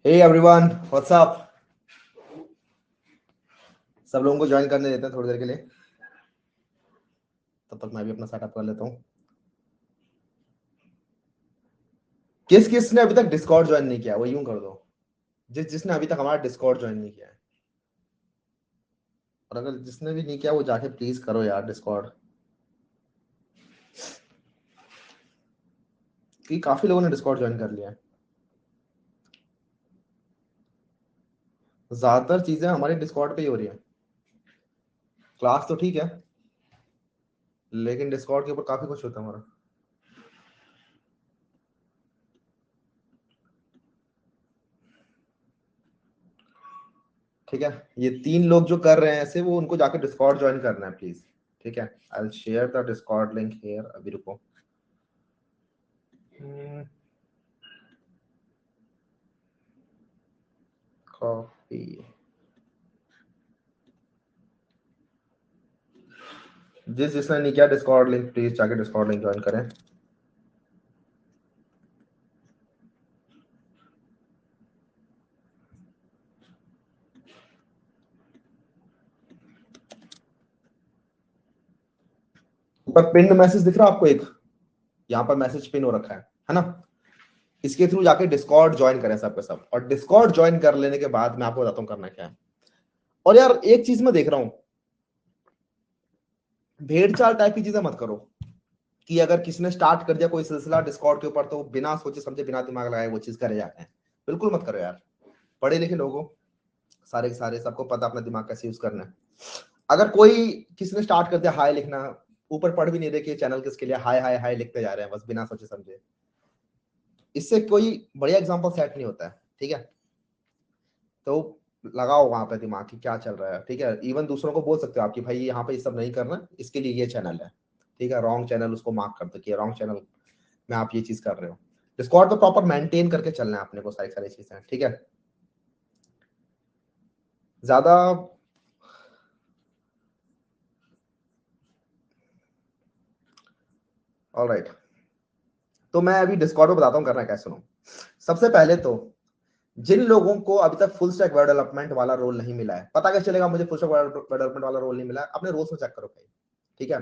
Hey everyone, what's up. सब लोगों को ज्वाइन करने देते हैं थोड़ी देर के लिए, तब तक मैं भी अपना सेटअप कर लेता हूँ। किस किस ने अभी तक डिस्कॉर्ड ज्वाइन नहीं किया वो यूं कर दो, जिसने अभी तक हमारा डिस्कॉर्ड ज्वाइन नहीं किया है। और अगर जिसने भी नहीं किया वो जाके प्लीज करो यार डिस्कॉर्ड, कि काफी लोगों ने डिस्कॉर्ड ज्वाइन कर लिया है। ज्यादातर चीजें हमारी डिस्कॉर्ड पे ही हो रही है। क्लास तो ठीक है, लेकिन डिस्कॉर्ड के ऊपर काफी कुछ होता है हमारा। ठीक है, ये 3 लोग जो कर रहे हैं ऐसे, वो उनको जाके डिस्कॉर्ड ज्वाइन करना है प्लीज। ठीक है, I will share the Discord link here. अभी रुको। कॉपी। जिसने नहीं किया डिस्कॉर्ड लिंक, प्लीज जाके डिस्कॉर्ड लिंक ज्वाइन करें। ऊपर पिन मैसेज दिख रहा है आपको एक, यहाँ पर मैसेज पिन हो रखा है ना। इसके थ्रू जाके डिस्कॉर्ड ज्वाइन करें सब के सब, और डिस्कॉर्ड ज्वाइन कर लेने के बाद मैं आपको बताता हूँ करना क्या है। और यार एक चीज मैं देख रहा हूँ, भेड़ चाल टाइप की चीजें मत करो, कि अगर किसी ने स्टार्ट कर दिया कोई सिलसिला डिस्कॉर्ड के ऊपर तो बिना सोचे समझे बिना दिमाग लगाए वो चीज करे जाते हैं। बिल्कुल मत करो यार। पढ़े लिखे लोगों, सारे के सारे, सबको पता अपना दिमाग कैसे यूज करना है। अगर कोई किसी ने स्टार्ट कर दिया हाय लिखना, ऊपर पढ़ भी नहीं रहे कि चैनल किसके लिए हाय हाय हाय लिखते जा रहे हैं बस बिना सोचे समझे, इससे कोई बढ़िया एग्जांपल सेट नहीं होता है। ठीक है, तो लगाओ वहां पे दिमाग की क्या चल रहा है। ठीक है, इवन दूसरों को बोल सकते हो आपकी भाई यहाँ पे ये सब नहीं करना, इसके लिए ये चैनल है। ठीक है, रॉन्ग चैनल उसको मार्क कर दो कि रॉन्ग चैनल में आप ये चीज कर रहे हो। डिस्कॉर्ड तो प्रॉपर मेंटेन करके चलना है अपने को, सारी सारी चीजें। ठीक है, ज्यादा ऑलराइट। तो मैं अभी डिस्कॉर्ड में बताता हूँ करना क्या। सुनो, सबसे पहले तो जिन लोगों को अभी तक फुल स्टैक वेब डेवलपमेंट वाला रोल नहीं मिला है, पता कैसे चलेगा मुझे फुल स्टैक वेब डेवलपमेंट वाला रोल नहीं मिला है? अपने रोल्स में चेक करो भाई। ठीक है,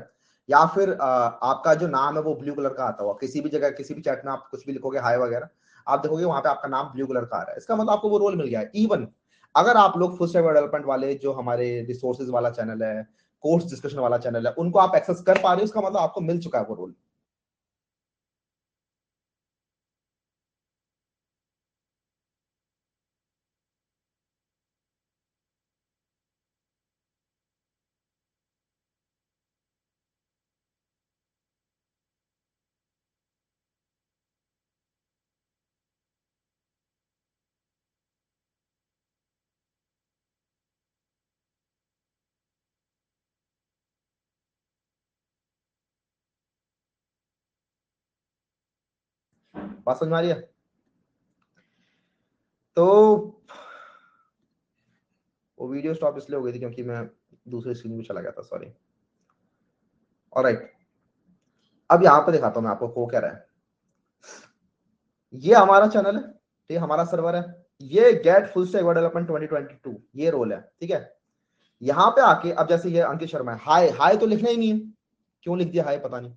या फिर आपका जो नाम है वो ब्लू कलर का आता हुआ किसी भी जगह, किसी भी चैट में आप कुछ भी लिखोगे हाय वगैरह, आप देखोगे वहां पे आपका नाम ब्लू कलर का आ रहा है, इसका मतलब आपको वो रोल मिल गया है। इवन अगर आप लोग फुल स्टैक वेब डेवलपमेंट वाले जो हमारे रिसोर्सेज वाला चैनल है, कोर्स डिस्कशन वाला चैनल है, उनको आप एक्सेस कर पा रहे हो, इसका मतलब आपको मिल चुका है वो रोल। बात समझ में आ रही है? तो वो वीडियो स्टॉप इसलिए हो गई थी क्योंकि मैं दूसरे स्क्रीन पे चला गया था, सॉरी। ऑलराइट, अब यहाँ पे दिखाता हूँ मैं आपको को क्या रहा है। ये हमारा चैनल है, ठीक है, हमारा सर्वर है। ये get full stack web development 2022 ये रोल है। ठीक है, यहाँ पे आके अब जैसे ये अंकित शर्मा है, हाय हाय तो लिखना ही नहीं है, क्यों लिख दिया हाय पता नहीं।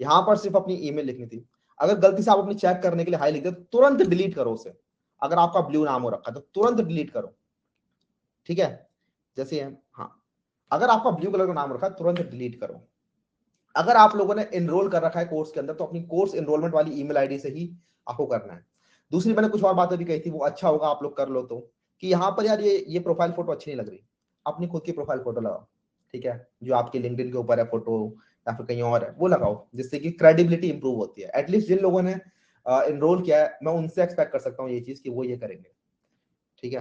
यहाँ पर सिर्फ अपनी ईमेल लिखनी थी। अगर गलती से आप अपनी चेक करने के लिए हाय लिख दे तो तुरंत डिलीट करो उसे। अगर आपका ब्लू नाम हो रखा है तो तुरंत डिलीट करो। ठीक है, जैसे हाँ, अगर आपका ब्लू कलर का नाम रखा है तुरंत डिलीट करो। अगर आप लोगों ने एनरोल कर रखा है कोर्स के अंदर तो अपनी कोर्स एनरोलमेंट वाली ईमेल आईडी से ही आपको करना है। दूसरी मैंने कुछ और बातें भी कही थी, वो अच्छा होगा आप लोग कर लो तो, कि यहाँ पर यार ये प्रोफाइल फोटो अच्छी नहीं लग रही, अपनी खुद की प्रोफाइल फोटो लगाओ। ठीक है, जो आपकी लिंक्डइन के ऊपर है फोटो, या फिर कहीं और है वो लगाओ, जिससे कि क्रेडिबिलिटी इंप्रूव होती है। एटलीस्ट जिन लोगों ने एनरोल किया है मैं उनसे एक्सपेक्ट कर सकता हूँ ये चीज कि वो ये करेंगे। ठीक है,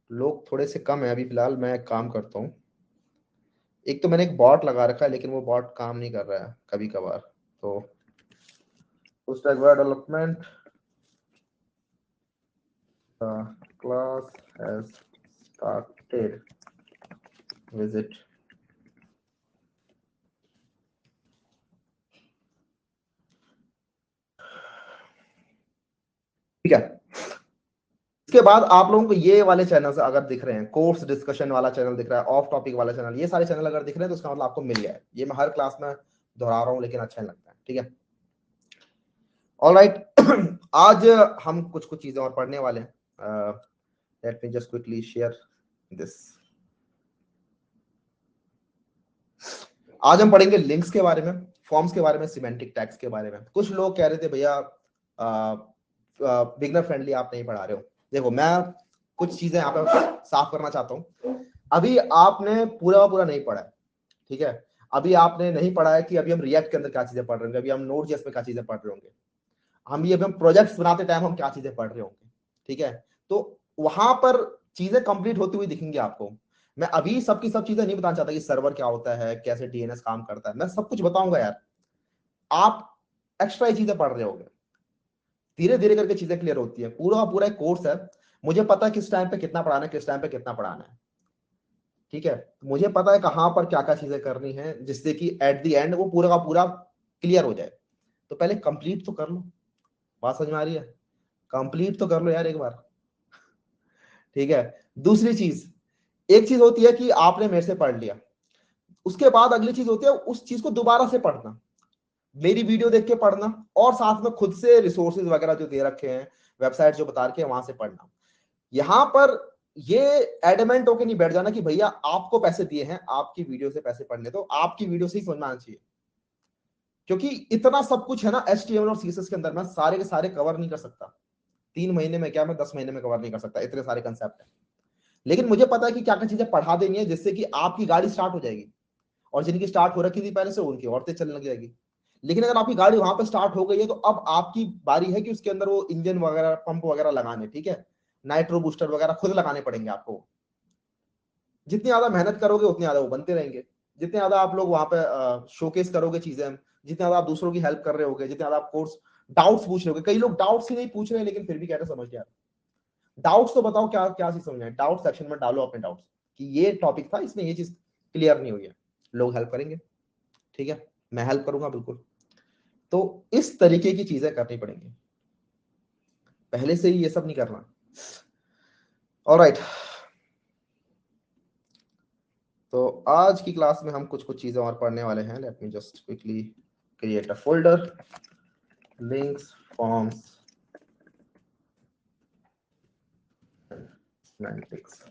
लोग थोड़े से कम है अभी फिलहाल, मैं एक काम करता हूँ। एक तो मैंने एक बॉट लगा रखा है लेकिन वो बॉट काम नहीं कर रहा है कभी कभार, तो उस development class has started, visit। है। इसके बाद आप लोगों को ये वाले चैनल अगर दिख रहे हैं, कोर्स डिस्कशन वाला चैनल दिख रहा है, ऑफ टॉपिक वाला चैनल, ये सारे चैनल अगर दिख रहे हैं तो उसका मतलब आपको मिल गया है। ये मैं हर क्लास में दोहरा रहा हूँ लेकिन अच्छा नहीं लगता है, ठीक है। ऑलराइट, आज हम कुछ कुछ चीजें और पढ़ने वाले हैं। Let me just quickly share this. आज हम पढ़ेंगे लिंक्स के बारे में, फॉर्म्स के बारे में, सिमेंटिक टैग्स के बारे में। कुछ लोग कह रहे थे भैया बिगनर फ्रेंडली आप नहीं पढ़ा रहे हो। देखो, मैं कुछ चीजें यहाँ पे साफ करना चाहता हूँ। अभी आपने पूरा नहीं पढ़ा है, ठीक है। अभी आपने नहीं पढ़ा है कि अभी हम रिएक्ट के अंदर क्या चीजें पढ़ रहे होंगे, अभी हम नोड जेएस में क्या चीजें पढ़ रहे होंगे, अभी हम प्रोजेक्ट्स बनाते टाइम हम क्या चीजें पढ़ रहे होंगे, ठीक है। तो वहां पर चीजें कंप्लीट होती हुई दिखेंगी आपको। मैं अभी सबकी सब चीजें नहीं बताना चाहता कि सर्वर क्या होता है, कैसे डीएनएस काम करता है, मैं सब कुछ बताऊंगा यार। आप एक्स्ट्रा ही चीजें पढ़ रहे होंगे, धीरे धीरे करके चीजें क्लियर होती है। पूरा एक कोर्स है, मुझे पता है किस टाइम पे कितना पढ़ाना है, किस टाइम पे कितना पढ़ाना है, ठीक है। मुझे पता है कहां पर क्या क्या चीजें करनी है जिससे कि एट द एंड वो पूरा का पूरा क्लियर हो जाए। तो पहले कंप्लीट तो कर लो, बात समझ में आ रही है? कंप्लीट तो कर लो यार एक बार, ठीक है। दूसरी चीज, एक चीज होती है कि आपने मेरे से पढ़ लिया, उसके बाद अगली चीज होती है उस चीज को दोबारा से पढ़ना, मेरी वीडियो देख के पढ़ना, और साथ में खुद से रिसोर्सेज वगैरह जो दे रखे हैं, वेबसाइट जो बता रखे हैं, वहां से पढ़ना। यहां पर ये एडमेंट होके नहीं बैठ जाना कि भैया आपको पैसे दिए हैं, आपकी वीडियो से पैसे पढ़ने, तो आपकी वीडियो से ही समझना आना चाहिए। क्योंकि इतना सब कुछ है ना HTML और CSS के अंदर, मैं सारे के सारे कवर नहीं कर सकता। 3 महीने में क्या, मैं 10 महीने में कवर नहीं कर सकता, इतने सारे कंसेप्ट है। लेकिन मुझे पता है कि क्या क्या चीजें पढ़ा देनी है जिससे कि आपकी गाड़ी स्टार्ट हो जाएगी, और जिनकी स्टार्ट हो रखी थी पहले से उनकी और तेज चलने लग जाएगी। लेकिन अगर आपकी गाड़ी वहां पे स्टार्ट हो गई है तो अब आपकी बारी है कि उसके अंदर वो इंजन वगैरह, पंप वगैरह लगाने, ठीक है। नाइट्रो बूस्टर वगैरह खुद लगाने पड़ेंगे आपको। जितनी ज्यादा मेहनत करोगे उतनी ज्यादा वो बनते रहेंगे। जितने ज्यादा आप लोग वहां पे शोकेस करोगे चीजें, जितने ज्यादा आप दूसरों की हेल्प कर रहे होगे, जितने ज्यादा आप कोर्स डाउट्स पूछ रहे होगे। कई लोग डाउट्स ही नहीं पूछ रहे हैं लेकिन फिर भी कह रहे समझ गया। डाउट्स तो बताओ, क्या क्या चीज समझना है, डाउट सेक्शन में डालो अपने डाउट्स कि ये टॉपिक था, इसमें ये चीज क्लियर नहीं हुई है। लोग हेल्प करेंगे, ठीक है, मैं हेल्प करूंगा बिल्कुल। तो इस तरीके की चीजें करनी पड़ेंगी, पहले से ही ये सब नहीं करना। ऑलराइट, तो आज की क्लास में हम कुछ कुछ चीजें और पढ़ने वाले हैं। Let me just quickly create a folder, links, forms, semantics.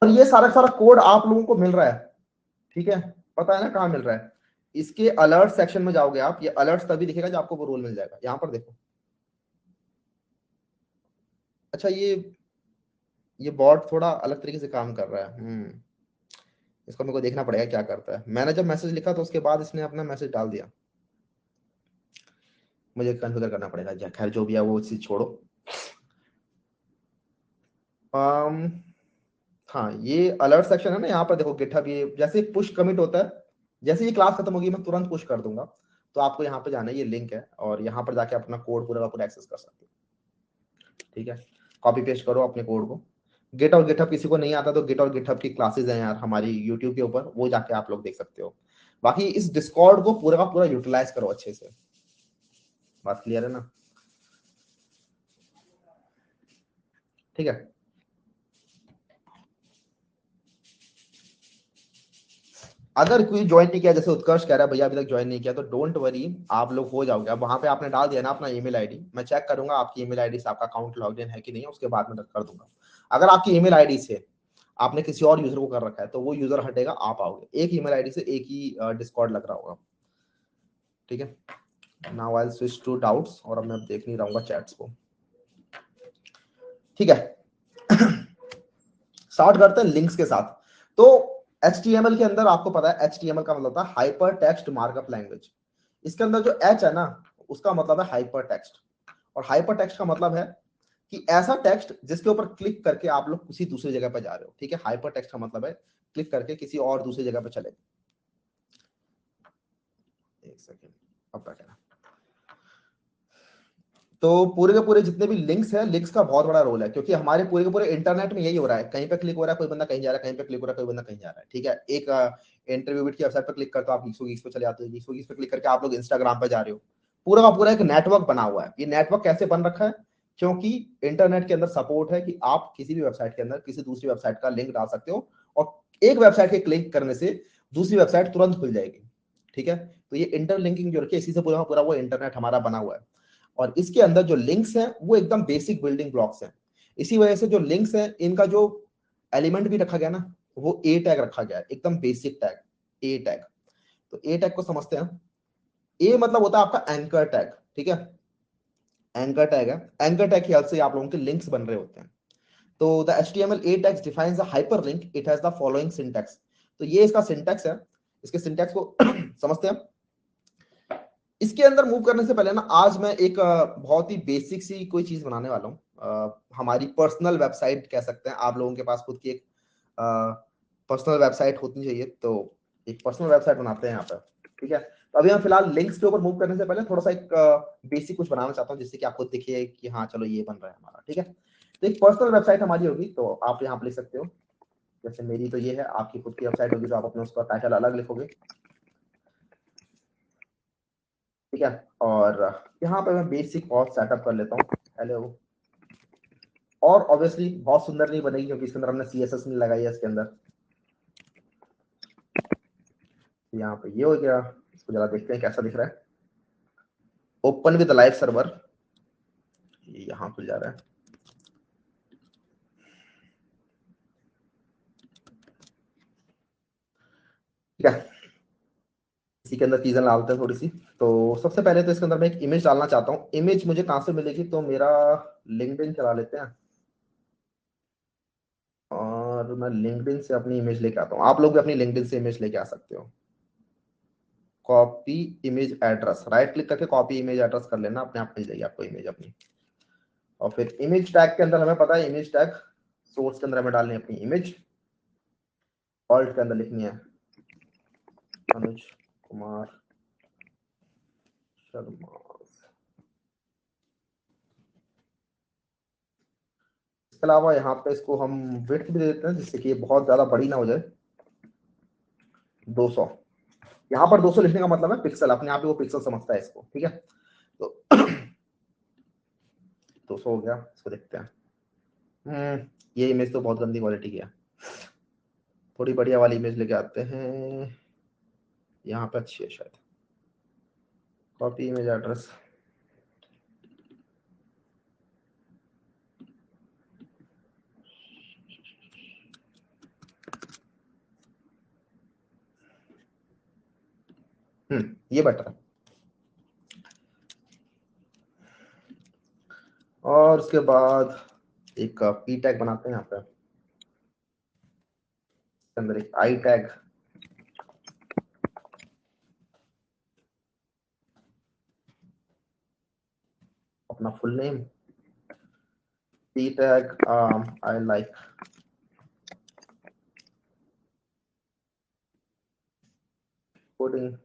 और ये सारा सारा कोड आप लोगों को मिल रहा है, ठीक है। पता है ना कहाँ मिल रहा है? इसके अलर्ट सेक्शन में जाओगे आप, ये अलर्ट तभी दिखेगा जब आपको वो रोल मिल जाएगा। यहाँ पर देखो, अच्छा ये बॉट थोड़ा अलग तरीके से काम कर रहा है। इसको मेरे को देखना पड़ेगा क्या करता है। मैंने जब मैसेज लिखा तो उसके बाद इसने अपना मैसेज डाल दिया, मुझे कन्फिगर करना पड़ेगा। खैर जो भी है वो चीज छोड़ो। हाँ, ये अलर्ट सेक्शन है ना, यहाँ पर देखो गिटहब, ये जैसे पुश कमिट होता है, जैसे ये क्लास खत्म होगी मैं तुरंत पुश कर दूंगा। तो आपको यहाँ पे जाना है, ये लिंक है, और यहाँ पर जाके अपना कोड पूरा का पूरा एक्सेस कर सकते हो, ठीक है। कॉपी पेस्ट करो अपने कोड को। गिट और गिटहब किसी को नहीं आता तो गिट और गिटहब की क्लासेस हैं यार हमारी यूट्यूब के ऊपर, वो जाके आप लोग देख सकते हो। बाकी इस डिस्कॉर्ड को पूरा का पूरा यूटिलाइज करो अच्छे से। बात क्लियर है ना? ठीक है। अगर कोई ज्वाइन नहीं किया, जैसे उत्कर्ष कह रहा है भैया अभी तक ज्वाइन नहीं किया, तो डोंट वरी, आप लोग हो जाओगे। अब वहां पे आपने डाल दिया ना अपना ईमेल आईडी, मैं चेक करूंगा आपकी ईमेल आईडी से आपका अकाउंट लॉग इन है कि नहीं है, उसके बाद मैं कर दूंगा। अगर आपकी ईमेल आईडी से आपने किसी और यूजर को कर रखा है तो वो यूजर हटेगा, आप आओगे। एक ईमेल आईडी से एक ही डिस्कॉर्ड लग रहा होगा, ठीक है। Now I will switch to doubts, और अब मैं देख नहीं रहूंगा चैट्स को, ठीक है। स्टार्ट करते हैं लिंक्स के साथ। तो HTML के अंदर आपको पता है HTML का मतलब होता है हाइपर टेक्स्ट मार्कअप लैंग्वेज। इसके अंदर जो H है ना, उसका मतलब है हाइपर टेक्स्ट। और हाइपर टेक्स्ट का मतलब है कि ऐसा टेक्स्ट जिसके ऊपर क्लिक करके आप लोग किसी दूसरी जगह पर जा रहे हो, ठीक है। हाइपर टेक्स्ट का मतलब है क्लिक करके किसी और दूसरी जगह पर चले। एक सेकेंड, अब क्या कहना, तो पूरे के पूरे जितने भी लिंक्स हैं, लिंक्स का बहुत बड़ा रोल है, क्योंकि हमारे पूरे के पूरे इंटरनेट में यही हो रहा है, कहीं पे क्लिक हो रहा है कोई बंदा कहीं जा रहा है, कहीं पे क्लिक हो रहा है कोई बंदा कहीं जा रहा है। ठीक है, एक इंटरव्यू की वेबसाइट पर क्लिक करते हो आप, गीक्स गीक्स पे चले जाते हो, गीक्स पे क्लिक करके आप लोग इंस्टाग्राम पे जा रहे हो। पूरा का पूरा एक नेटवर्क बना हुआ है। ये नेटवर्क कैसे बन रखा है? क्योंकि इंटरनेट के अंदर सपोर्ट है कि आप किसी भी वेबसाइट के अंदर किसी दूसरी वेबसाइट का लिंक डाल सकते हो, और एक वेबसाइट के क्लिक करने से दूसरी वेबसाइट तुरंत खुल जाएगी। ठीक है, तो ये इंटरलिंकिंग जो रखी है, इसी से पूरा पूरा वो इंटरनेट हमारा बना हुआ है। और इसके अंदर जो लिंक्स हैं वो एकदम बेसिक बिल्डिंग ब्लॉक्स हैं। इसी वजह से जो लिंक्स हैं इनका जो एलिमेंट भी रखा गया ना, वो ए टैग रखा गया है, एकदम बेसिक टैग, ए टैग। तो ए टैग को समझते हैं। ए मतलब होता है आपका एंकर टैग। ठीक है, एंकर टैग है, एंकर टैग की हेल्प से आप लोगों के लिंक्स बन रहे होते हैं। तो the HTML A tags defines a hyperlink. It has the following syntax. तो ये इसका सिंटैक्स है। इसके सिंटैक्स को समझते हैं। इसके अंदर मूव करने से पहले ना, आज मैं एक बहुत ही बेसिक सी कोई चीज बनाने वाला हूँ। हमारी पर्सनल वेबसाइट कह सकते हैं। आप लोगों के पास खुद की एक पर्सनल वेबसाइट होनी चाहिए, तो एक पर्सनल वेबसाइट बनाते हैं यहाँ पर। ठीक है, तो अभी हम फिलहाल लिंक्स के ऊपर मूव करने से पहले थोड़ा सा एक बेसिक कुछ बनाना चाहता हूँ, जिससे कि आपको दिखे कि हाँ चलो ये बन रहा है हमारा। ठीक है, तो एक पर्सनल वेबसाइट हमारी होगी, तो आप यहाँ पर लिख सकते हो। जैसे मेरी तो ये है, आपकी खुद की वेबसाइट होगी, तो आप अपने उसका टाइटल अलग लिखोगे। ठीक है, और यहाँ पे मैं बेसिक बहुत सेटअप कर लेता हूँ। हेलो, और ऑब्वियसली बहुत सुंदर नहीं बनेगी, क्योंकि इसके अंदर हमने CSS नहीं लगाई है इसके अंदर। यहाँ पे ये हो गया। इसको जरा देखते हैं कैसा दिख रहा है। ओपन विद लाइव सर्वर, यहाँ खुल जा रहा है। ठीक है, इसी के अंदर चीजें डालते हैं थोड़ी सी। तो सबसे पहले तो इसके अंदर मैं एक इमेज डालना चाहता हूँ। इमेज मुझे कहाँ से मिलेगी? तो मेरा लिंक्डइन चला लेते हैं, और मैं लिंक्डइन से अपनी इमेज लेके आता हूँ। आप लोग भी अपनी लिंक्डइन से इमेज लेके आ सकते हो। Copy image address, right click करके कॉपी इमेज एड्रेस कर लेना, अपने आप मिल जाएगी आपको इमेज अपनी। और फिर इमेज टैग के अंदर हमें पता है, इमेज टैग सोर्स के अंदर हमें डालनी है अपनी इमेज। ऑल्ट के अंदर लिखनी है अनुज कुमार शर्मा। इसके अलावा यहाँ पे इसको हम विड्थ भी दे देते हैं, जिससे कि ये बहुत ज्यादा बड़ी ना हो जाए। 200, यहाँ पर 200 लिखने का मतलब है पिक्सल, अपने आप ही वो पिक्सल समझता है इसको। ठीक है, तो 200 हो गया। इसको देखते हैं। ये इमेज तो बहुत गंदी क्वालिटी की है, थोड़ी बढ़िया वाली इमेज लेके आते हैं। यहाँ पे अच्छी है शायद। कॉपी इमेज एड्रेस, ये बेटर है। और उसके बाद एक पी टैग बनाते हैं यहाँ पे, इसके अंदर एक आई टैग, अपना full name, P tag I like coding.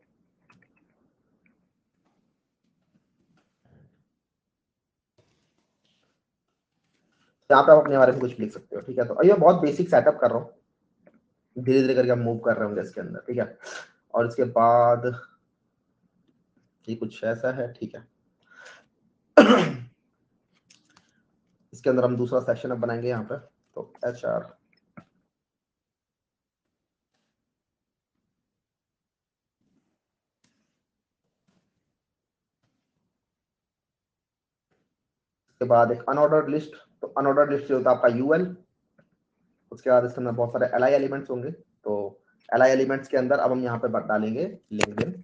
यहाँ पे आप अपने बारे में कुछ लिख सकते हो। ठीक है, तो ये बहुत बेसिक सेटअप कर रहा हूँ, धीरे धीरे करके हम मूव कर रहे होंगे इसके अंदर। ठीक है, और इसके बाद ये कुछ ऐसा है। ठीक है, इसके अंदर हम दूसरा सेक्शन अब बनाएंगे यहाँ पे, तो HR। उसके बाद एक अनऑर्डर्ड लिस्ट, तो अनऑर्डर्ड लिस्ट जो होता है आपका UL। उसके बाद इसके अंदर बहुत सारे LI एलिमेंट्स होंगे, तो LI एलिमेंट्स के अंदर अब हम यहाँ पे डालेंगे लिंक्डइन,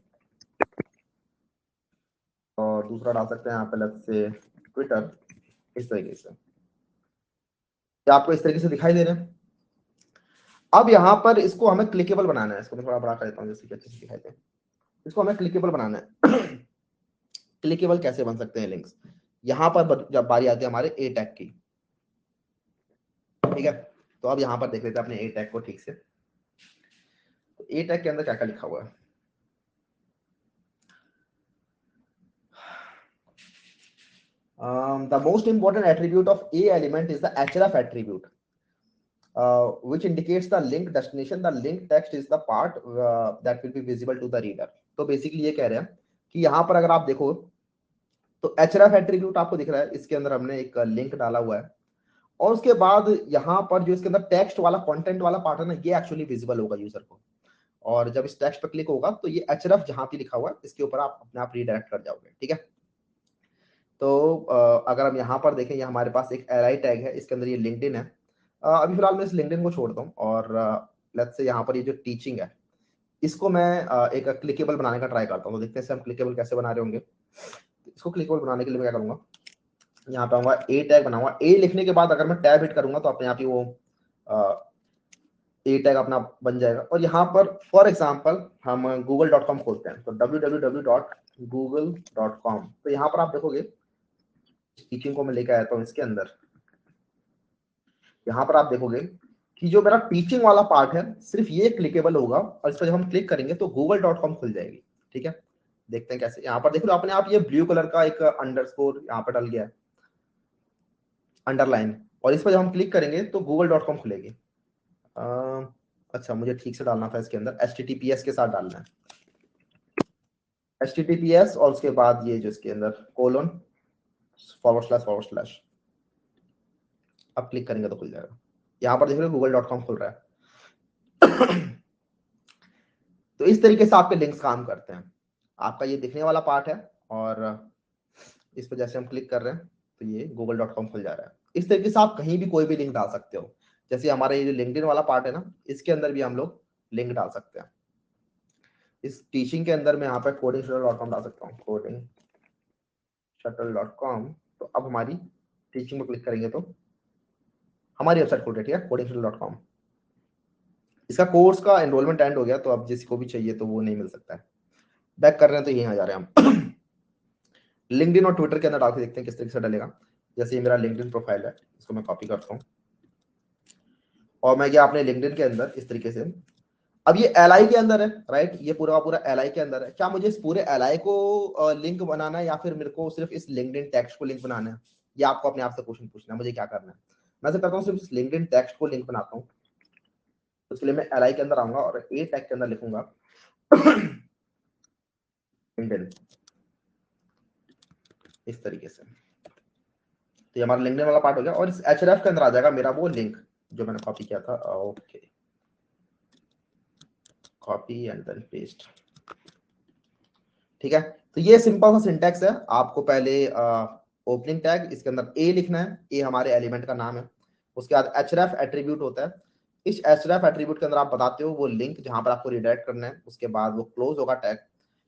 और दूसरा डाल सकते हैं यहाँ पे अलग से ट्विटर। इस तरीके से, क्या आपको इस तरीके से दिखाई दे रहे हैं? अब यहाँ पर इसको हमें क्लिकेबल बनाना है। इसको मैं थोड़ा बड़ा कर देता हूँ, जैसे कि अच्छे से दिखाई दे। इसको हमें क्लिकेबल बनाना है। क्लिकेबल कैसे बन सकते हैं लिंक्स? यहाँ पर जब बारी आती है हमारे ए टैग की। ठीक है, तो अब यहाँ पर देख लेते हैं अपने ए टैग को ठीक से। तो ए टैग के अंदर क्या क्या लिखा हुआ है? The most important attribute of A element is the href attribute, which indicates the link destination. The link text is the part that will be visible to the reader. तो बेसिकली ये कह रहे हैं कि यहाँ पर अगर आप देखो तो href एट्रीब्यूट आपको दिख रहा है, इसके अंदर हमने एक लिंक डाला हुआ है और उसके बाद यहाँ पर जो इसके अंदर टेक्स्ट वाला कंटेंट वाला पार्ट है ना, ये एक्चुअली विजिबल होगा यूजर को। और जब इस टेक्स्ट पर क्लिक होगा तो ये href जहां पे लिखा हुआ है इसके ऊपर आप अपने आप रीडायरेक्ट कर जाओगे। ठीक है, तो अगर हम यहाँ पर देखें, ये हमारे पास एक li टैग है, इसके अंदर ये लिंक्डइन है। अभी फिलहाल मैं इस लिंक्डइन को छोड़ दूं और लेट्स से यहाँ पर ये जो टीचिंग है इसको मैं एक क्लिकेबल बनाने का ट्राई करता हूँ। तो देखते हैं हम क्लिकेबल कैसे बना रहे होंगे। इसको क्लिकेबल बनाने के लिए मैं क्या करूंगा, यहाँ पे आऊंगा, ए टैग बनाऊंगा। ए लिखने के बाद अगर मैं टैब हिट करूंगा तो अपने आप ही वो ए टैग अपना बन जाएगा। और यहाँ पर फॉर एग्जांपल हम google.com खोलते हैं, तो www.google.com। तो यहाँ पर आप देखोगे टीचिंग को मैं लेकर आया हूँ, इसके अंदर यहाँ पर आप देखोगे कि जो मेरा टीचिंग वाला पार्ट है सिर्फ ये क्लिकेबल होगा और इस पर जब हम क्लिक करेंगे तो google.com खुल जाएगी। ठीक है, देखते हैं कैसे। यहाँ पर देख लो अपने आप ये ब्लू कलर का एक अंडरस्कोर यहाँ पर डल गया है, अंडरलाइन, और इस पर जब हम क्लिक करेंगे तो google.com खुलेगी। अच्छा, मुझे ठीक से डालना था, इसके अंदर https के साथ डालना है, https और उसके बाद ये जो इसके अंदर कोलोन // अब क्लिक करेंगे तो खुल जाएगा। यहाँ पर देख रहे हो google.com खुल रहा है। तो इस तरीके से आपके लिंक्स काम करते हैं। आपका ये दिखने वाला पार्ट है और इस पर जैसे हम क्लिक कर रहे हैं तो ये google.com खुल जा रहा है। इस तरीके से आप कहीं भी कोई भी लिंक डाल सकते हो। जैसे हमारा ये जो लिंक्डइन वाला पार्ट है ना, इसके अंदर भी हम लोग लिंक डाल सकते हैं। इस टीचिंग के अंदर मैं यहाँ पर codingshuttle.com डाल सकता हूँ, codingshuttle.com। तो अब हमारी टीचिंग में क्लिक करेंगे तो हमारी वेबसाइट खुल रही है। ठीक है, codingshuttle.com। इसका कोर्स का एनरोलमेंट एंड हो गया, तो अब जिसको भी चाहिए तो वो नहीं मिल सकता है। बैक कर रहे हैं तो यहीं आ जा रहे हैं हम। लिंक्डइन और ट्विटर के अंदर डाल के देखते हैं किस तरीके से डलेगा। जैसे ये मेरा लिंक्डइन प्रोफाइल है, इसको मैं कॉपी करता हूँ और मैं गया अपने लिंक्डइन के अंदर इस तरीके से। अब ये एल के अंदर है, राइट, ये पूरा का पूरा एल के अंदर है। क्या मुझे इस पूरे एल को लिंक बनाना है या फिर मेरे को सिर्फ इस लिंक्डइन टेक्स्ट को लिंक बनाना है? ये आपको अपने आप से क्वेश्चन पूछना है, मुझे क्या करना है। मैं से करता हूँ सिर्फ इस लिंक्डइन टेक्स्ट को लिंक बनाता हूँ। उसके लिए मैं एल के अंदर आऊंगा और ए टैग के अंदर लिखूंगा लिंक्डइन, इस तरीके से। तो ये हमारा लिंक्डइन वाला पार्ट हो गया और इस href के अंदर आ जाएगा मेरा वो लिंक जो मैंने कॉपी किया था। Okay, copy and then paste. ठीक है, तो ये सिंपल सा सिंटैक्स है। आपको पहले ओपनिंग टैग, इसके अंदर ए लिखना है, ए हमारे एलिमेंट का नाम है। उसके बाद href एट्रीब्यूट होता है। इस href एट्रीब्यूट के अंदर आप बताते हो वो लिंक जहां पर आपको रिडायरेक्ट करना है। उसके बाद वो क्लोज होगा टैग।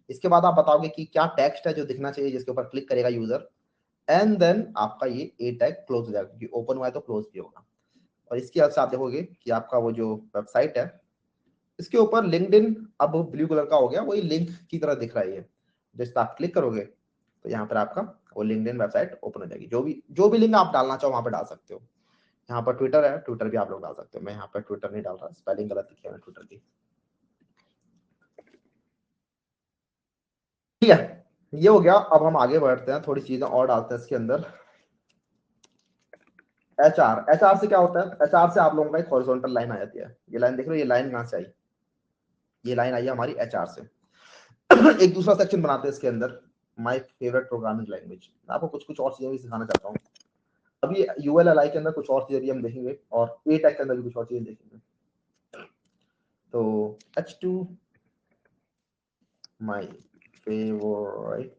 इसके बाद आप बताओगे कि क्या टेक्स्ट है जो दिखना चाहिए जिसके ऊपर क्लिक करेगा यूजर, एंड देन आपका ये ए टैग क्लोज हो जाएगा क्योंकि ओपन हुआ है तो क्लोज भी होगा। और इसके बाद से आप देखोगे कि आपका वो जो वेबसाइट है इसके ऊपर लिंक्डइन अब ब्लू कलर का हो गया, वही लिंक की तरह दिख रहा है ये। जैसे आप क्लिक करोगे तो यहाँ पर आपका वो लिंक्डइन वेबसाइट ओपन हो जाएगी। जो भी लिंक आप डालना चाहो वहां पर डाल सकते हो। यहाँ पर ट्विटर है, ट्विटर भी आप लोग डाल सकते हो। मैं यहाँ पर ट्विटर नहीं डाल रहा, स्पेलिंग गलत लिखी है ट्विटर की। ठीक है, ये हो गया। अब हम आगे बढ़ते हैं, थोड़ी चीजें और डालते हैं इसके अंदर। एचआर से क्या होता है? एचआर से आप लोगों का एक हॉरिजॉन्टल लाइन आ जाती है। ये लाइन देख लो, ये लाइन कहां से आई? ये लाइन आई है हमारी एचआर से। एक दूसरा सेक्शन बनाते हैं इसके अंदर, माय फेवरेट प्रोग्रामिंग लैंग्वेज। मैं आपको कुछ कुछ और चीजें भी सिखाना चाहता हूँ। अभी यूएलएलआई के अंदर कुछ और चीजें भी हम देखेंगे और ए टैग के अंदर भी कुछ और चीजें देखेंगे। तो H2 my favourite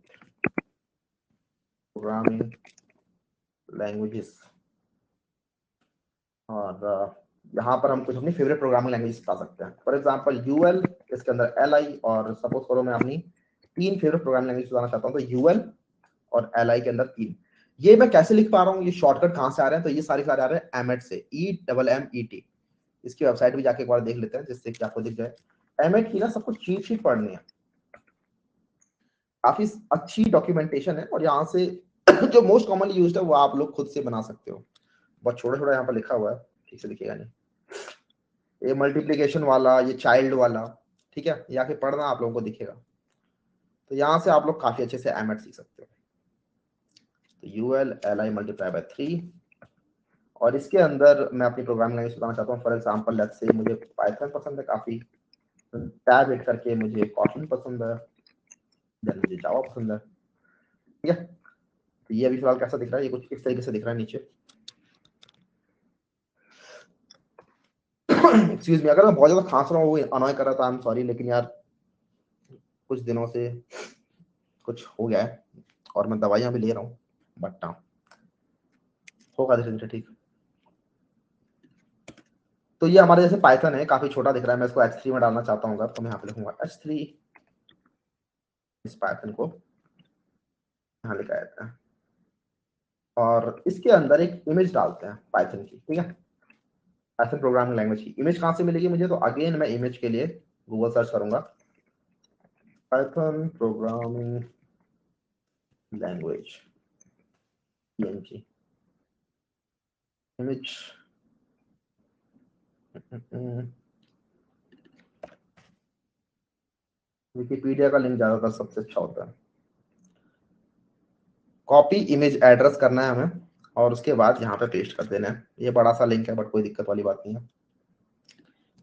programming languages, और यहाँ पर हम कुछ अपनी फेवरेट प्रोग्रामिंग लैंग्वेज बता सकते हैं। फॉर एग्जांपल यूएल, इसके अंदर एलआई, और सपोज करो मैं अपनी 3 फेवरेट प्रोग्रामिंग लैंग्वेज बताना चाहता हूँ, तो यूएल और एलआई के अंदर 3। ये मैं कैसे लिख पा रहा हूँ, ये शॉर्टकट कहाँ से आ रहे हैं? तो ये सारे आ रहे हैं एमेट से, EMMET। इसकी वेबसाइट भी जाके एक बार देख लेते हैं जिससे कि आपको दिख जाए। एमेट की ना सब कुछ चीट शीट पढ़नी है, काफी अच्छी डॉक्यूमेंटेशन है। और यहाँ से जो मोस्ट कॉमनली यूज्ड है वो आप लोग खुद से बना सकते हो। बहुत छोटा छोटा यहाँ पर लिखा हुआ है, ठीक से दिखेगा नहीं। ये मल्टीप्लिकेशन वाला, ये चाइल्ड वाला, ठीक है, ये आके पढ़ना आप लोगों को दिखेगा। तो यहाँ से आप लोग काफी अच्छे से एमेट सीख सकते हो। तो UL L I multiply by 3, और इसके अंदर मैं अपनी प्रोग्रामिंग लैंग्वेज बताना चाहता हूँ। फॉर एग्जांपल लेट्स से मुझे पाइथन पसंद है काफी, टैब हिट करके मुझे कॉटलिन पसंद है, देन मुझे जावा पसंद है। ठीक है, तो ये अभी फिलहाल कैसा दिख रहा है, ये कुछ इस तरीके से दिख रहा है नीचे। एक्सक्यूज मी, अगर मैं बहुत ज्यादा खांस रहा हूँ, वो अनॉय कर रहा था, आई एम सॉरी, लेकिन यार कुछ दिनों से कुछ हो गया है और मैं दवाइयां भी ले रहा हूँ, बट होगा धीरे धीरे ठीक। तो ये हमारे जैसे पाइथन है, काफी छोटा दिख रहा है, मैं इसको H3 में डालना चाहता हूँ, तो मैं यहाँ पे लिखूंगा H3, इस पाइथन को यहाँ लिखा जाता है, और इसके अंदर एक इमेज डालते हैं पाइथन की। ठीक है, पाइथन प्रोग्रामिंग लैंग्वेज की इमेज कहाँ से मिलेगी मुझे, तो अगेन मैं इमेज के लिए गूगल सर्च करूंगा, Python programming language PNG image. Wikipedia का लिंक ज्यादातर सबसे अच्छा होता है। कॉपी इमेज एड्रेस करना है हमें, और उसके बाद यहाँ पे पेस्ट कर देना है। ये बड़ा सा लिंक है, बट कोई दिक्कत वाली बात नहीं है।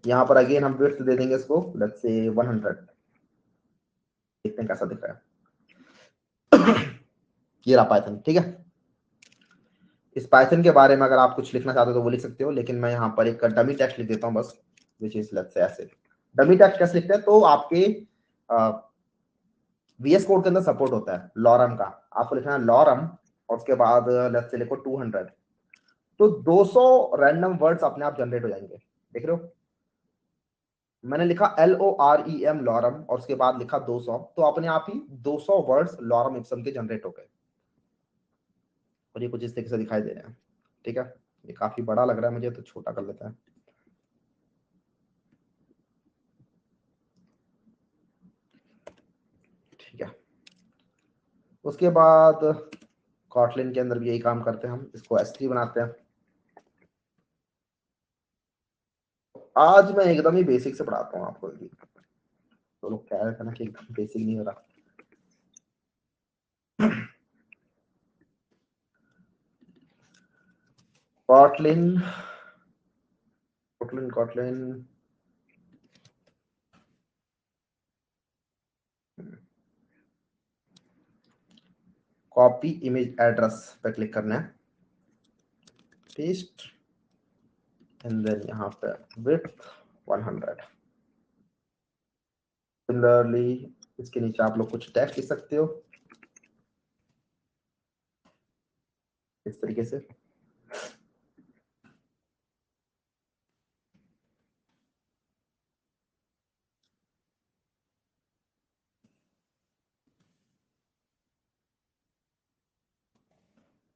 यहाँ पर अगेन हम विड्थ दे देंगे इसको, लेट्स से 100, देखते हैं कैसा दिख रहा है। ये रहा पाइथन। ठीक है, इस पाइथन के बारे में अगर आप कुछ लिखना चाहते हो तो वो लिख सकते हो, लेकिन मैं यहाँ पर एक डमी टेक्स्ट लिख देता हूँ बस, विच इज लेट्स से ऐसे। डमी टेक्स्ट कैसे लिखते हैं, तो आपके VS कोड के अंदर सपोर्ट होता है लॉरम का, आपको लिखना है लॉरम, और उसके बाद लेट्स से लिखो 200, तो 200 रैंडम वर्ड्स अपने आप जनरेट हो जाएंगे। देख रहे हो, मैंने लिखा LOREM लॉरम, और उसके बाद लिखा 200, तो अपने आप ही 200 वर्ड्स लॉरम इप्सम के जनरेट हो गए, और ये कुछ इस तरीके से दिखाई दे रहे हैं। ठीक है, ये काफी बड़ा लग रहा है मुझे, तो छोटा कर लेता है। ठीक है, उसके बाद कॉटलिन के अंदर भी यही काम करते हैं, हम इसको S3 बनाते हैं। आज मैं एकदम ही बेसिक से पढ़ाता हूँ आपको, तो लोग कह रहे थे ना कि एकदम बेसिक नहीं हो रहा। Kotlin Kotlin Kotlin copy image address पे क्लिक करना है, पेस्ट, एंड देन यहाँ पे विड्थ 100। सिमिलरली इसके नीचे आप लोग कुछ टेक्स्ट लिख सकते हो इस तरीके से।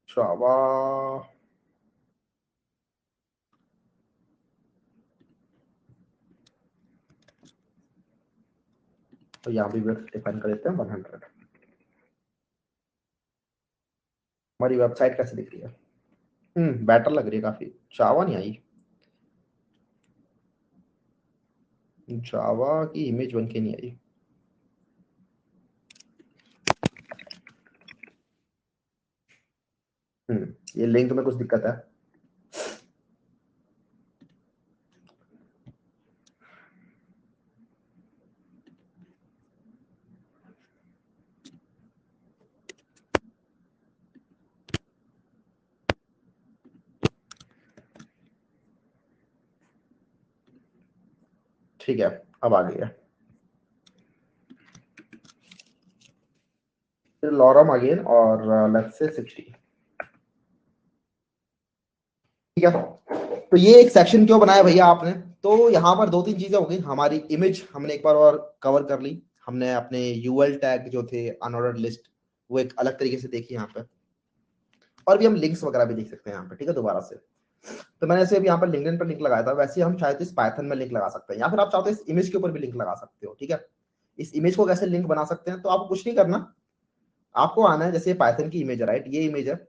जावा, तो यहाँ भी विड्थ डिफाइन कर देते हैं 100। हमारी वेबसाइट कैसे दिख रही है, बेटर लग रही है काफी। जावा नहीं आई, जावा की इमेज बन के नहीं आई। ये लिंक में कुछ दिक्कत है। ठीक है, अब आ गई है। फिर लॉरम अगेन, और लेट्स से 60। ठीक है, तो ये एक सेक्शन क्यों बनाया भैया आपने, तो यहाँ पर दो तीन चीजें हो गई। हमारी इमेज हमने एक बार और कवर कर ली, हमने अपने यूएल टैग जो थे अनऑर्डर्ड लिस्ट, वो एक अलग तरीके से देखी यहाँ पे, और भी हम लिंक्स वगैरह भी देख सकते हैं यहाँ पे। ठीक है, दोबारा से, तो मैंने ऐसे भी यहाँ पर लिंक्डइन पर लिंक लगाया था, वैसे हम चाहे तो इस पाइथन में लिंक लगा सकते हैं, या फिर आप चाहते हो इस इमेज के ऊपर भी लिंक लगा सकते हो। ठीक है, इस इमेज को कैसे लिंक बना सकते हैं, तो आपको कुछ नहीं करना, आपको आना है, जैसे पाइथन की इमेज है, राइट, ये इमेज है,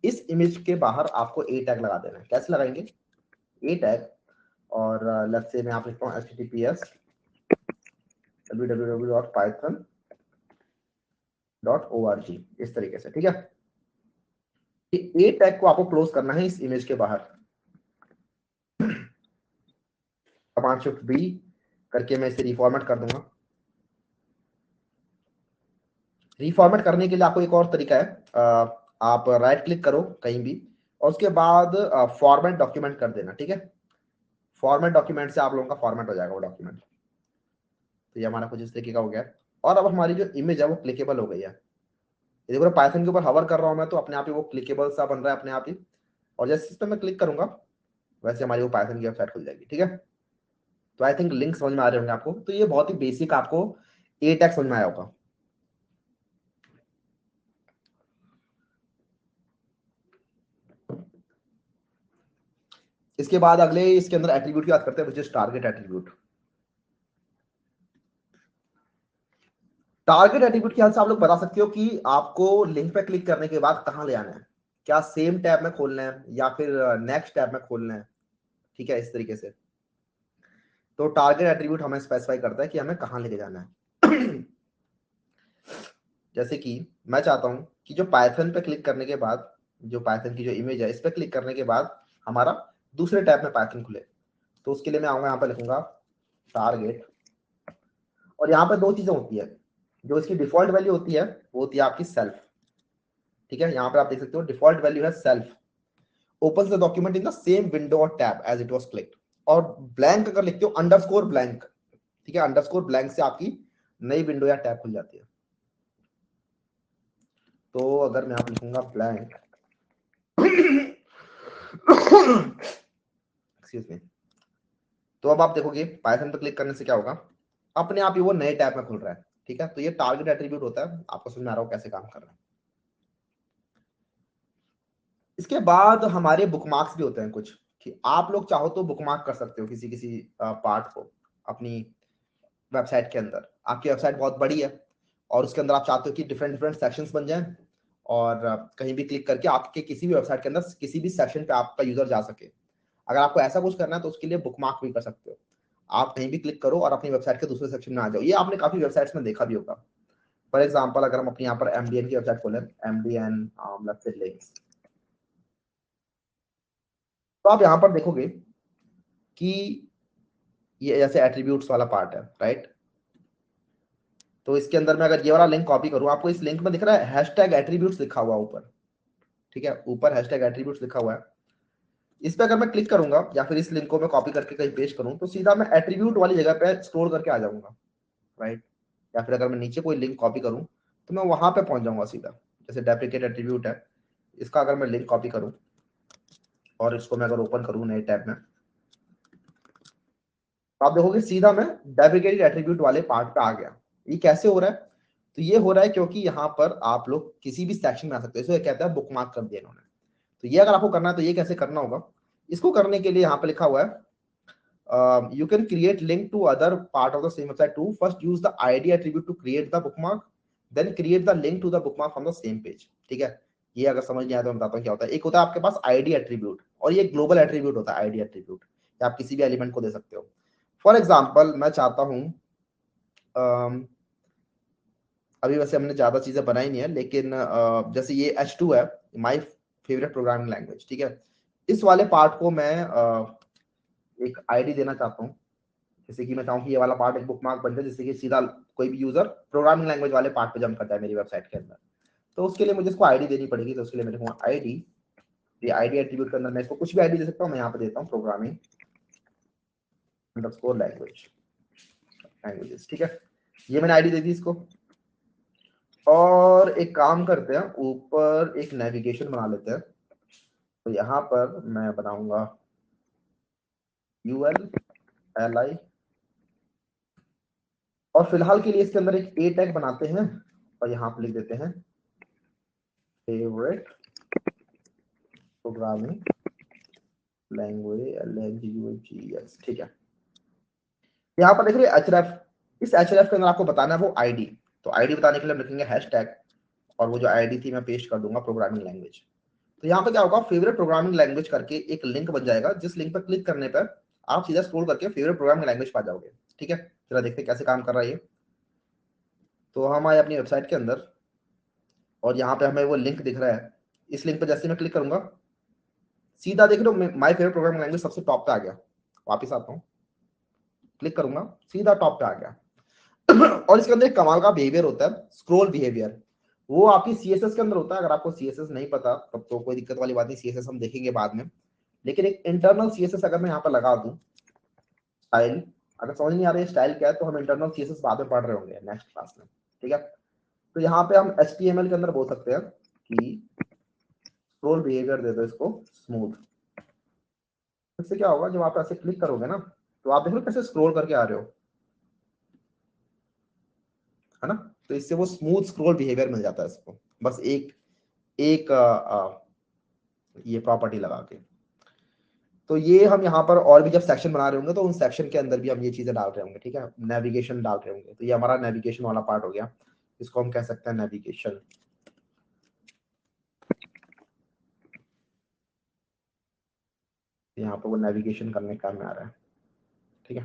इस इमेज के बाहर आपको ए टैग लगा देना है। कैसे लगाएंगे, ए टैग, और लेट्स से मैं आप लिखता हूँ https www.python.org, इस तरीके से। ठीक है, ए टैग को आपको क्लोज करना है इस इमेज के बाहर। कमांड शिफ्ट बी करके मैं इसे रिफॉर्मेट कर दूंगा। रिफॉर्मेट करने के लिए आपको एक और तरीका है, आप राइट क्लिक करो कहीं भी और उसके बाद फॉर्मेट डॉक्यूमेंट कर देना। ठीक है, फॉर्मेट डॉक्यूमेंट से आप लोगों का फॉर्मेट हो जाएगा वो डॉक्यूमेंट। तो ये हमारा कुछ इस तरीके का हो गया है। और अब हमारी जो इमेज है वो क्लिकेबल हो गई है। ये देखो पाइथन के ऊपर हवर कर रहा हूं मैं तो अपने आप ही वो क्लिकेबल सा बन रहा है अपने आप ही। और जैसे इस पर मैं क्लिक करूंगा वैसे हमारी वो पाइथन की वेबसाइट खुल जाएगी। ठीक है, तो आई थिंक लिंक समझ में आ रहे होंगे आपको। तो ये बहुत ही बेसिक आपको ए टैग समझ में आया होगा। इसके बाद अगले इसके अंदर एट्रीब्यूट की बात करते हैं, which is target attribute. Target attribute के हाल से आप लोग बता सकते हो कि आपको लिंक पे क्लिक करने के बाद कहां ले आना है। क्या सेम टैब में खोलना है या फिर नेक्स्ट टैब में खोलना है। ठीक है, इस तरीके से। तो टारगेट एट्रीब्यूट हमें स्पेसिफाई करता है कि हमें कहां लेके जाना है। जैसे कि मैं चाहता हूं कि जो पाइथन पे क्लिक करने के बाद जो पाइथन की जो इमेज है इस पे क्लिक करने के बाद हमारा दूसरे टैब में पाइथन खुले। तो उसके लिए मैं आऊंगा, यहाँ पे लिखूंगा टारगेट। और यहाँ पे दो चीजें होती है। जो इसकी डिफॉल्ट वैल्यू होती है वो होती है आपकी सेल्फ। ठीक है, यहाँ पे आप देख सकते हो डिफॉल्ट वैल्यू है self. Open the document in the same window और tab as it was clicked. और ब्लैंक अगर लिखते हो अंडरस्कोर ब्लैंक, ठीक है, अंडरस्कोर ब्लैंक से आपकी नई विंडो या टैब खुल जाती है। तो अगर मैं आप लिखूंगा ब्लैंक, एक्सक्यूज मी, तो अब आप देखोगे पाइथन पे क्लिक करने से क्या होगा, अपने आप ही वो नए टैब में खुल रहा है। ठीक है, तो ये टारगेट एट्रीब्यूट होता है। आपको समझ में आ रहा हो कैसे काम कर रहा है। इसके बाद हमारे बुकमार्क्स भी होते हैं कुछ, कि आप लोग चाहो तो बुकमार्क कर सकते हो किसी किसी पार्ट को अपनी वेबसाइट के अंदर। आपकी वेबसाइट बहुत बड़ी है और उसके अंदर आप चाहते हो कि डिफरेंट डिफरेंट सेक्शंस बन जाएं और कहीं भी क्लिक करके आपके किसी भी वेबसाइट के अंदर किसी भी सेक्शन पे आपका यूजर जा सके। अगर आपको ऐसा कुछ करना है तो उसके लिए बुकमार्क भी कर सकते हो। आप कहीं भी क्लिक करो और अपनी वेबसाइट के दूसरे सेक्शन में आ जाओ। ये आपने काफी वेबसाइट्स में देखा भी होगा। फॉर एग्जाम्पल अगर हम अपने यहाँ पर एमडीएन की वेबसाइट खोलें, एमडीएन लिंक्स, तो आप यहाँ पर देखोगे कि ये जैसे एट्रीब्यूट्स वाला पार्ट है, राइट। तो इसके अंदर मैं अगर ये वाला लिंक कॉपी करूं, आपको इस लिंक में दिख रहा है हैशटैग एट्रीब्यूट्स लिखा हुआ ऊपर। ठीक है, ऊपर हैशटैग एट्रीब्यूट्स लिखा हुआ है। इस पे अगर मैं क्लिक करूंगा या फिर इस लिंक को मैं कॉपी करके कहीं पेस्ट करूं तो सीधा मैं एट्रीब्यूट वाली जगह पे स्क्रॉल करके आ जाऊंगा, राइट। या फिर अगर मैं नीचे कोई लिंक कॉपी करूं तो मैं वहां पे पहुंच जाऊंगा सीधा। जैसे डेप्रिकेट एट्रीब्यूट है, इसका अगर मैं लिंक कॉपी करूं और इसको मैं अगर ओपन करूं नए टैब में, तो आप देखोगे सीधा मैं डेप्रिकेटेड एट्रीब्यूट वाले पार्ट पे आ गया। ये कैसे हो रहा है? तो ये हो रहा है क्योंकि यहाँ पर आप लोग किसी भी सेक्शन में आ सकते हो। इसको कहते हैं बुकमार्क कर दिया इन्होंने। तो ये अगर आपको करना है तो ये कैसे करना होगा, इसको करने के लिए यहाँ पे लिखा हुआ है you can create link to other part of the same website too. First use the id attribute to create the bookmark, then create the link to the bookmark from the same page. ठीक है, ये अगर समझ नहीं आया तो मैं बताता हूँ क्या होता है। एक होता है आपके पास आईडी एट्रीब्यूट और ये ग्लोबल एट्रीब्यूट होता है। आईडी एट्रीब्यूट आप किसी भी एलिमेंट को दे सकते हो। फॉर एग्जाम्पल मैं चाहता हूँ, अभी वैसे हमने ज्यादा चीजें बनाई नहीं है लेकिन जैसे ये H2 है, माई फेवरेट प्रोग्रामिंग लैंग्वेज। ठीक है, इस वाले पार्ट को मैं एक आईडी देना चाहता हूँ। जैसे कि मैं चाहूँ कि ये वाला पार्ट एक बुकमार्क बन जाए जिससे कि सीधा कोई भी यूजर प्रोग्रामिंग लैंग्वेज वाले पार्ट पे जंप करता है मेरी वेबसाइट के अंदर। तो उसके लिए मुझे इसको आईडी देनी पड़ेगी। तो उसके लिए मैं लिखूंगा आईडी। ये आईडी एट्रीब्यूट के अंदर मैं इसको कुछ भी आईडी दे सकता हूँ। मैं यहाँ पे देता हूँ प्रोग्रामिंग अंडरस्कोर लैंग्वेजेस। ठीक है, ये मैंने आईडी दे दी इसको। और एक काम करते हैं, ऊपर एक नेविगेशन बना लेते हैं। तो यहाँ पर मैं बनाऊंगा ULLI और फिलहाल के लिए इसके अंदर एक ए टैग बनाते हैं और यहाँ पे लिख देते हैं फेवरेट प्रोग्रामिंग लैंग्वेज LNGUGS। ठीक है, यहाँ पर देख रहे href। इस href के अंदर आपको बताना है वो आईडी। तो आईडी बताने के लिए हम लिखेंगे हैशटैग और वो जो आईडी थी मैं पेस्ट कर दूंगा प्रोग्रामिंग लैंग्वेज। तो यहाँ पे क्या होगा, फेवरेट प्रोग्रामिंग लैंग्वेज करके एक लिंक बन जाएगा जिस लिंक पर क्लिक करने पर आप सीधा स्क्रॉल करके फेवरेट प्रोग्रामिंग लैंग्वेज पा जाओगे। ठीक है, चलो देखते हैं कैसे काम कर रहा है ये। तो हम आए अपनी वेबसाइट के अंदर और यहाँ पे हमें वो लिंक दिख रहा है इस लिंक पर जैसे मैं क्लिक करूंगा सीधा देख लो माय फेवरेट प्रोग्रामिंग लैंग्वेज सबसे टॉप पे आ गया। वापस आता हूँ, क्लिक करूंगा सीधा टॉप पे आ गया। और इसके अंदर एक कमाल का बिहेवियर होता है, स्क्रॉल बिहेवियर। वो आपकी सीएसएस के अंदर होता है। अगर आपको सीएसएस नहीं पता तब तो कोई दिक्कत वाली बात नहीं, सीएसएस हम देखेंगे बाद में। लेकिन एक इंटरनल सीएसएस अगर मैं यहाँ पर लगा दूं, स्टाइल, अगर समझ नहीं आ रही है स्टाइल क्या है तो हम इंटरनल सीएसएस बाद में पढ़ रहे होंगे नेक्स्ट क्लास में, ठीक है। तो यहाँ पे हम HTML के अंदर बोल सकते हैं कि स्क्रॉल बिहेवियर दे दो इसको स्मूथ। इससे क्या होगा, जब आप ऐसे क्लिक करोगे ना तो आप देखो कैसे स्क्रॉल करके आ रहे हो, है ना। तो इससे वो स्मूथ स्क्रॉल बिहेवियर मिल जाता है इसको, बस एक एक ये प्रॉपर्टी लगा के। तो ये हम यहाँ पर और भी जब सेक्शन बना रहे होंगे तो उन सेक्शन के अंदर भी हम ये चीजें डाल रहे होंगे, ठीक है। नेविगेशन डाल रहे होंगे, तो ये हमारा नेविगेशन वाला पार्ट हो गया, इसको हम कह सकते हैं नेविगेशन। यहाँ पर वो नेविगेशन करने काम में आ रहा है, ठीक है।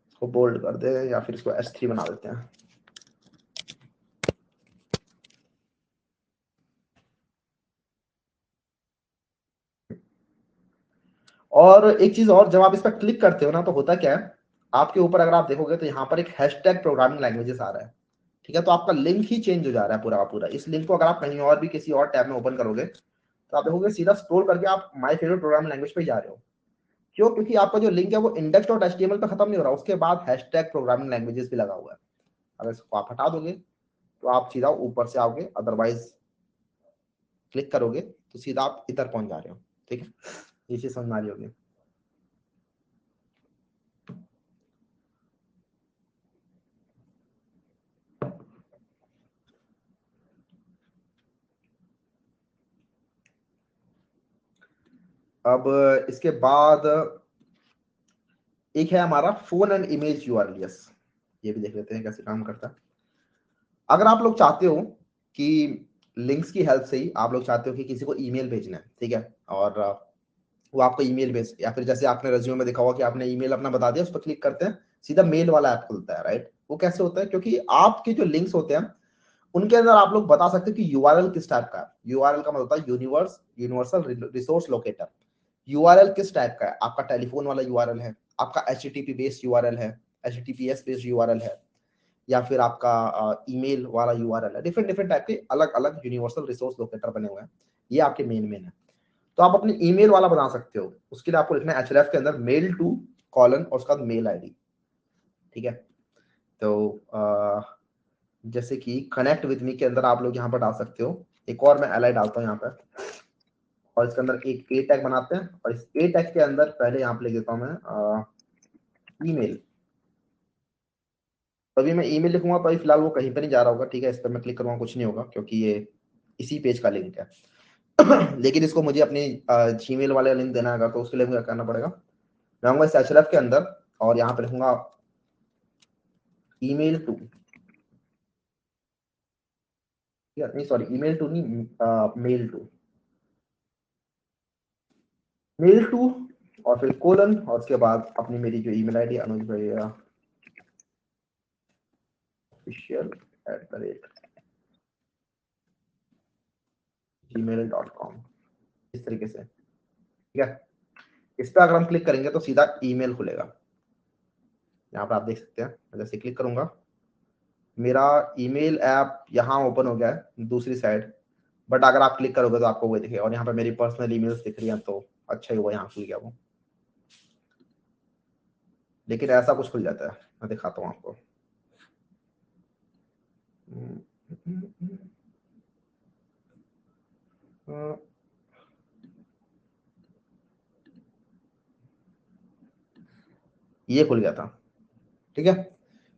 इसको बोल्ड कर दे या फिर इसको S3 बना देते हैं। और एक चीज और, जब आप इस पर क्लिक करते हो ना तो होता क्या है, आपके ऊपर अगर आप देखोगे तो यहाँ पर एक हैशटैग प्रोग्रामिंग लैंग्वेजेस आ रहा है, ठीक है। तो आपका लिंक ही चेंज हो जा रहा है पूरा का पूरा। इस लिंक को अगर आप कहीं और भी किसी और टैब में ओपन करोगे तो आप देखोगे सीधा स्क्रॉल करके आप माय फेवरेट प्रोग्रामिंग लैंग्वेज पे जा रहे हो। क्यों? क्योंकि आपका जो लिंक है वो इंडेक्स डॉट एचटीएमएल पे खत्म नहीं हो रहा, उसके बाद हैशटैग प्रोग्रामिंग लैंग्वेजेस भी लगा हुआ है। अगर इसको आप हटा दोगे तो आप सीधा ऊपर से आओगे, अदरवाइज क्लिक करोगे तो सीधा आप इधर पहुंच जा रहे हो, ठीक है। ये चीज समझ में आ रही होगी। अब इसके बाद एक है हमारा फोन एंड इमेज यूआरएल। ये भी देख लेते हैं कैसे काम करता है। अगर आप लोग चाहते हो कि लिंक्स की हेल्प से ही आप लोग चाहते हो कि किसी को ईमेल भेजना है, ठीक है, और वो आपको ईमेल भेज, या फिर जैसे आपने रेज्यूमे में देखा हुआ कि आपने ईमेल अपना बता दिया, उस पर क्लिक करते हैं सीधा मेल वाला ऐप खुलता है, राइट। वो कैसे होता है, क्योंकि आपके जो लिंक्स होते हैं उनके अंदर आप लोग बता सकते हो कि यूआरएल किस टाइप का है। यूआरएल का मतलब होता है यूनिवर्सल रिसोर्स लोकेटर। यूआरएल किस टाइप का है, आपका टेलीफोन वाला यूआरएल है, आपका एचटीटीपी बेस्ड यूआरएल है, एचटीटीपीएस बेस्ड यूआरएल है, या फिर आपका ईमेल वाला यूआरएल है। डिफरेंट डिफरेंट टाइप के अलग अलग यूनिवर्सल रिसोर्स लोकेटर बने हुए हैं, ये आपके मेन है। तो आप अपनी ईमेल वाला बना सकते हो। उसके लिए आपको लिखना है href के अंदर मेल टू कॉलन और उसका मेल आईडी, ठीक है। तो जैसे कि कनेक्ट विद मी के अंदर आप लोग यहाँ पर डाल सकते हो। एक और मैं एल डालता हूँ यहाँ पर, और इसके अंदर एक ए टैग बनाते हैं, और इस ए टैग के अंदर पहले यहाँ पे लिख देता हूँ मैं ईमेल। तभी मैं ईमेल लिखूंगा तो फिलहाल वो कहीं पर नहीं जा रहा होगा, ठीक है। इस पर मैं क्लिक करूंगा कुछ नहीं होगा क्योंकि ये इसी पेज का लिंक है। लेकिन इसको मुझे अपनी जीमेल वाले लिंक देना होगा, तो उसके लिए मुझे करना पड़ेगा। मैं आऊंगा इस href के अंदर और यहाँ पे लिखूंगा ईमेल टू, नहीं सॉरी ईमेल टू नहीं, मेल टू, और फिर कोलन, और उसके बाद अपनी मेरी जो ईमेल आईडी अनुज भैया official@gmail.com, इस तरीके से, ठीक है। इस पर अगर हम क्लिक करेंगे तो सीधा ईमेल खुलेगा। यहाँ पर आप देख सकते हैं, मैं जैसे क्लिक करूंगा मेरा ईमेल ऐप यहाँ ओपन हो गया है दूसरी साइड। बट अगर आप क्लिक करोगे तो आपको वो दिखेगा, और यहाँ पे मेरी पर्सनल ईमेल्स दिख रही हैं, तो अच्छा ही हुआ यहाँ खुल गया वो। लेकिन ऐसा कुछ खुल जाता है, मैं दिखाता हूँ आपको। ये खुल गया था, ठीक है।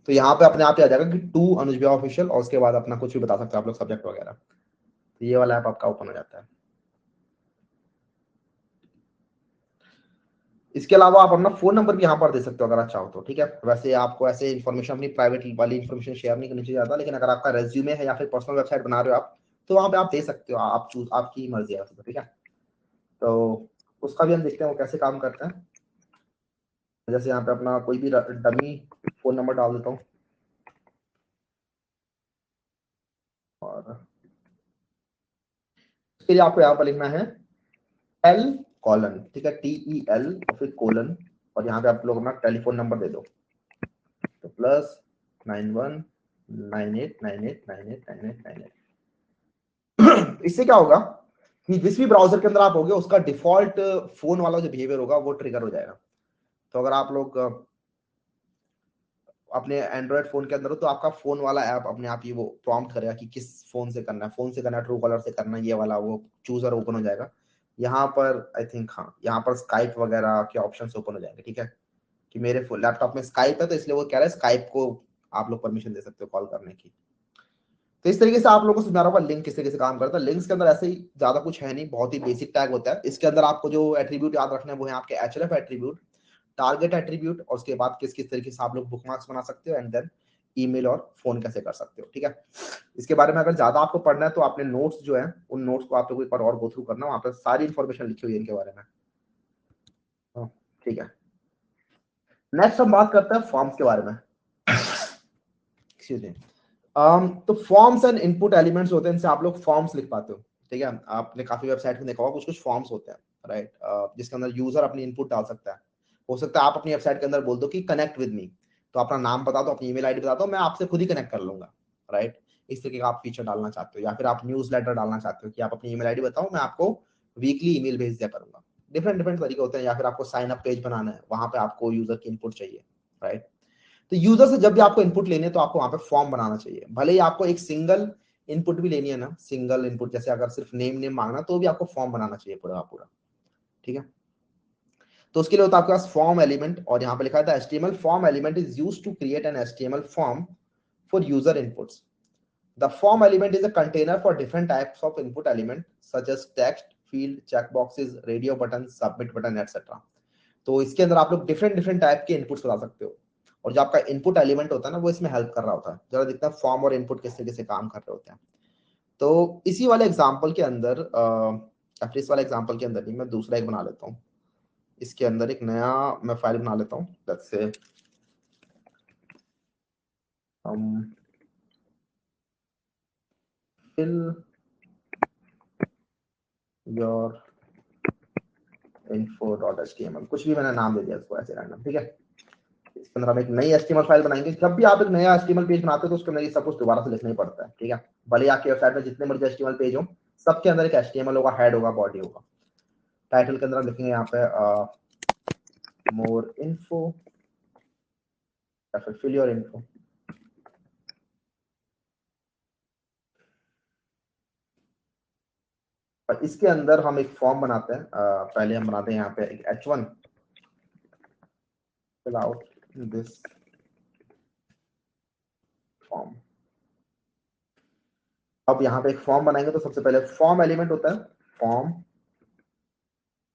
तो यहाँ पे अपने आप ही आ जाएगा कि टू अनुज भैया ऑफिशियल, और उसके बाद अपना कुछ भी बता सकते हो आप लोग, सब्जेक्ट वगैरह। तो ये वाला ऐप आपका ओपन हो जाता है। इसके अलावा आप अपना फोन नंबर भी यहाँ पर दे सकते हो अगर आप चाहो तो, ठीक है। वैसे आपको ऐसे इन्फॉर्मेशन, अपनी प्राइवेट वाली इन्फॉर्मेशन शेयर नहीं करनी चाहिए ज्यादा, लेकिन अगर आपका रेज्यूमे है या फिर पर्सनल वेबसाइट बना रहे हो आप, तो वहां पे आप दे सकते हो, आप चूज, आपकी मर्जी है वैसे तो, ठीक है। तो उसका भी हम देखते हैं वो कैसे काम करते हैं। जैसे यहाँ पे अपना कोई भी डमी फोन नंबर डाल देता हूँ, और उसके लिए आपको यहाँ पर लिखना है tel कॉलन, ठीक है, TEL और फिर कोलन, और यहाँ पे आप लोग अपना टेलीफोन नंबर दे दो, तो +9198989898। इससे क्या होगा कि जिस भी ब्राउजर के अंदर आप होगे उसका डिफॉल्ट फोन वाला जो बिहेवियर होगा वो ट्रिगर हो जाएगा। तो अगर आप लोग अपने एंड्रॉइड फोन के अंदर हो तो आपका फोन वाला ऐप अपने आप ही वो प्रॉम्प्ट करेगा कि किस फोन से करना है, फोन से करना है, ट्रू कॉलर से करना है, ये वाला वो चूजर ओपन हो जाएगा। यहाँ पर आई थिंक, हाँ, यहाँ पर स्काइप वगैरह के ऑप्शन ओपन हो जाएंगे, ठीक है, कि मेरे लैपटॉप में स्काइप है तो इसलिए वो कह रहा है स्काइप को आप लोग परमिशन दे सकते हो कॉल करने की। तो इस तरीके से आप लोगों को समझा रहा होगा लिंक किस तरीके से काम करता है। लिंक्स के अंदर ऐसे ही ज्यादा कुछ है नहीं, बहुत ही बेसिक टैग होता है। इसके अंदर आपको जो एट्रीब्यूट याद रखना है वो है आपके href एट्रीब्यूट, टारगेट एट्रीब्यूट, और उसके बाद किस किस तरीके से आप लोग बुकमार्क्स बना सकते हो, एंड देन ईमेल और फोन कैसे कर सकते हो, ठीक है। इसके बारे में अगर ज्यादा आपको पढ़ना है तो आपने नोट्स जो है उन नोट्स को आप लोग एक बार और गो थ्रू करना, वहां पर सारी इन्फॉर्मेशन लिखी हुई है इनके बारे में, ठीक है। नेक्स्ट हम बात करते हैं फॉर्म्स के बारे में। Excuse me. तो फॉर्म्स एंड इनपुट एलिमेंट्स होते हैं, इनसे आप लोग फॉर्म्स लिख पाते हो, ठीक है। आपने काफी वेबसाइट में देखा होगा कुछ कुछ फॉर्म्स होते हैं, राइट, जिसके अंदर यूजर अपनी इनपुट डाल सकता है। हो सकता है आप अपनी वेबसाइट के अंदर बोल दो कि कनेक्ट विद मी, तो अपना नाम बता दो, अपनी ईमेल आईडी बता दो, मैं आपसे खुद ही कनेक्ट कर लूंगा, राइट। इस तरीके का आप फीचर डालना चाहते हो, या फिर आप न्यूज लेटर डालना चाहते हो कि आप अपनी ईमेल आईडी बताओ, मैं आपको वीकली ईमेल भेज दिया करूंगा। डिफरेंट डिफरेंट तरीके होते हैं। या फिर आपको साइन अप पेज बनाना है, वहां पे आपको यूजर की इनपुट चाहिए, राइट। तो यूजर से जब भी आपको इनपुट लेनी है तो आपको वहां पे फॉर्म बनाना चाहिए। भले ही आपको एक सिंगल इनपुट भी लेनी है ना, सिंगल इनपुट, जैसे अगर सिर्फ नेम नेम मांगना तो भी आपको फॉर्म बनाना चाहिए पूरा पूरा, ठीक है। तो उसके लिए होता है आपके पास फॉर्म एलिमेंट, और यहाँ पे लिखा था HTML form element is used to create an HTML form for user inputs. The form element is a container for different types of input element such as text, field, checkboxes, radio button, submit button, etc. तो इसके अंदर आप लोग different different type के inputs बता सकते हो, और जो आपका इनपुट एलिमेंट होता है ना वो इसमें हेल्प कर रहा होता है। जरा देखते हैं फॉर्म और इनपुट किस तरीके से काम कर रहे होते हैं। तो इसी वाले एग्जांपल के अंदर इस वाले एग्जांपल के अंदर ही मैं दूसरा एक बना लेता हूँ। इसके अंदर एक नया मैं फाइल बना लेता हूँ, लेट्स से हम fill your info.html, कुछ भी मैंने नाम दे दिया इसको ऐसे रैंडम, ठीक है। इसके अंदर हम एक नई HTML फाइल बनाएंगे। जब भी आप एक नया HTML पेज बनाते हो तो उसके अंदर ये सब कुछ दोबारा से लिखना ही पड़ता है, ठीक है। भले आपकी वेबसाइट में जितने मर्जी HTML पेज हो, सबके अंदर एक HTML होगा, हेड होगा, बॉडी होगा। टाइटल के अंदर हम लिखेंगे यहाँ पे मोर इन्फो, या फिर फिल योर इन्फो। और इसके अंदर हम एक फॉर्म बनाते हैं। पहले हम बनाते हैं यहाँ पे एक H1 fill out this form। अब यहाँ पे एक फॉर्म बनाएंगे तो सबसे पहले फॉर्म एलिमेंट होता है फॉर्म,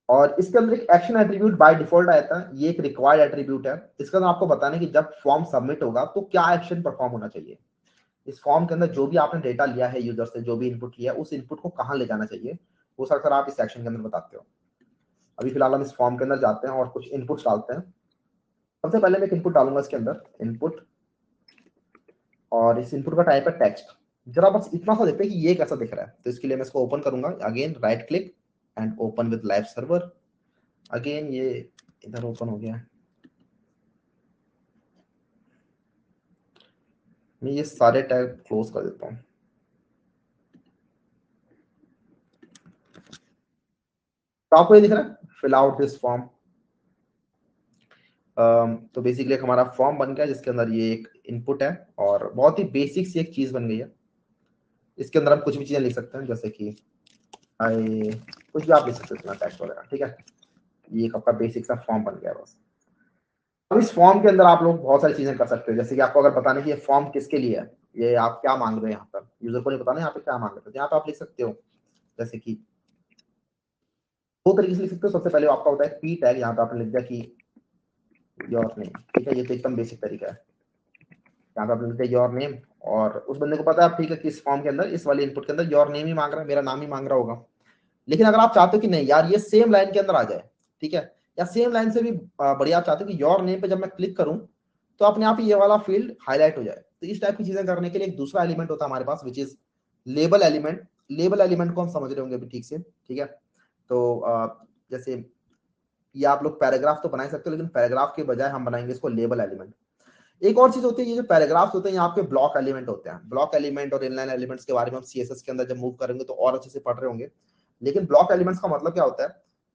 और इसके अंदर एक एक्शन एट्रीब्यूट बाय डिफॉल्ट आता है। ये एक रिक्वायर्ड एट्रीब्यूट है। इसके अंदर आपको बताना है कि जब फॉर्म सबमिट होगा तो क्या एक्शन परफॉर्म होना चाहिए। इस फॉर्म के अंदर जो भी आपने डेटा लिया है यूजर से, जो भी इनपुट लिया है, उस इनपुट को कहाँ ले जाना चाहिए, वो सर आप इस सेक्शन के अंदर बताते हो। अभी फिलहाल हम इस फॉर्म के अंदर जाते हैं और कुछ इनपुट्स डालते हैं। सबसे पहले मैं एक इनपुट डालूंगा इसके अंदर, इनपुट, और इस इनपुट का टाइप है टेक्स्ट। जरा बस इतना सा देखते हैं कि ये कैसा दिख रहा है। तो इसके लिए मैं इसको ओपन करूंगा, again right click and open with live server. Again ये इधर ओपन हो गया है। मैं ये सारे टैग क्लोज कर देता हूँ। तो आपको ये दिख रहा है फिल आउट दिस फॉर्म। तो बेसिकली एक हमारा फॉर्म बन गया जिसके अंदर ये एक इनपुट है, और बहुत ही बेसिक सी एक चीज बन गई है। इसके अंदर हम कुछ भी चीजें लिख सकते हैं, जैसे कि आई, कुछ भी आप लिख सकते हो टेक्स्ट वगैरह, ठीक है। ये एक आपका बेसिक सा फॉर्म बन गया बस। अब इस फॉर्म के अंदर आप लोग बहुत सारी चीजें कर सकते हो, जैसे कि आपको अगर बताना है कि ये फॉर्म किसके लिए है, ये आप क्या मांग रहे हो, यहाँ पर यूजर को नहीं बताना यहाँ पे क्या मांग रहे हो, तो यहाँ पे आप लिख सकते हो। जैसे कि दो तरीके से लिख सकते हो। सबसे पहले आपका होता है पी टैग, यहाँ पे आपने लिख दिया कि योर नेम, ठीक है, ये तो एकदम बेसिक तरीका है। यहाँ पे आपने लिख दिया योर नेम, और उस बंदे को पता है ठीक है कि इस फॉर्म के अंदर, इस वाले इनपुट के अंदर योर नेम ही मांग रहा है, मेरा नाम ही मांग रहा होगा। लेकिन अगर आप चाहते हो कि नहीं यार ये सेम लाइन के अंदर आ जाए, ठीक है, या सेम लाइन से भी बढ़िया आप चाहते हो कि योर नेम पे जब मैं क्लिक करूं तो अपने आप ही ये वाला फील्ड हाईलाइट हो जाए, तो इस टाइप की चीजें करने के लिए एक दूसरा एलिमेंट होता है हमारे पास, which is label element. Label element को हम समझ रहे होंगे अभी ठीक से, ठीक है। तो जैसे ये आप लोग पैराग्राफ तो बना सकते हो, लेकिन पैराग्राफ के बजाय हम बनाएंगे इसको लेबल एलिमेंट। एक और चीज होती है, ये जो पैराग्राफ्स होते हैं यहाँ पे ब्लॉक एलिमेंट होते हैं। ब्लॉक एलिमेंट और इनलाइन एलिमेंट्स के बारे में हम सीएसएस के अंदर जब मूव करेंगे तो और अच्छे से पढ़ रहे होंगे। लेकिन ब्लॉक एलिमेंट्स का मतलब क्या होता है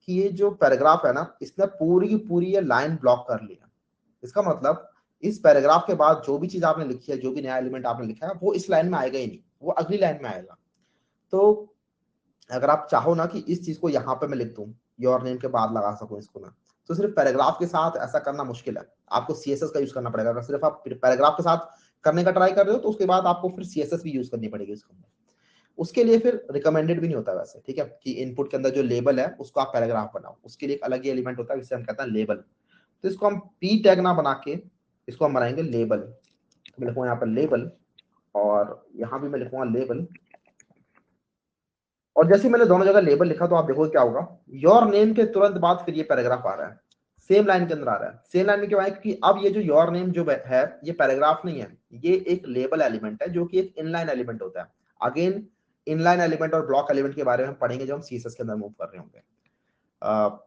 कि ये जो पैराग्राफ है ना, इसने पूरी की पूरी ये लाइन ब्लॉक कर लिया। इसका मतलब इस पैराग्राफ के बाद जो भी चीज आपने लिखी है, जो भी नया एलिमेंट आपने लिखा है, वो इस लाइन में आएगा ही नहीं, वो अगली लाइन में आएगा। तो अगर आप चाहो ना कि इस चीज को यहाँ पे मैं लिख दूं, योर नेम के बाद लगा सकूं इसको मैं, तो सिर्फ पैराग्राफ के साथ ऐसा करना मुश्किल है, आपको सीएसएस का यूज करना पड़ेगा। अगर सिर्फ आप पैराग्राफ के साथ करने का ट्राई कर रहे हो तो उसके बाद आपको फिर सीएसएस भी यूज करनी पड़ेगी इसके अंदर। उसके लिए फिर रिकमेंडेड भी नहीं होता वैसे, ठीक है, कि इनपुट के अंदर जो लेबल है उसको आप पैराग्राफ बनाओ, उसके लिए एक अलग ही एलिमेंट होता है जिसे हम कहते हैं लेबल। तो इसको हम पी टैग ना बना के इसको हम बनाएंगे लेबल। तो मैं लिखूंगा यहाँ पर लेबल, और यहाँ भी मैं लिखूंगा लेबल। और जैसे मैंने दोनों जगह लेबल लिखा तो आप देखो क्या होगा, योर नेम के तुरंत बाद फिर ये पैराग्राफ आ रहा है, सेम लाइन के अंदर आ रहा है। सेम लाइन में क्यों आया, क्योंकि अब ये जो योर नेम जो है ये पैराग्राफ नहीं है, ये एक लेबल एलिमेंट है जो कि एक इनलाइन एलिमेंट होता है। अगेन इनलाइन एलिमेंट और ब्लॉक एलिमेंट के बारे में हम पढ़ेंगे जब हम सीएसएस के अंदर मूव कर रहे होंगे।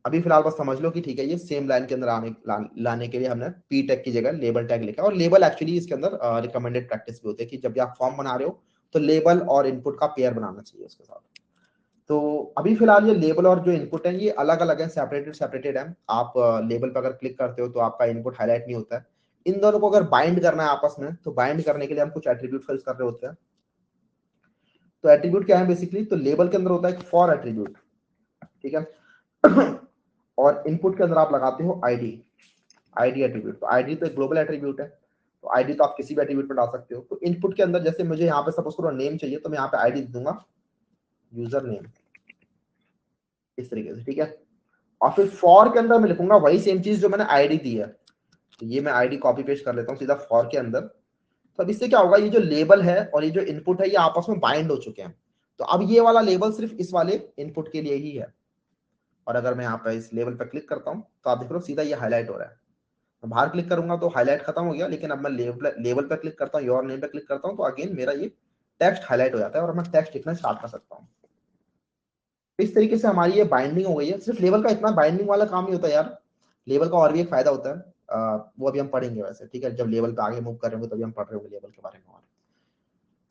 अभी फिलहाल बस समझ लो कि ठीक है, ये सेम लाइन के अंदर लाने के लिए हमने पी टैग की जगह लेबल टैग लिखा है। और लेबल एक्चुअली इसके अंदर रिकमेंडेड प्रैक्टिस भी होती है कि जब भी आप फॉर्म बना रहे हो तो लेबल और इनपुट का पेयर बनाना चाहिए उसके साथ। तो अभी फिलहाल ये लेबल और जो इनपुट है ये अलग अलग है, सेपरेटेड है। आप लेबल पर अगर क्लिक करते हो तो आपका इनपुट हाईलाइट नहीं होता है। इन दोनों को अगर बाइंड करना है आपस में, तो बाइंड करने के लिए हम कुछ एट्रीब्यूट यूज कर रहे होते हैं। तो एट्रीब्यूट क्या है बेसिकली, तो लेबल के अंदर होता है एक फॉर एट्रीब्यूट, ठीक है। और इनपुट के अंदर आप लगाते हो आईडी एट्रीब्यूट। तो आईडी तो एक ग्लोबल एट्रीब्यूट है, तो आईडी तो आप किसी भी एट्रीब्यूट में डाल सकते हो। तो इनपुट के अंदर जैसे मुझे यहाँ पे सपोज करो नेम चाहिए, तो मैं यहाँ पे आईडी दूंगा यूजर नेम, इस तरीके से, ठीक है। और फिर फॉर के अंदर मैं लिखूंगा वही सेम चीज जो मैंने आईडी दी है। तो ये मैं आईडी कॉपी पेस्ट कर लेता हूँ सीधा फॉर के अंदर। तो अब इससे क्या होगा, ये जो लेबल है और ये जो इनपुट है ये आपस में बाइंड हो चुके हैं। तो अब ये वाला लेबल सिर्फ इस वाले इनपुट के लिए ही है। और अगर मैं यहाँ पे इस लेवल पर क्लिक करता हूँ तो आप देख रहे हो सीधा ये हाईलाइट हो रहा है। मैं बाहर क्लिक करूंगा तो हाईलाइट खत्म हो गया, लेकिन अब मैं लेवल पर क्लिक करता हूँ, योर नेम पे क्लिक करता हूँ, तो अगेन मेरा ये टेक्स्ट हाईलाइट हो जाता है और मैं टेक्स्ट लिखना स्टार्ट कर सकता हूँ। इस तरीके से हमारी ये बाइंडिंग हो गई है। सिर्फ लेवल का इतना बाइंडिंग वाला काम नहीं होता यार, लेवल का और भी एक फायदा होता है। वो अभी हम पढ़ेंगे वैसे, ठीक है, जब लेवल पे आगे मूव कर रहे होंगे तभी हम पढ़ रहे होंगे लेवल के बारे में और।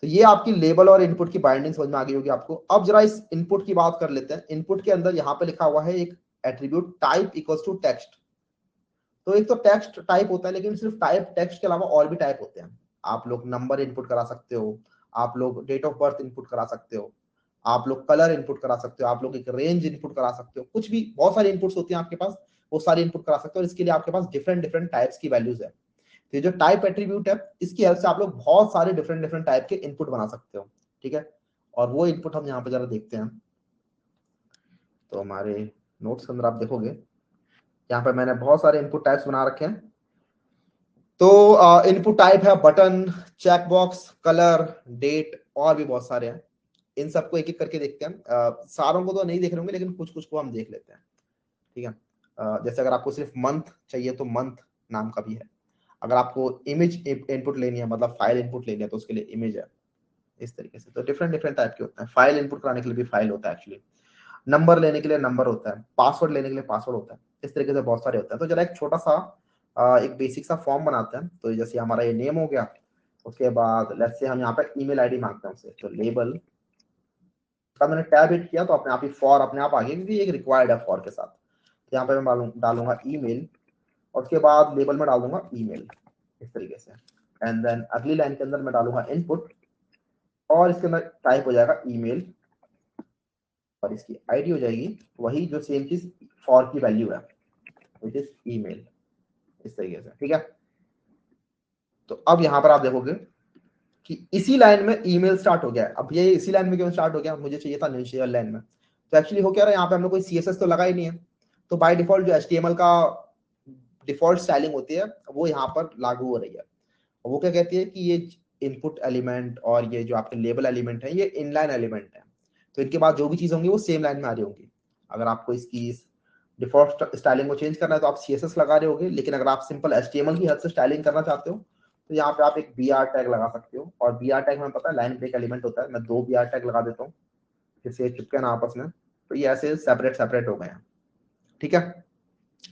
तो ये आपकी लेबल और इनपुट की बाइंडिंग समझ में आ गई होगी आपको। अब जरा इस इनपुट की बात कर लेते हैं। इनपुट के अंदर यहाँ पे लिखा हुआ है एक attribute type equals to text. तो एक तो टेक्स्ट टाइप होता है, लेकिन सिर्फ टाइप टेक्स्ट के अलावा और भी टाइप होते हैं। आप लोग नंबर इनपुट करा सकते हो, आप लोग डेट ऑफ बर्थ इनपुट करा सकते हो, आप लोग कलर इनपुट करा सकते हो, आप लोग एक रेंज इनपुट करा सकते हो, कुछ भी, बहुत सारे इनपुट्स होती हैं आपके पास, वो सारे इनपुट करा सकते हो। और इसके लिए आपके पास डिफरेंट डिफरेंट टाइप्स की वैल्यूज है। तो ये जो टाइप एट्रीब्यूट है इसकी हेल्प से आप लोग बहुत सारे डिफरेंट डिफरेंट टाइप के इनपुट बना सकते हो, ठीक है। और वो इनपुट हम यहाँ पे जरा देखते हैं। तो हमारे नोट्स के अंदर आप देखोगे यहाँ पे मैंने बहुत सारे इनपुट टाइप्स बना रखे हैं। तो इनपुट टाइप है बटन, चेकबॉक्स, कलर, डेट, और भी बहुत सारे हैं। इन सबको एक एक करके देखते हैं। सारों को तो नहीं देख रहे होंगे, लेकिन कुछ कुछ को हम देख लेते हैं, ठीक है। जैसे अगर आपको सिर्फ मंथ चाहिए तो मंथ नाम का भी है। अगर आपको इमेज इनपुट लेनी है, मतलब फाइल इनपुट लेनी है, तो उसके लिए इमेज है। इस तरीके से तो डिफरेंट डिफरेंट टाइप के होते हैं। फाइल इनपुट कराने के लिए भी फाइल होता है एक्चुअली, नंबर लेने के लिए नंबर होता है, पासवर्ड लेने के लिए पासवर्ड होता है। इस तरीके से बहुत सारे होते हैं। तो जरा एक छोटा सा एक बेसिक सा फॉर्म बनाते हैं। तो जैसे हमारा ये नेम हो गया, उसके बाद लेट्स से हम यहाँ पे ईमेल आईडी मांगते हैं उससे। तो लेबल का मैंने टैब हिट किया तो अपने आप ही फॉर अपने आप आ गया, क्योंकि एक रिक्वायर्ड है फॉर के साथ। तो यहाँ पे मैं डालूंगा ईमेल, और उसके बाद लेबल में डाल दूंगा ईमेल, इस तरीके से। एंड देन अगली लाइन के अंदर मैं डालूंगा इनपुट, और इसके अंदर टाइप हो जाएगा ईमेल, और इसकी आईडी हो जाएगी वही जो सेम चीज फॉर की वैल्यू है, विच इज ईमेल, इस तरीके से, ठीक है। तो अब यहाँ पर आप देखोगे कि इसी लाइन में ईमेल स्टार्ट हो गया है। अब ये इसी लाइन में क्यों स्टार्ट हो गया, मुझे चाहिए था इनिशियल लाइन में। तो एक्चुअली हो क्या रहा है, यहाँ पे हमने कोई सीएसएस तो लगा ही नहीं है। तो बाय डिफॉल्ट जो एचटीएमएल का डिफॉल्ट स्टाइलिंग होती है वो यहाँ पर लागू हो रही है। वो क्या कहती है कि ये इनपुट एलिमेंट और ये जो आपके लेबल एलिमेंट है ये इनलाइन एलिमेंट है। तो इनके बाद जो भी चीज होंगी वो सेम लाइन में आ रही होंगी। अगर आपको इसकी डिफॉल्ट स्टाइलिंग को चेंज करना है तो आप सीएसएस लगा रहे होगे, लेकिन अगर आप सिंपल एचटीएमएल की हेल्प से स्टाइलिंग करना चाहते हो तो यहाँ पे आप एक बी आर टैग लगा सकते हो, और बी आर टैग हमें पता है लाइन ब्रेक एलिमेंट होता है। मैं 2 बी आर टैग लगा देता हूँ जिससे चिपके ना आपस में, तो ये ऐसे सेपरेट सेपरेट हो गए हैं, ठीक है।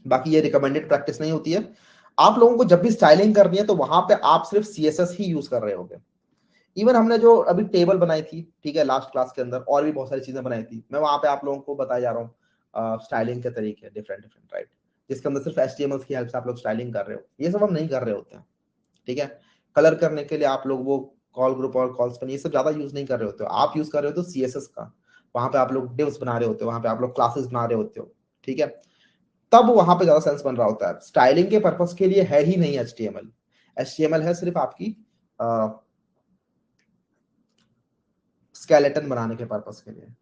बाकी ये रिकमेंडेड प्रैक्टिस नहीं होती है। आप लोगों को जब भी स्टाइलिंग करनी है तो वहां पे आप सिर्फ सीएसएस ही यूज कर रहे होगे। इवन हमने जो अभी टेबल बनाई थी, ठीक है, लास्ट क्लास के अंदर और भी बहुत सारी चीजें बनाई थी, मैं वहां पे आप लोगों को बताया जा रहा हूँ स्टाइलिंग के तरीके डिफरेंट डिफरेंट, राइट, जिसके अंदर सिर्फ एचटीएमएल की हेल्प से आप लोग स्टाइलिंग कर रहे हो। ये सब हम नहीं कर रहे होते हैं, ठीक है। कलर करने के लिए आप लोग वो कॉल ग्रुप और कॉल्स ये सब ज्यादा यूज नहीं कर रहे होते हो, आप यूज कर रहे हो तो सीएसएस का। वहां पे आप लोग डिव्स बना रहे होते हो, वहां पे आप लोग क्लासेस बना रहे होते हो, ठीक है। तब वहां पे ज्यादा सेंस बन रहा होता है। स्टाइलिंग के पर्पस के लिए है ही नहीं एचटीएमएल। एचटीएमएल है सिर्फ आपकी स्केलेटन बनाने के पर्पस के लिए।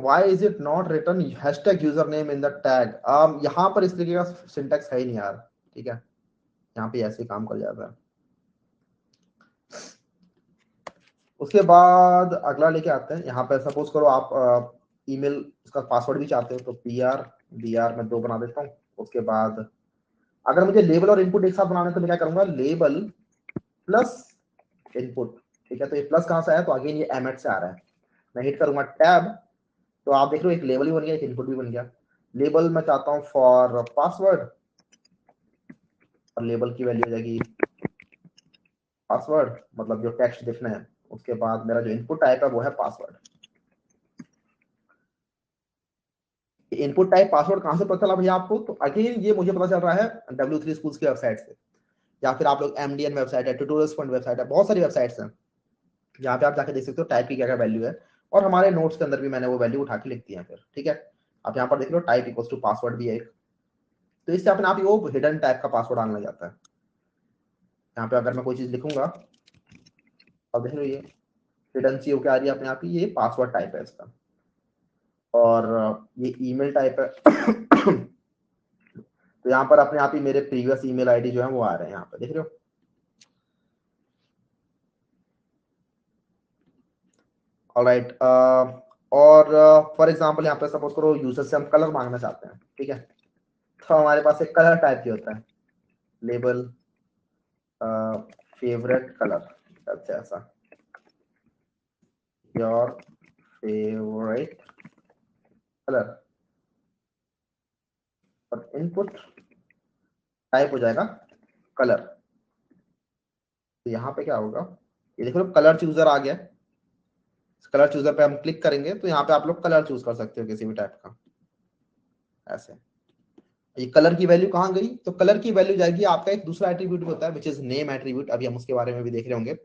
Why is it not written hashtag username in the tag? यहाँ पर इस तरीके का सिंटेक्स है ही नहीं यार, ठीक है। यहाँ पे ऐसे काम कर जाता है। उसके बाद अगला लेके आते हैं। यहाँ पे सपोज करो आप ईमेल उसका पासवर्ड भी चाहते हो, तो br मैं 2 बना देता हूँ। उसके बाद अगर मुझे लेबल और इनपुट एक साथ बनाना है तो मैं क्या करूंगा, लेबल प्लस इनपुट, ठीक है। तो ये प्लस कहां से आया, तो अगेन ये एमेट से आ रहा है। मैं हिट करूंगा टैब, तो आप देख रहे हो एक लेबल भी बन गया, एक इनपुट भी बन गया। लेबल मैं चाहता हूँ फॉर पासवर्ड, और लेबल की वैल्यू हो जाएगी पासवर्ड, मतलब जो टेक्स्ट दिखना है। उसके बाद मेरा जो इनपुट टाइप है वो है पासवर्ड। इनपुट टाइप पासवर्ड कहां से पता चला भैया आपको, तो अगेन ये मुझे पता चल रहा है W3 स्कूल्स की वेबसाइट से, या फिर आप लोग MDN वेबसाइट है, ट्यूटोरियल्स फंड वेबसाइट है, बहुत सारी वेबसाइट्स हैं जहाँ पे आप जाके देख सकते हो टाइप की क्या क्या वैल्यू है। और हमारे नोट्स के अंदर भी मैंने वो वैल्यू उठा के लिख दी है फिर, ठीक है। आप यहाँ पर देख लो टाइप इक्वल्स टू पासवर्ड भी है एक, तो इससे अपने आप ही वो हिडन टाइप का पासवर्ड आने लग जाता है। यहाँ पे अगर मैं कोई चीज लिखूंगा, अब देख लो ये हिडन सी होकर आ रही है अपने आप ही, ये पासवर्ड टाइप है इसका। और ये ईमेल टाइप है तो यहाँ पर अपने आप ही मेरे प्रीवियस ईमेल आईडी जो है वो आ रहे हैं, यहाँ पे देख रहे हो। ऑलराइट, और फॉर एग्जांपल यहाँ पे सपोज करो यूजर से हम कलर मांगना चाहते हैं, ठीक है। तो हमारे पास एक कलर टाइप की होता है, लेबल फेवरेट कलर, अच्छा ऐसा, योर फेवरेट कलर, और इनपुट टाइप हो जाएगा कलर। तो यहाँ पे क्या होगा, ये देखो कलर चूजर आ गया। कलर चूजर पे हम क्लिक करेंगे तो यहाँ पे आप लोग कलर चूज कर सकते हो किसी भी टाइप का, ऐसे। ये कलर की वैल्यू कहाँ गई, तो कलर की वैल्यू जाएगी आपका एक दूसरा एट्रीब्यूट होता है विच इज नेम एट्रीब्यूट, अभी हम उसके बारे में भी देख रहे होंगे।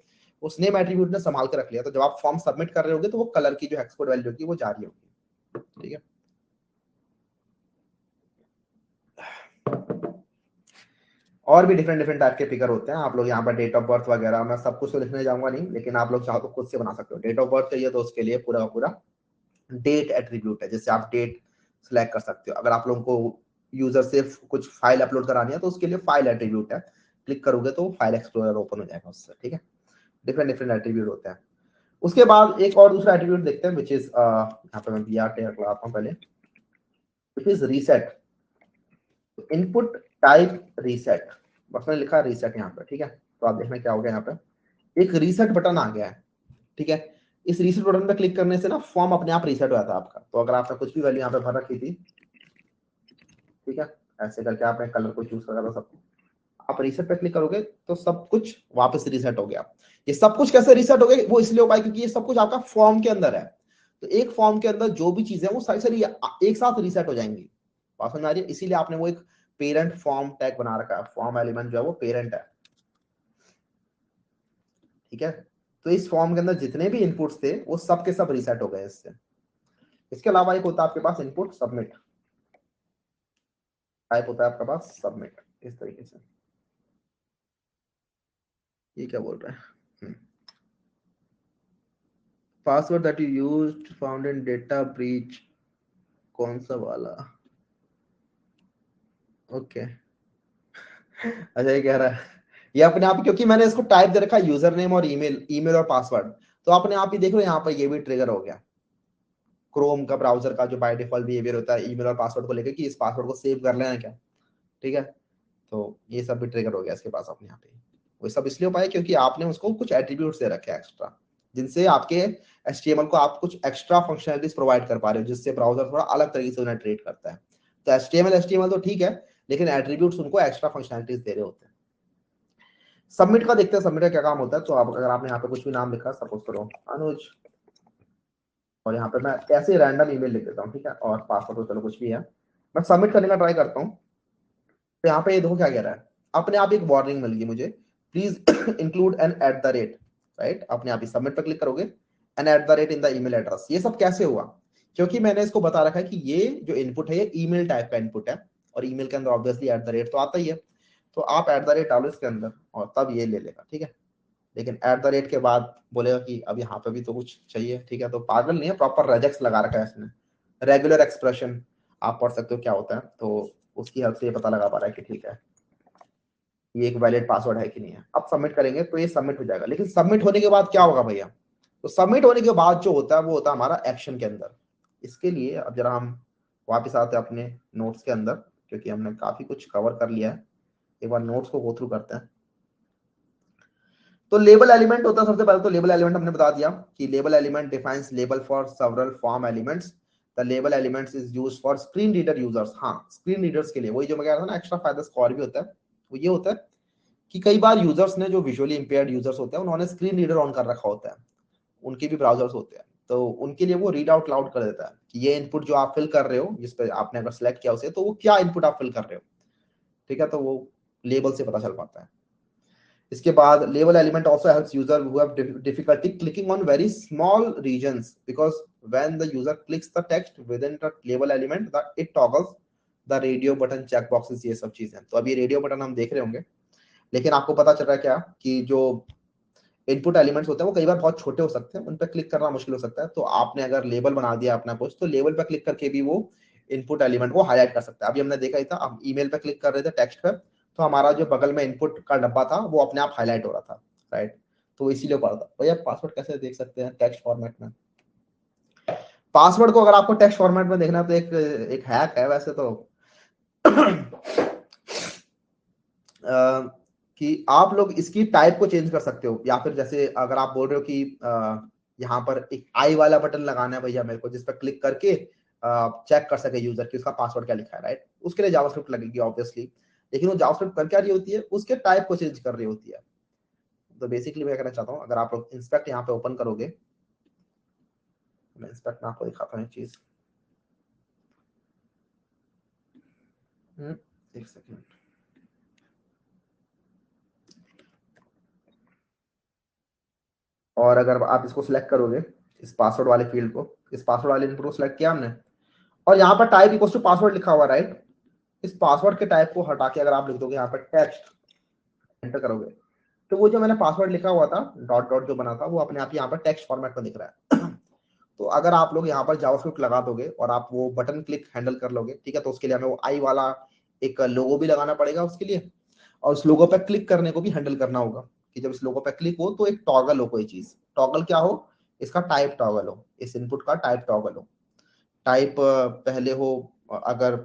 उस नेम एट्रीब्यूट ने संभाल के रख लिया, तो जब आप फॉर्म सबमिट कर रहे होगे तो वो कलर की जो हेक्स कोड वैल्यू होगी वो जारी होगी, ठीक है। और भी डिफरेंट डिफरेंट टाइप के फिगर होते हैं। आप लोग यहाँ पर डेट ऑफ बर्थ वगैरह, मैं सब कुछ तो लिखने जाऊंगा नहीं, लेकिन आप लोग चाहो तो खुद से बना सकते हो। डेट ऑफ बर्थ चाहिए तो उसके लिए पूरा का पूरा डेट एट्रीब्यूट है, जिससे आप डेट सिलेक्ट कर सकते हो। अगर आप लोगों को यूजर से कुछ फाइल अपलोड करानी है तो उसके लिए फाइल एट्रीब्यूट है, क्लिक करोगे तो फाइल एक्सप्लोरर ओपन हो जाएगा उससे, ठीक है। डिफरेंट डिफरेंट एट्रीब्यूट होते हैं। उसके बाद एक और दूसरा एट्रीब्यूट देखते हैं विच इज, यहाँ पे मैं br टैग लगाता हूँ पहले, which is reset. Input type reset, बस मैंने लिखा रीसेट यहाँ पे, ठीक है। तो आप देखना क्या हो गया, यहाँ पे एक रीसेट बटन आ गया है, ठीक है। इस रीसेट बटन पे क्लिक करने से ना फॉर्म अपने आप रीसेट हो जाता है आपका। तो अगर आपने कुछ भी वैल्यू यहाँ पे भर रखी थी, ठीक है, ऐसे करके आपने कलर को चूज करा था सब, आप रीसेट पे क्लिक करोगे तो सब कुछ वापस रीसेट हो गया। ये सब कुछ कैसे रीसेट हो गया, वो इसलिए हो पाया क्योंकि ये सब कुछ आपका फॉर्म के अंदर है। तो एक फॉर्म के अंदर जो भी चीजें वो सारी सारी एक साथ रीसेट हो जाएंगी, बात समझ आ रही है। इसीलिए आपने वो एक पेरेंट फॉर्म टैग बना रखा है, फॉर्म एलिमेंट जो है वो पेरेंट है, ठीक है। तो इस फॉर्म के अंदर जितने भी इनपुट्स थे वो सब के सब रीसेट हो गए इससे। इसके अलावा एक होता है आपके पास इनपुट सबमिट, टाइप होता है आपके पास सबमिट, इस तरीके से। ये क्या बोल रहा है, password that you used found in data breach, कौन सा वाला, ओके अच्छा ये कह रहा है ये अपने आप, क्योंकि मैंने इसको टाइप दे रखा है यूजर नेम और ईमेल, ईमेल और पासवर्ड, तो अपने आप ही देख लो यहाँ पर ये भी ट्रिगर हो गया। क्रोम का ब्राउजर का जो बाय डिफॉल्ट बिहेवियर होता है ईमेल और पासवर्ड को लेकर कि इस पासवर्ड को सेव कर लेना है क्या, ठीक है। तो ये सब भी ट्रिगर हो गया इसके पास अपने यहाँ पे। वो सब इसलिए हो पाया क्योंकि आपने उसको कुछ एट्रीब्यूट्स दे रखे हैं एक्स्ट्रा, जिनसे आपके HTML को आप कुछ एक्स्ट्रा फंक्शनलिटीज प्रोवाइड कर पा रहे हो, जिससे ब्राउजर थोड़ा अलग तरीके से उन्हें ट्रीट करता है। तो HTML तो ठीक है, लेकिन एट्रीब्यूट्स उनको एक्स्ट्रा फंक्शनलिटीज दे रहे होते हैं। सबमिट का देखते हैं, सबमिट का क्या काम होता है। तो आप अगर आपने यहाँ पे कुछ भी नाम लिखा, सपोज करो अनुज, और यहाँ पे मैं ऐसे रैंडम ईमेल लिख देता हूँ, ठीक है, और पासवर्ड तो चलो कुछ भी है, मैं सबमिट करने का ट्राई करता हूँ। तो यहाँ पे ये देखो क्या कह रहा है, अपने आप एक वार्निंग मिल गई मुझे, please include an at the rate, right. अपने आप ही सबमिट पर क्लिक करोगे, an at the rate in the email address. ये सब कैसे हुआ, क्योंकि मैंने इसको बता रखा है कि ये जो इनपुट है ये ईमेल टाइप का इनपुट है, और ईमेल के अंदर ऑब्वियसली एट द रेट तो आता ही है। तो आप एट द रेट डालो इसके अंदर और तब ये ले लेगा, ठीक है। लेकिन एट द रेट के बाद बोलेगा कि अब यहाँ पे भी तो कुछ चाहिए, ठीक है। तो पागल नहीं है, प्रॉपर रेजेक्स लगा रखा है इसने। रेगुलर एक्सप्रेशन आप पढ़ सकते हो क्या होता है, तो उसकी हेल्प से ये पता लगा पा रहा है कि ठीक है ये एक वैलिड पासवर्ड है कि नहीं है। अब सबमिट करेंगे तो ये सबमिट हो जाएगा। लेकिन सबमिट होने के बाद क्या होगा भैया, तो सबमिट होने के बाद जो होता है वो होता है हमारा एक्शन के अंदर। इसके लिए अब जरा हम वापस आते हैं अपने नोट्स के अंदर, क्योंकि हमने काफी कुछ कवर कर लिया है। एक बार नोट्स को गो थ्रू करते हैं। तो लेबल एलिमेंट होता है सबसे पहले, तो लेबल एलिमेंट हमने बता दिया कि label element defines label for several form elements. The label elements is used for screen reader users. हाँ, स्क्रीन रीडर्स के लिए वही जो मैं कह रहा था ना, एक्स्ट्रा फायदा स्कोर भी होता है। वो ये होता है कि कई बार यूजर्स ने, जो विजुअली इंपेयर्ड यूजर्स होते हैं, उन्होंने स्क्रीन रीडर ऑन कर रखा होता है, उनके भी ब्राउजर्स होते हैं, तो उनके लिए वो रीड आउट लाउड कर देता है कि ये इनपुट जो आप फिल कर रहे हो, जिस पे आपने अगर सेलेक्ट किया उसे, तो वो क्या इनपुट आप फिल कर रहे हो, ठीक है। तो वो लेबल से पता चल पाता है। इसके बाद label element also helps user who have difficulty clicking on very small regions, because when the user clicks the text within the label element, it toggles the radio button check boxes, ये सब चीजें। तो अभी radio button हम देख रहे होंगे, लेकिन आपको पता चल रहा है क्या कि जो इनपुट एलिमेंट्स होते हैं वो कई बार बहुत छोटे हो सकते हैं, उन पर क्लिक करना मुश्किल हो सकता है। तो आपने अगर लेबल बना दिया अपना कुछ, तो लेबल पर क्लिक करके भी वो इनपुट एलिमेंट को हाईलाइट कर सकता है। अभी हमने देखा ही था, हम ईमेल पे क्लिक कर रहे थे टेक्स्ट पर, तो हमारा जो बगल में इनपुट का डब्बा था वो अपने आप हाईलाइट हो रहा था, राइट। तो इसीलिए पढ़ा था भैया। पासवर्ड कैसे देख सकते हैं टेक्स्ट फॉर्मेट में? पासवर्ड को अगर आपको टेक्स्ट फॉर्मेट में देखना है तो एक हैक है वैसे तो कि आप लोग इसकी टाइप को चेंज कर सकते हो, या फिर जैसे अगर आप बोल रहे हो कि यहाँ पर एक आई वाला बटन लगाना है भैया मेरे को, जिस पर क्लिक करके चेक कर सके यूजर कि उसका पासवर्ड क्या लिखा है, राइट। उसके लिए जावास्क्रिप्ट लगेगी ऑब्वियसली, लेकिन वो जावास्क्रिप्ट कर क्या रही होती है, उसके टाइप को चेंज कर रही होती है। तो बेसिकली मैं कहना चाहता हूँ, अगर आप लोग इंस्पेक्ट यहाँ पे ओपन करोगे, मैं इंस्पेक्ट में आपको दिखाता हूँ एक चीज, एक सेकेंड। और अगर आप इसको सिलेक्ट करोगे, इस पासवर्ड वाले फील्ड को, इस पासवर्ड वाले इनपुट को सिलेक्ट किया हमने, और यहाँ पर टाइप इक्वल्स टू पासवर्ड लिखा हुआ, राइट। इस पासवर्ड के टाइप को हटा के अगर आप लिख दोगे यहाँ पर टेक्स्ट, एंटर करोगे, तो वो जो मैंने पासवर्ड लिखा हुआ था, डॉट डॉट जो बना था, वो अपने आप यहाँ पर टेक्स्ट फॉर्मेट में दिख रहा है। तो अगर आप लोग यहाँ पर जावास्क्रिप्ट लगा दोगे और आप वो बटन क्लिक हैंडल कर लोगे, ठीक है, तो उसके लिए हमें वो आई वाला एक लोगो भी लगाना पड़ेगा उसके लिए, और उस लोगो पे क्लिक करने को भी हैंडल करना होगा कि जब इस लोगो पे क्लिक हो तो एक टॉगल हो, कोई चीज टॉगल क्या हो, इसका टाइप टॉगल हो, इस इनपुट का टाइप टॉगल हो। टाइप पहले हो, अगर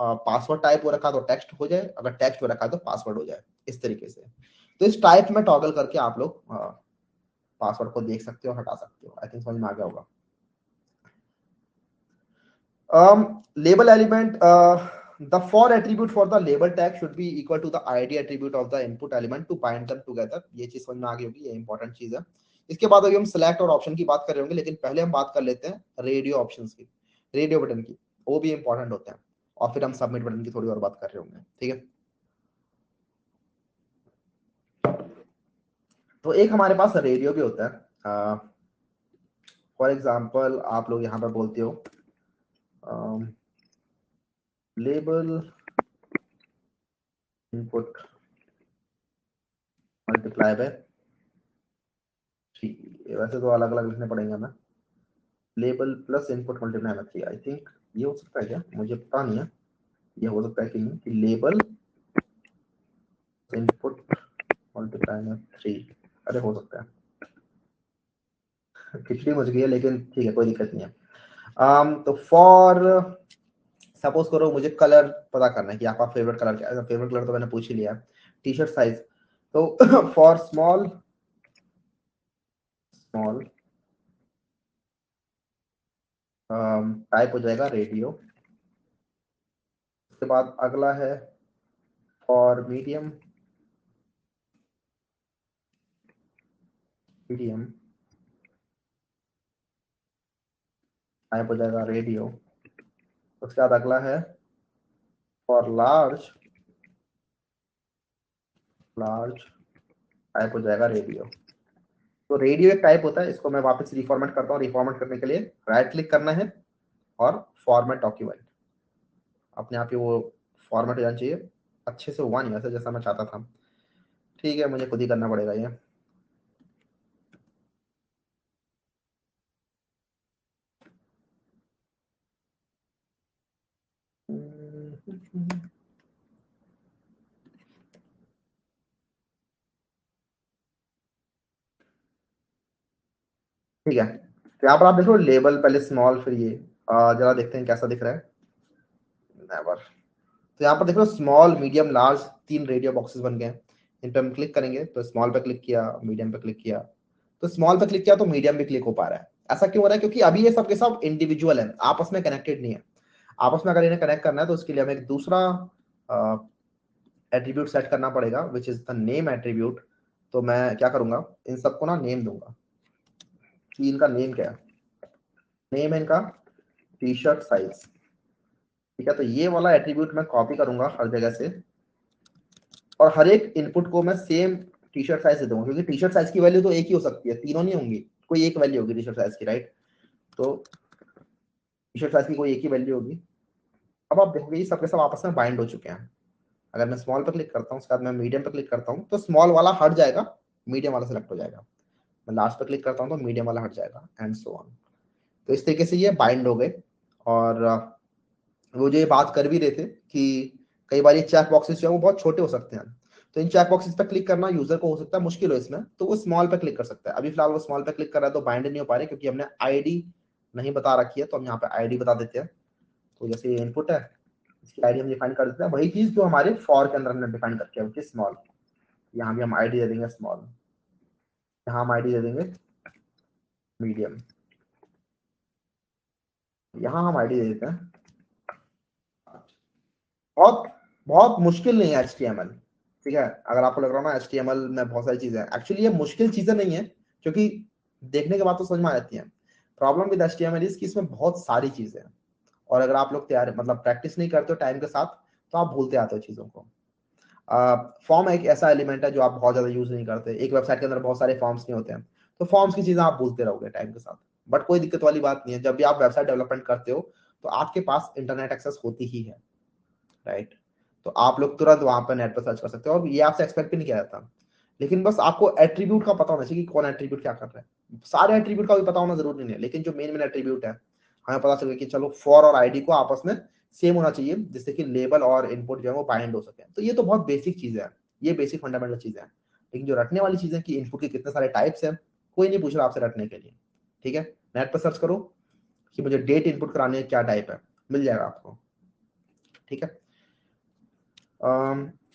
पासवर्ड टाइप हो रखा तो टेक्स्ट हो जाए, अगर टेक्स्ट हो रखा तो पासवर्ड हो जाए, इस तरीके से। तो इस टाइप में टॉगल करके आप लोग पासवर्ड को देख सकते हो, हटा सकते हो। आई थिंक समझ में आ गया होगा। Label element, the for attribute for the label tag should be equal to the id attribute of the input element to bind them together। ये चीज समझ में आ गई होगी, ये इंपॉर्टेंट चीज है। इसके बाद अभी हम सिलेक्ट और ऑप्शन की बात कर रहे होंगे, लेकिन पहले हम बात कर लेते हैं रेडियो ऑप्शंस की, रेडियो बटन की, वो भी इंपॉर्टेंट होते हैं। और फिर हम सबमिट बटन की थोड़ी और बात कर रहे होंगे, ठीक है। तो एक हमारे पास रेडियो भी होता है। फॉर एग्जाम्पल आप लोग यहाँ पर बोलते हो लेबल इनपुट मल्टीप्लाई बाय, ठीक है, वैसे तो अलग अलग लिखने पड़ेंगे हमें। Label plus input multiply by 3, I think ये हो सकता है क्या, मुझे पता नहीं है, ये हो सकता है कि नहीं, कि लेबल इनपुट मल्टीप्लाई बाय 3, अरे हो सकता है। खिचड़ी मच गई है, लेकिन ठीक है, कोई दिक्कत नहीं है। तो फॉर सपोज करो मुझे कलर पता करना है कि आपका फेवरेट कलर क्या है। फेवरेट कलर तो मैंने पूछ ही लिया। टी शर्ट साइज, तो फॉर स्मॉल स्मॉल टाइप हो जाएगा रेडियो। उसके बाद अगला है फॉर मीडियम, मीडियम टाइप हो जाएगा रेडियो। उसके बाद अगला है फॉर लार्ज, लार्ज टाइप हो जाएगा रेडियो। तो रेडियो एक टाइप होता है, इसको मैं वापस रिफॉर्मेट करता हूँ। रिफॉर्मेट करने के लिए राइट क्लिक करना है और फॉर्मेट डॉक्यूमेंट, अपने आप ही वो फॉर्मेट हो जाना चाहिए। अच्छे से हुआ नहीं वैसे जैसा मैं चाहता था। ठीक है, मुझे खुद ही करना पड़ेगा ये। ठीक है, तो यहाँ पर आप देखो लेबल पहले स्मॉल, फिर ये जरा देखते हैं कैसा दिख रहा है। नेवर। तो यहाँ पर देखो small medium large 3 radio boxes बन गए हैं। इन पर हम क्लिक करेंगे तो स्मॉल पे क्लिक किया, मीडियम पे क्लिक किया, तो स्मॉल पे क्लिक किया तो मीडियम भी क्लिक हो पा रहा है। ऐसा क्यों हो रहा है? क्योंकि अभी ये सब के सब इंडिविजुअल है, आपस में कनेक्टेड नहीं है। आपस में अगर इन्हें कनेक्ट करना है तो उसके लिए हमें एक दूसरा एट्रीब्यूट सेट करना पड़ेगा, which is the name attribute. तो मैं क्या करूंगा, इन सबको ना नेम दूंगा कि इनका नेम क्या है। नेम है इनका टी शर्ट साइज। ठीक है, तो ये वाला एट्रीब्यूट मैं कॉपी करूंगा हर जगह से, और हर एक इनपुट को मैं सेम टी शर्ट साइज दे दूंगा, क्योंकि टी शर्ट साइज की वैल्यू तो एक ही हो सकती है, तीनों नहीं होंगी। कोई एक वैल्यू होगी टी शर्ट साइज की, राइट? तो टी शर्ट साइज की कोई एक ही वैल्यू होगी। अब आप देखोगे ये सबके सब आपस में बाइंड हो चुके हैं। अगर मैं स्मॉल पर क्लिक करता हूँ, उसके बाद मैं मीडियम पर क्लिक करता हूँ, तो स्मॉल वाला हट जाएगा, मीडियम वाला सेलेक्ट हो जाएगा। मैं लास्ट पर क्लिक करता हूँ तो मीडियम वाला हट जाएगा, एंड सो ऑन। तो इस तरीके से ये बाइंड हो गए। और वो जो ये बात कर भी रहे थे कि कई बार ये चेक बॉक्सेस जो है वो बहुत छोटे हो सकते हैं, तो इन चेक बॉक्सेस पर क्लिक करना यूजर को हो सकता है मुश्किल हो इसमें, तो वो स्मॉल पे क्लिक कर सकता है। अभी फिलहाल वो स्मॉल पे क्लिक कर रहा है तो बाइंड नहीं हो पा रहे, क्योंकि हमने आईडी नहीं बता रखी है। तो हम यहाँ पे आईडी बता देते हैं। तो जैसे ये इनपुट है, इसकी आईडी हम डिफाइन कर देते हैं, वही चीज जो हमारे फॉर के अंदर हमने डिफाइन करके है, स्मॉल। यहाँ भी हम आईडी दे देंगे स्मॉल, यहाँ हम आईडी दे देंगे मीडियम, यहाँ हम आईडी दे देते हैं। बहुत बहुत मुश्किल नहीं है HTML। ठीक है, अगर आपको लग रहा हो ना HTML में बहुत सारी चीजें हैं, एक्चुअली ये मुश्किल चीजें नहीं है, क्योंकि देखने के बाद तो समझ में आ जाती है। प्रॉब्लम विद HTML इज कि इसमें बहुत सारी चीजें हैं, और अगर आप लोग तैयार मतलब प्रैक्टिस नहीं करते हो टाइम के साथ, तो आप भूलते आते हो चीजों को। फॉर्म एक ऐसा एलिमेंट है जो आप बहुत ज्यादा यूज नहीं करते। एक वेबसाइट के अंदर बहुत सारे फॉर्म्स नहीं होते हैं, तो फॉर्म्स की चीजें आप भूलते रहोगे टाइम के साथ। बट कोई दिक्कत वाली बात नहीं है, जब भी आप वेबसाइट डेवलपमेंट करते हो तो आपके पास इंटरनेट एक्सेस होती ही है, राइट? तो आप लोग तुरंत वहां पर नेट पर सर्च कर सकते हो, और ये आपसे एक्सपेक्ट भी नहीं किया जाता। लेकिन बस आपको एट्रीब्यूट का पता होना चाहिए कि कौन एट्रीब्यूट क्या कर रहा है। सारे एट्रीब्यूट का भी पता होना जरूरी नहीं है, लेकिन जो मेन मेन एट्रीब्यूट है हमें पता चले कि चलो फॉर और आईडी को आपस में सेम होना चाहिए, जिससे कि लेबल और इनपुट जो है वो बाइंड हो सके। तो ये तो बहुत बेसिक चीजें हैं, ये बेसिक फंडामेंटल चीजें हैं। लेकिन जो रटने वाली चीजें कि इनपुट के कितने सारे टाइप्स हैं, कोई नहीं पूछ रहा आपसे रटने के लिए। ठीक है, नेट पर सर्च करो कि मुझे डेट इनपुट कराने है, क्या टाइप है, मिल जाएगा आपको। ठीक है,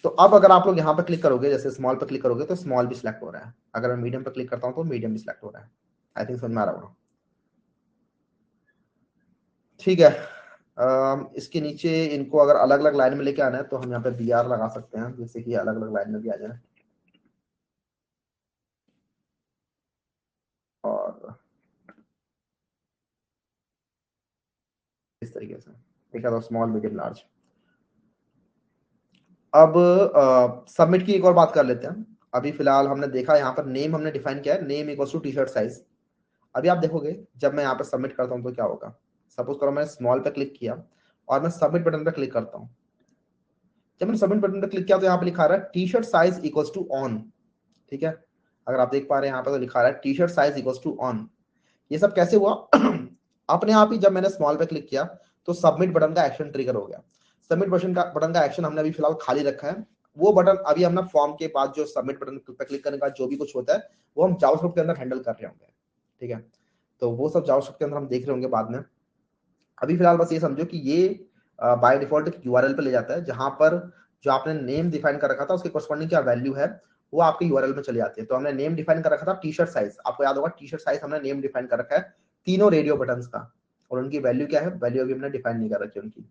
तो अब अगर आप लोग यहाँ पे क्लिक करोगे, जैसे स्मॉल पे क्लिक करोगे तो स्मॉल भी सिलेक्ट हो रहा है। अगर मैं मीडियम पे क्लिक करता हूँ तो मीडियम भी सिलेक्ट हो रहा है। आई थिंक समझ में आ रहा होगा। ठीक है, इसके नीचे इनको अगर अलग अलग लाइन में लेके आना है तो हम यहाँ पे BR लगा सकते हैं, जिससे कि अलग अलग लाइन में भी आ जाए। और इस तरीके से, ठीक है, तो स्मॉल मीडियम लार्ज। अब सबमिट की एक और बात कर लेते हैं। अभी फिलहाल हमने देखा यहाँ पर नेम हमने डिफाइन किया है, name equals to T shirt size. अभी आप देखोगे जब मैं यहाँ पे सबमिट करता हूँ तो क्या होगा। सपोज करो मैंने स्मॉल पे क्लिक किया और मैं सबमिट बटन पे क्लिक करता हूँ। जब मैंने सबमिट बटन पे क्लिक किया तो यहाँ पे लिखा रहा है T shirt size equals to on. ठीक है, अगर आप देख पा रहे हैं यहाँ पे तो लिखा रहा है T shirt size equals to on. ये सब कैसे हुआ? अपने आप ही जब मैंने स्मॉल पे क्लिक किया तो सबमिट बटन का एक्शन ट्रिगर हो गया। सबमिट बटन का एक्शन हमने अभी फिलहाल खाली रखा है। वो बटन अभी हम ना फॉर्म के बाद जो सबमिट बटन पे क्लिक करने का जो भी कुछ होता है वो हम जावास्क्रिप्ट के अंदर हैंडल कर रहे होंगे। ठीक है, तो वो सब जावास्क्रिप्ट के अंदर हम देख रहे होंगे बाद में। अभी फिलहाल बस ये समझो कि ये बाय डिफॉल्ट एक यूआरएल पे ले जाता है, जहां पर जो आपने नेम डिफाइन कर रखा था उसके कोरस्पॉन्डिंग क्या वैल्यू है वो आपके यूआरएल में चली जाती है। तो हमने नेम डिफाइन कर रखा था टी शर्ट साइज, आपको याद होगा टी शर्ट साइज हमने नेम डिफाइन कर रखा है तीनों रेडियो बटन्स का, और उनकी वैल्यू क्या है, वैल्यू अभी हमने डिफाइन नहीं कर रखी उनकी।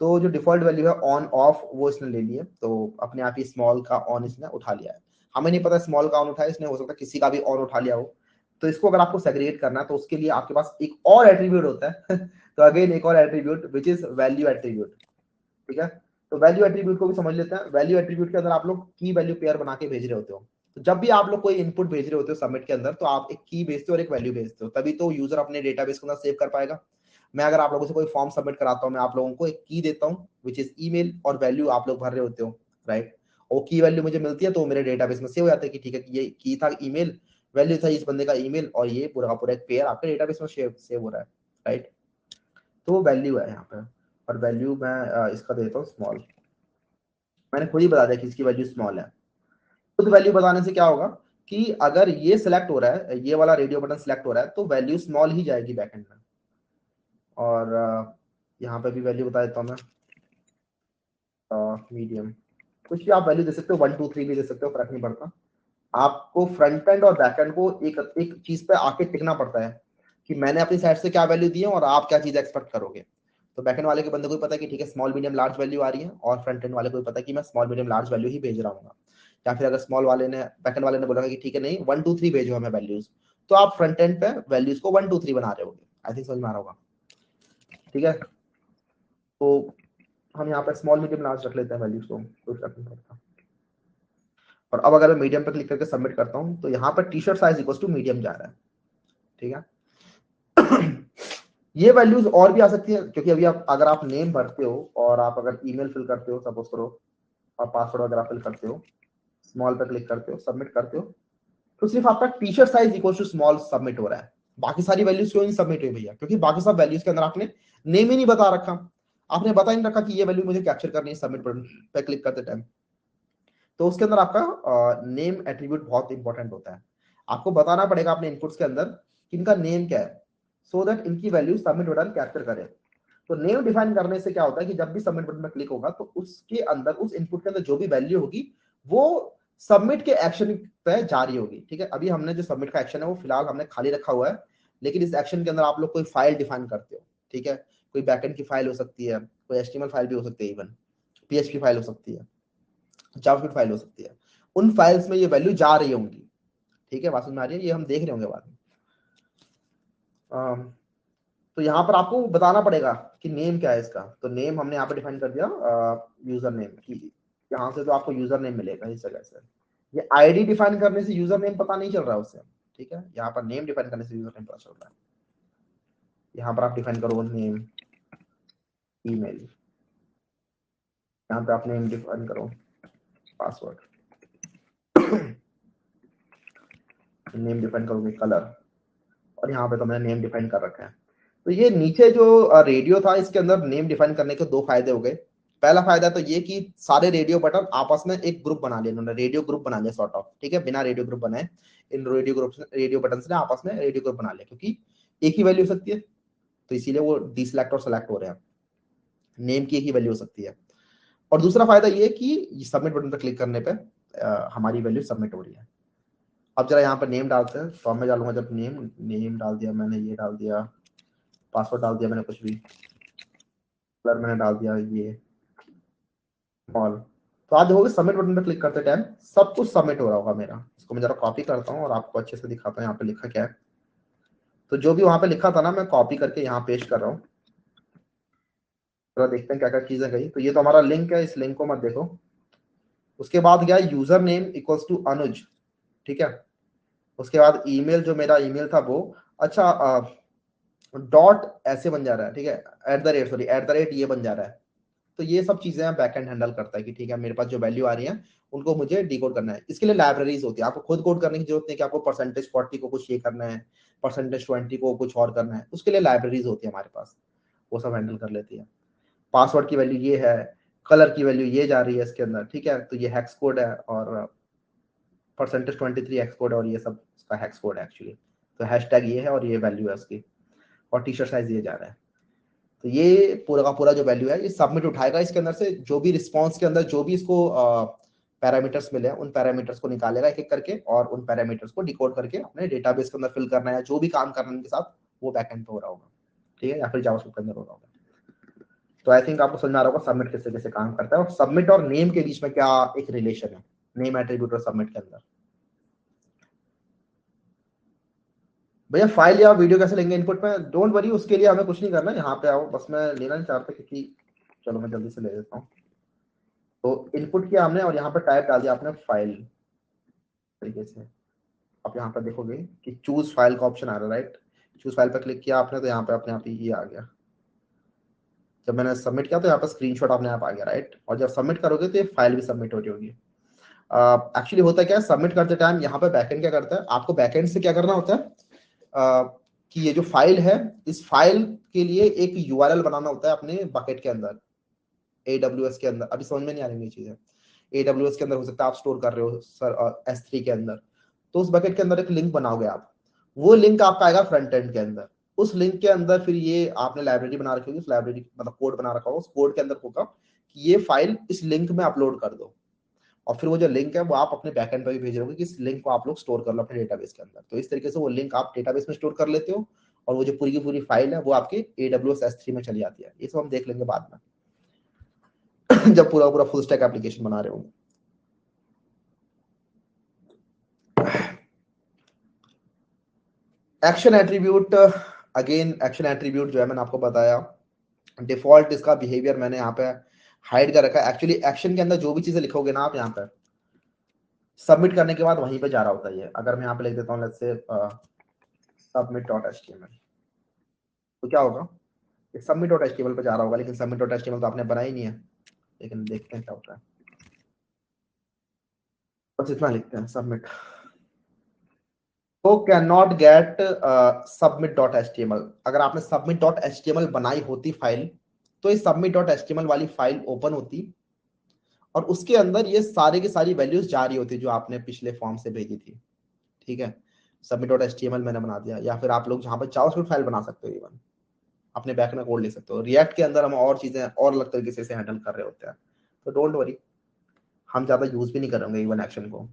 तो जो डिफॉल्ट वैल्यू है ऑन ऑफ वो इसने ले ली है, तो अपने आप ही स्मॉल का ऑन इसने उठा लिया है। हमें नहीं पता स्मॉल का ऑन उठाया इसने, हो सकता है किसी का भी ऑन उठा लिया हो। तो इसको अगर आपको सेग्रीगेट करना है तो उसके लिए आपके पास एक और एट्रीब्यूट होता है तो अगेन एक और attribute which is value attribute, ठीक है। तो वैल्यू एट्रीब्यूट को भी समझ लेते हैं। वैल्यू एट्रीब्यूट के अंदर आप लोग की वैल्यू पेयर बना के भेज रहे होते हो। तो जब भी आप लोग कोई इनपुट भेज रहे होते हो सबमिट के अंदर, तो आप एक की भेजते हो और एक वैल्यू भेजते हो, तभी तो यूजर अपने डेटाबेस के अंदर सेव कर पाएगा। मैं अगर आप लोगों से कोई फॉर्म सबमिट कराता हूँ, मैं आप लोगों को एक की देता हूँ विच इज ईमेल, और वैल्यू आप लोग भर रहे होते हो, राइट। और की वैल्यू मुझे मिलती है तो मेरे डेटाबेस में सेव हो जाता है कि ठीक है ये की था ईमेल, वैल्यू था इस बंदे का ईमेल, और ये पूरा का पूरा एक पेयर आपके डेटाबेस में सेव हो रहा है, राइट। तो वो वैल्यू है यहाँ पे, और वैल्यू मैं इसका देता हूँ स्मॉल। मैंने खुद ही बता दिया कि इसकी वैल्यू स्मॉल है। खुद वैल्यू बताने से क्या होगा कि अगर ये सिलेक्ट हो रहा है, ये वाला रेडियो बटन सिलेक्ट हो रहा है, तो वैल्यू स्मॉल ही जाएगी बैकएंड में। और यहाँ पे भी वैल्यू बता देता हूँ मैं, मीडियम, कुछ भी आप वैल्यू दे सकते हो, 1 2 3 भी दे सकते हो, फर्क नहीं पड़ता। आपको फ्रंट एंड और बैक एंड को एक एक चीज पे आके टिकना पड़ता है कि मैंने अपनी साइड से क्या वैल्यू दी है और आप क्या चीज एक्सपेक्ट करोगे। तो बैक एंड वाले के बंदे को भी पता है कि ठीक है स्मॉल मीडियम लार्ज वैल्यू आ रही है, और फ्रंट एंड वाले को भी पता है कि मैं स्मॉल मीडियम लार्ज वैल्यू ही भेज रहा हूँ। या फिर अगर स्मॉल वाले ने बैक एंड वाले ने बोला कि ठीक है नहीं 1 2 3 भेजो हमें वैल्यूज, तो आप फ्रंट एंड पे वैल्यूज को 1 2 3 बना रहे होगे। आई थिंक समझ में आ रहा होगा, ठीक है। तो हम यहाँ पे स्मॉल मीडियम लार्ज रख लेते हैं वैल्यूज को, कोई फर्क नहीं पड़ता। और अब अगर मैं मीडियम पे क्लिक करके सबमिट करता हूँ, तो यहाँ पर T shirt size equal to medium जा रहा है, ठीक है। ये वैल्यूज और भी आ सकती है, क्योंकि अभी आप अगर आप नेम भरते हो और आप अगर ईमेल फिल करते हो सपोज करो, और पासवर्ड वगैरह फिल करते हो, स्मॉल पे क्लिक करते हो, सबमिट करते हो, तो सिर्फ आपका T shirt size equal to small submit हो रहा है। बाकी सारी वैल्यूज क्यों नहीं सबमिट हुई भैया, क्योंकि बाकी सब वैल्यूज के अंदर आपने नेम ही नहीं बता रखा, आपने बता ही नहीं रखा कि ये वैल्यू मुझे कैप्चर करनी है सबमिट बटन पे क्लिक करते टाइम। तो उसके अंदर आपका नेम एट्रीब्यूट बहुत इंपॉर्टेंट होता है। आपको बताना पड़ेगा अपने इनपुट्स के अंदर कि इनका नेम क्या है, सो दैट इनकी वैल्यू सबमिट बटन कैप्चर करे। तो नेम डिफाइन करने से क्या होता है कि जब भी सबमिट बटन पर क्लिक होगा तो उसके अंदर उस इनपुट के अंदर जो भी वैल्यू होगी वो सबमिट के एक्शन पे जारी होगी, ठीक है। अभी हमने जो सबमिट का एक्शन है वो फिलहाल हमने खाली रखा हुआ है, लेकिन इस एक्शन के अंदर आप लोग कोई फाइल डिफाइन करते हो, ठीक है। कोई बैकएंड की फाइल हो सकती है, कोई एचटीएमएल फाइल भी हो सकती है, इवन पीएचपी फाइल हो सकती है, जावास्क्रिप्ट फाइल हो सकती है। उन फाइल्स में ये वैल्यू जा रही होंगी, ठीक है। बात समझ में आ रही है, ये हम देख रहे होंगे बाद में। तो यहाँ पर आपको बताना पड़ेगा कि नेम क्या है इसका। तो नेम हमने यहाँ पे डिफाइन कर दिया यूजर नेम की, यहाँ से तो आपको यूजर नेम मिलेगा इस जगह से। ये आईडी डिफाइन करने से यूजर नेम पता नहीं चल रहा है उससे, ठीक है। यहाँ पर नेम डिफाइन करने से यूजर नेम पता चल रहा है। यहाँ पर आप डिफाइन करो नेम, ईमेल, यहाँ पे आप नेम डिफाइन करो, पासवर्ड, नेम डिफाइन करोगे, कलर, और यहाँ पे तो मैंने नेम डिफाइन कर रखा है। तो ये नीचे जो रेडियो था इसके अंदर नेम डिफाइन करने के दो फायदे हो गए। पहला फायदा तो ये कि सारे रेडियो बटन आपस में एक ग्रुप बना लिया इन्होंने, रेडियो ग्रुप बना लिया सॉर्ट ऑफ, ठीक है। बिना रेडियो ग्रुप बनाए इन रेडियो बटन ने आपस में रेडियो ग्रुप बना लिया, क्योंकि एक ही वैल्यू हो सकती है, तो इसीलिए वो डिसलेक्ट और सेलेक्ट हो रहे हैं, नेम की एक ही वैल्यू हो सकती है। और दूसरा फायदा ये कि सबमिट बटन पर क्लिक करने पे हमारी वैल्यू सबमिट हो रही है। अब जरा यहाँ पर नेम डालते हैं, फॉर्म में डालूंगा जब नेम, नेम डाल दिया मैंने, ये डाल दिया, पासवर्ड डाल दिया मैंने, कुछ भी कलर मैंने डाल दिया ये स्मॉल। तो आप देखोगे सबमिट बटन पे क्लिक करते टाइम सब कुछ सबमिट हो रहा होगा मेरा। इसको मैं जरा कॉपी करता हूँ और आपको अच्छे से दिखाता हूँ यहाँ पे लिखा क्या है। तो जो भी वहां पे लिखा था ना, मैं कॉपी करके यहाँ पेस्ट कर रहा हूँ। तो देखते हैं क्या क्या चीजें गई। तो ये तो हमारा लिंक है, इस लिंक को मत देखो। उसके बाद गया यूजर नेम इक्वल्स टू अनुज, ठीक है। उसके बाद ईमेल, जो मेरा ईमेल था वो, अच्छा डॉट ऐसे बन जा रहा है, ठीक है। Eight the rate, sorry eight the rate ये बन जा रहा है। तो ये सब चीजें बैकएंड हैंडल करता है कि ठीक है मेरे पास जो वैल्यू आ रही है उनको मुझे डिकोड करना है। इसके लिए लाइब्रेरीज होती है, आपको खुद कोड करने की जरूरत नहीं कि आपको परसेंटेज 40 को कुछ ये करना है, परसेंटेज 20 को कुछ और करना है। उसके लिए लाइब्रेरीज होती है हमारे पास, वो सब हैंडल कर लेती है। पासवर्ड की वैल्यू ये है, कलर की वैल्यू ये जा रही है इसके अंदर, ठीक है। तो ये हेक्स कोड है, और परसेंटेज 23 हेक्स कोड है, और ये सब इसका हेक्स कोड है एक्चुअली। तो हैशटैग ये है और ये वैल्यू है उसकी, और टी शर्ट साइज ये जा रहा है। तो ये पूरा का पूरा जो वैल्यू है ये सबमिट उठाएगा, इसके अंदर से जो भी रिस्पॉन्स के अंदर जो भी इसको पैरामीटर्स मिले हैं उन पैरामीटर्स को निकालेगा एक एक करके, और उन पैरामीटर्स को डिकोड करके अपने डेटाबेस के अंदर फिल करना है, जो भी काम करना है उनके साथ वो बैकएंड पे हो रहा होगा, ठीक है, या फिर जावास्क्रिप्ट के अंदर हो रहा होगा। तो आई थिंक आपको समझ में आ रहा होगा सबमिट कैसे कैसे काम करता है, और सबमिट और नेम के बीच में क्या एक रिलेशन है, नेम एट्रीब्यूट और सबमिट के अंदर। भैया फाइल या वीडियो कैसे लेंगे इनपुट में, डोंट वरी, उसके लिए हमें कुछ नहीं करना, यहाँ पे आओ, बस मैं लेना नहीं चाहता क्योंकि चलो मैं जल्दी से ले देता हूँ। तो इनपुट किया हमने और यहाँ पर टाइप डाल दिया आपने फाइल तरीके से। आप यहाँ पर देखोगे कि चूज फाइल का ऑप्शन आ रहा है, राइट, चूज फाइल पर क्लिक किया आपने तो यहाँ पे अपने आप ही ये आ गया। जब मैंने सबमिट किया तो यहाँ पर स्क्रीनशॉट अपने आप आ गया, राइट, और जब सबमिट करोगे तो ये फाइल भी सबमिट हो रही होगी। एक्चुअली होता क्या है, सबमिट करते टाइम यहाँ पे बैकएंड क्या करता है, आपको बैकएंड से क्या करना होता है कि ये जो फाइल है इस फाइल के लिए एक यूआरएल बनाना होता है अपने बकेट के अंदर, AWS के अंदर। अभी समझ में नहीं आ रही ये चीजें, AWS के अंदर हो सकता है आप स्टोर कर रहे हो सर S3 के अंदर, तो उस बकेट के अंदर एक लिंक बनाओगे आप, वो लिंक आपका आएगा फ्रंट एंड के अंदर, उस लिंक के अंदर फिर ये आपने लाइब्रेरी बना रखी होगी, उस लाइब्रेरी मतलब कोड बना रखा होगा, उस कोड के अंदर होगा कि ये फाइल इस लिंक में अपलोड कर दो, और फिर वो जो लिंक है वो आप अपने बैकएंड पे भी भेज रहे हो कि इस लिंक को आप लोग स्टोर कर लो अपने डेटाबेस के अंदर। तो इस तरीके से वो लिंक आप डेटाबेस में स्टोर कर लेते हो, और वो जो पूरी की पूरी फाइल है वो आपके AWS S3 में चली जाती है। ये सब हम देख लेंगे बाद में जब पूरा पूरा फुल स्टैक एप्लीकेशन बना रहे होंगे। Action attribute, again action attribute जो है मैंने आपको बताया, डिफॉल्ट इसका बिहेवियर मैंने यहाँ पे हाइड कर रखा है। एक्चुअली एक्शन के अंदर जो भी चीजें लिखोगे ना आप यहाँ पे सबमिट करने के बाद वहीं पे जा रहा होता है। अगर मैं यहाँ पे लिख देता हूँ लेट्स से submit.html, तो क्या होगा, submit.html पे जा रहा होगा, लेकिन submit.html तो आपने बनाया ही नहीं है, लेकिन देखते हैं क्या होता है। बस इतना लिखते हैं सबमिट, तो कैन नॉट गेट submit.html। अगर आपने submit.html बनाई होती फाइल तो ये submit.html वाली फाइल ओपन होती, और उसके अंदर ये सारे की सारी वैल्यूज जा रही होती जो आपने पिछले फॉर्म से भेजी थी, ठीक है। submit.html मैंने बना दिया, या फिर आप लोग जहां पर जावास्क्रिप्ट फाइल बना सकते हो, इवन अपने बैक में कोड ले सकते हो। रिएक्ट के अंदर हम और चीजें और अलग तरीके से हैंडल कर रहे होते हैं, तो डोंट वरी, हम ज्यादा यूज भी नहीं करेंगे इवन एक्शन को,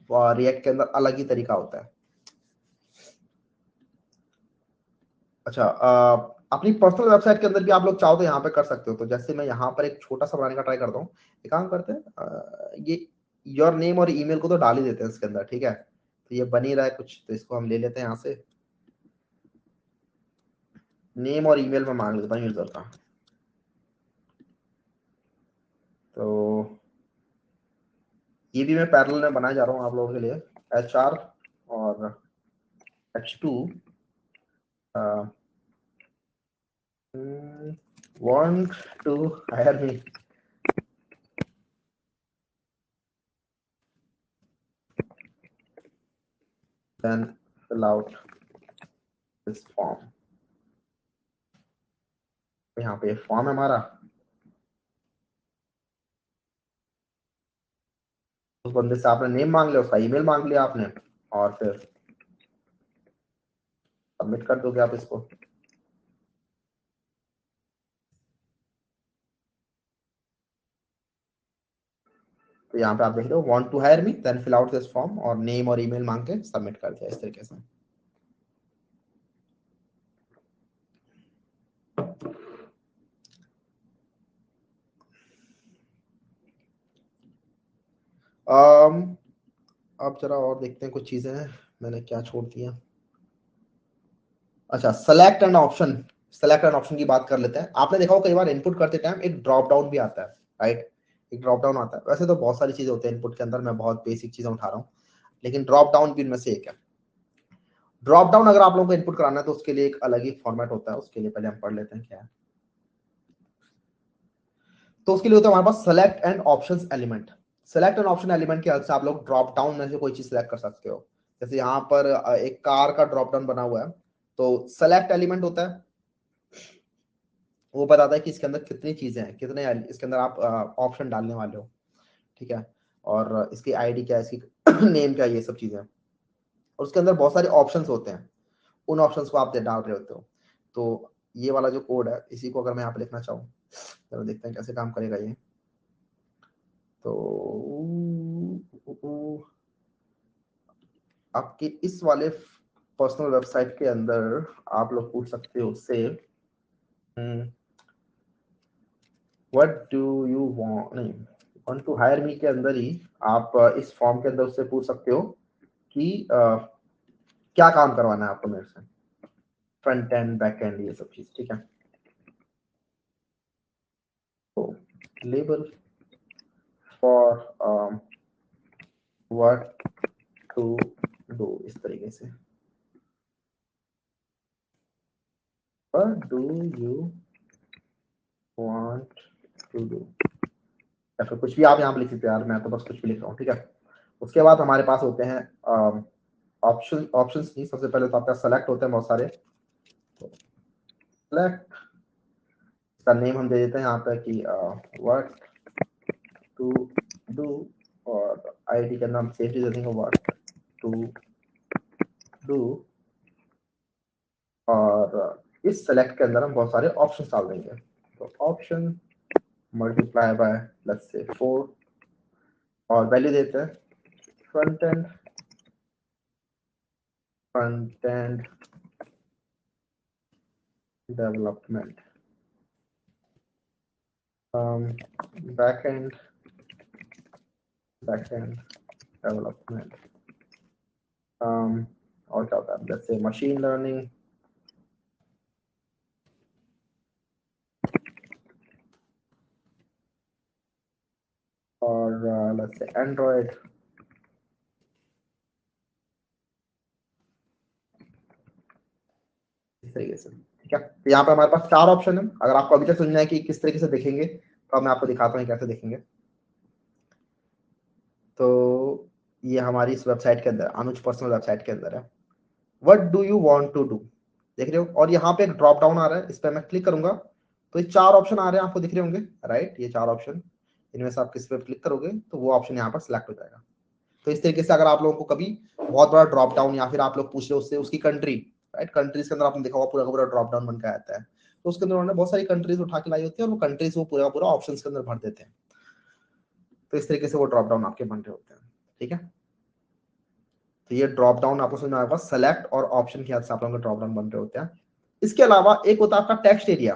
रिएक्ट के अंदर अलग ही तरीका होता है। अच्छा, अपनी पर्सनल वेबसाइट के अंदर भी आप लोग चाहो तो यहाँ पे कर सकते हो। तो जैसे मैं यहाँ पर एक छोटा सा बनाने का ट्राई करता हूँ, एक काम करते हैं, ये योर नेम और ईमेल को तो डाल ही देते हैं इसके अंदर, ठीक है, तो ये बन ही रहा है कुछ, तो इसको हम ले लेते हैं यहाँ से, नेम और ईमेल में मांग लेता हूँ यूजर का। तो ये भी मैं पैरेलल में बनाया जा रहा हूँ आप लोगों के लिए, HR और H2 want to hire me, then fill out this form। यहाँ पे फॉर्म है हमारा, उस बंदे से आपने नेम मांग लिया, उसका ईमेल मांग लिया आपने, और फिर सबमिट कर दोगे आप इसको। तो यहाँ पे आप देख रहे हो want to hire me then fill out this form, और नेम और ईमेल मांग के सबमिट कर दिया इस तरीके से। अब जरा और देखते हैं कुछ चीजें हैं मैंने क्या छोड़ दिया। अच्छा, select and option, select and option की बात कर लेते हैं। आपने देखा हो कई बार इनपुट करते टाइम एक ड्रॉप डाउन भी आता है, राइट, एक ड्रॉप डाउन आता है। वैसे तो बहुत सारी चीजें होती है इनपुट के अंदर, मैं बहुत बेसिक चीजें उठा रहा हूँ, लेकिन ड्रॉप डाउन भी इनमें से एक है। ड्रॉप डाउन अगर आप लोगों को इनपुट कराना है तो उसके लिए एक अलग ही फॉर्मेट होता है, उसके लिए पहले हम पढ़ लेते हैं क्या है। तो उसके लिए होता है हमारे पास select and options element. Select and option element के हेल्प से आप लोग ड्रॉप डाउन में से कोई चीज सेलेक्ट कर सकते हो। जैसे यहाँ पर एक कार का ड्रॉप डाउन बना हुआ है, तो सेलेक्ट एलिमेंट होता है, वो बताता है कि इसके अंदर कितनी चीजें हैं, कितने इसके अंदर आप ऑप्शन डालने वाले हो, ठीक है, और इसकी आईडी क्या है, इसकी नेम क्या है, ये सब चीजें। और उसके अंदर बहुत सारे ऑप्शंस होते हैं, उन ऑप्शंस को आप डाल रहे होते हो। तो ये वाला जो कोड है इसी को अगर मैं यहाँ पे लिखना चाहूँ, चलो देखते हैं कैसे काम करेगा ये। तो आपके इस वाले पर्सनल वेबसाइट के अंदर आप लोग पूछ सकते हो से व्हाट डू यू वांट, नहीं वांट टू हायर मी के अंदर ही आप इस फॉर्म के अंदर उससे पूछ सकते हो कि क्या काम करवाना है आपको मेरे से, फ्रंट एंड बैक एंड ये सब चीज, ठीक है। तो label for what to do, इस तरीके से what do you want to do, या फिर कुछ भी आप यहाँ पे लिख सकते हो यार, मैं तो बस कुछ भी लिख रहा हूँ, ठीक है। उसके बाद हमारे पास होते हैं ऑप्शंस नहीं, सबसे पहले तो आपका सेलेक्ट होते हैं बहुत सारे। सेलेक्ट, इसका नेम हम दे देते हैं यहाँ पे कि व्हाट टू डू, और आईडी का नाम सेफ्टी दे देंगे व्हाट टू डू, और इस सेलेक्ट के अंदर हम बहुत सारे ऑप्शंस डाल देंगे। तो option multiply by let's say 4, और वैल्यू देते हैं front end development, back and development, और क्या होता है जैसे मशीन लर्निंग, और लेट्स से एंड्रॉइड, इस तरीके से, ठीक है। तो यहाँ पे हमारे पास 4 ऑप्शन है। अगर आपको अभी तक समझना है कि किस तरीके से देखेंगे तो मैं आपको दिखाता हूँ कैसे देखेंगे। तो ये हमारी इस वेबसाइट के अंदर, अनुज पर्सनल वेबसाइट के अंदर है, what do you want to do, देख रहे हो, और यहाँ पे एक ड्रॉप डाउन आ रहा है, इस पर मैं क्लिक करूंगा तो ये 4 ऑप्शन आ रहे हैं, आपको दिख रहे होंगे, राइट। ये 4 ऑप्शन, इनमें से आप किस पे क्लिक करोगे तो वो ऑप्शन यहाँ पर सिलेक्ट हो जाएगा। तो इस तरीके से अगर आप लोगों को कभी बहुत बड़ा ड्रॉप डाउन, या फिर आप लोग पूछ रहे हो उससे उसकी कंट्री, राइट, कंट्रीज के अंदर आपने देखा होगा पूरा का पूरा ड्रॉप डाउन बन के आता है, तो उसके अंदर उन्होंने बहुत सारी कंट्रीज उठा के लाई होती है और वो कंट्रीज वो पूरा का पूरा ऑप्शंस के अंदर भर देते हैं। तो इस तरीके से वो ड्रॉप डाउन आपके बन रहे होते हैं, ठीक है। तो ये ड्रॉप डाउन आपको समझ में आएगा, सेलेक्ट और ऑप्शन के हाथ से आप लोगों के ड्रॉप डाउन बन रहे होते हैं। इसके अलावा एक होता है आपका टेक्स्ट एरिया।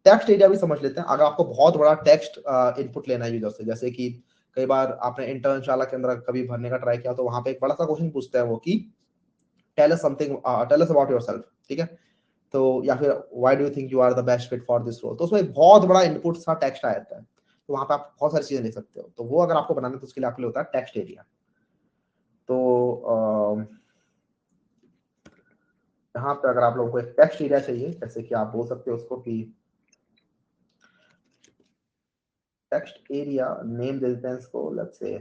टेक्स्ट एरिया भी समझ लेते हैं। अगर आपको बहुत बड़ा टेक्स्ट इनपुट लेना है यूजर से, जैसे कि कई बार आपने इंटर्नशाला के अंदर कभी भरने का ट्राई किया तो वहां पे एक बड़ा सा क्वेश्चन पूछता है वो कि tell us something, tell us about yourself, ठीक है। तो या फिर why do you think you are the best fit for this role, तो उसमें बहुत बड़ा इनपुट सा टेक्स्ट आ जाता है, तो वहां पे आप बहुत सारी चीजें लिख सकते हो। तो वो अगर आपको बनाना है तो उसके लिए आपके लिए होता है टेक्स्ट एरिया। तो यहाँ पे अगर आप लोगों को एक टेक्स्ट एरिया चाहिए, जैसे कि आप बोल सकते हो उसको कि टेक्स्ट एरिया नेम दे देते हैं इसको, let's say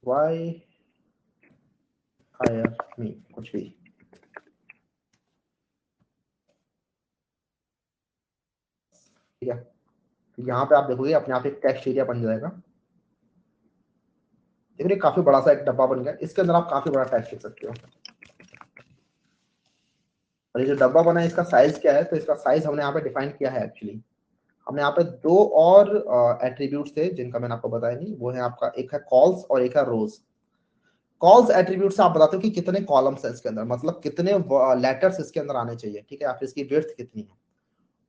why hire me, कुछ भी, ठीक है। तो यहाँ पे आप देखोगे अपने आप एक टेक्स्ट एरिया बन जाएगा। देखिए काफी बड़ा सा एक डब्बा बन गया, इसके अंदर आप काफी बड़ा टेक्स्ट लिख सकते हो। और ये जो डब्बा बना है इसका साइज क्या है, तो इसका साइज हमने यहाँ पे डिफाइन किया है एक्चुअली। हमने यहाँ पे 2 और एट्रीब्यूट्स थे जिनका मैंने आपको बताया नहीं, वो है आपका, एक है कॉल्स और एक है रोज। कॉल्स एट्रीब्यूट से आप बताते हो कि कितने कॉलम्स है इसके अंदर, मतलब कितने लेटर्स इसके अंदर आने चाहिए, ठीक है, या फिर इसकी विड्थ कितनी है।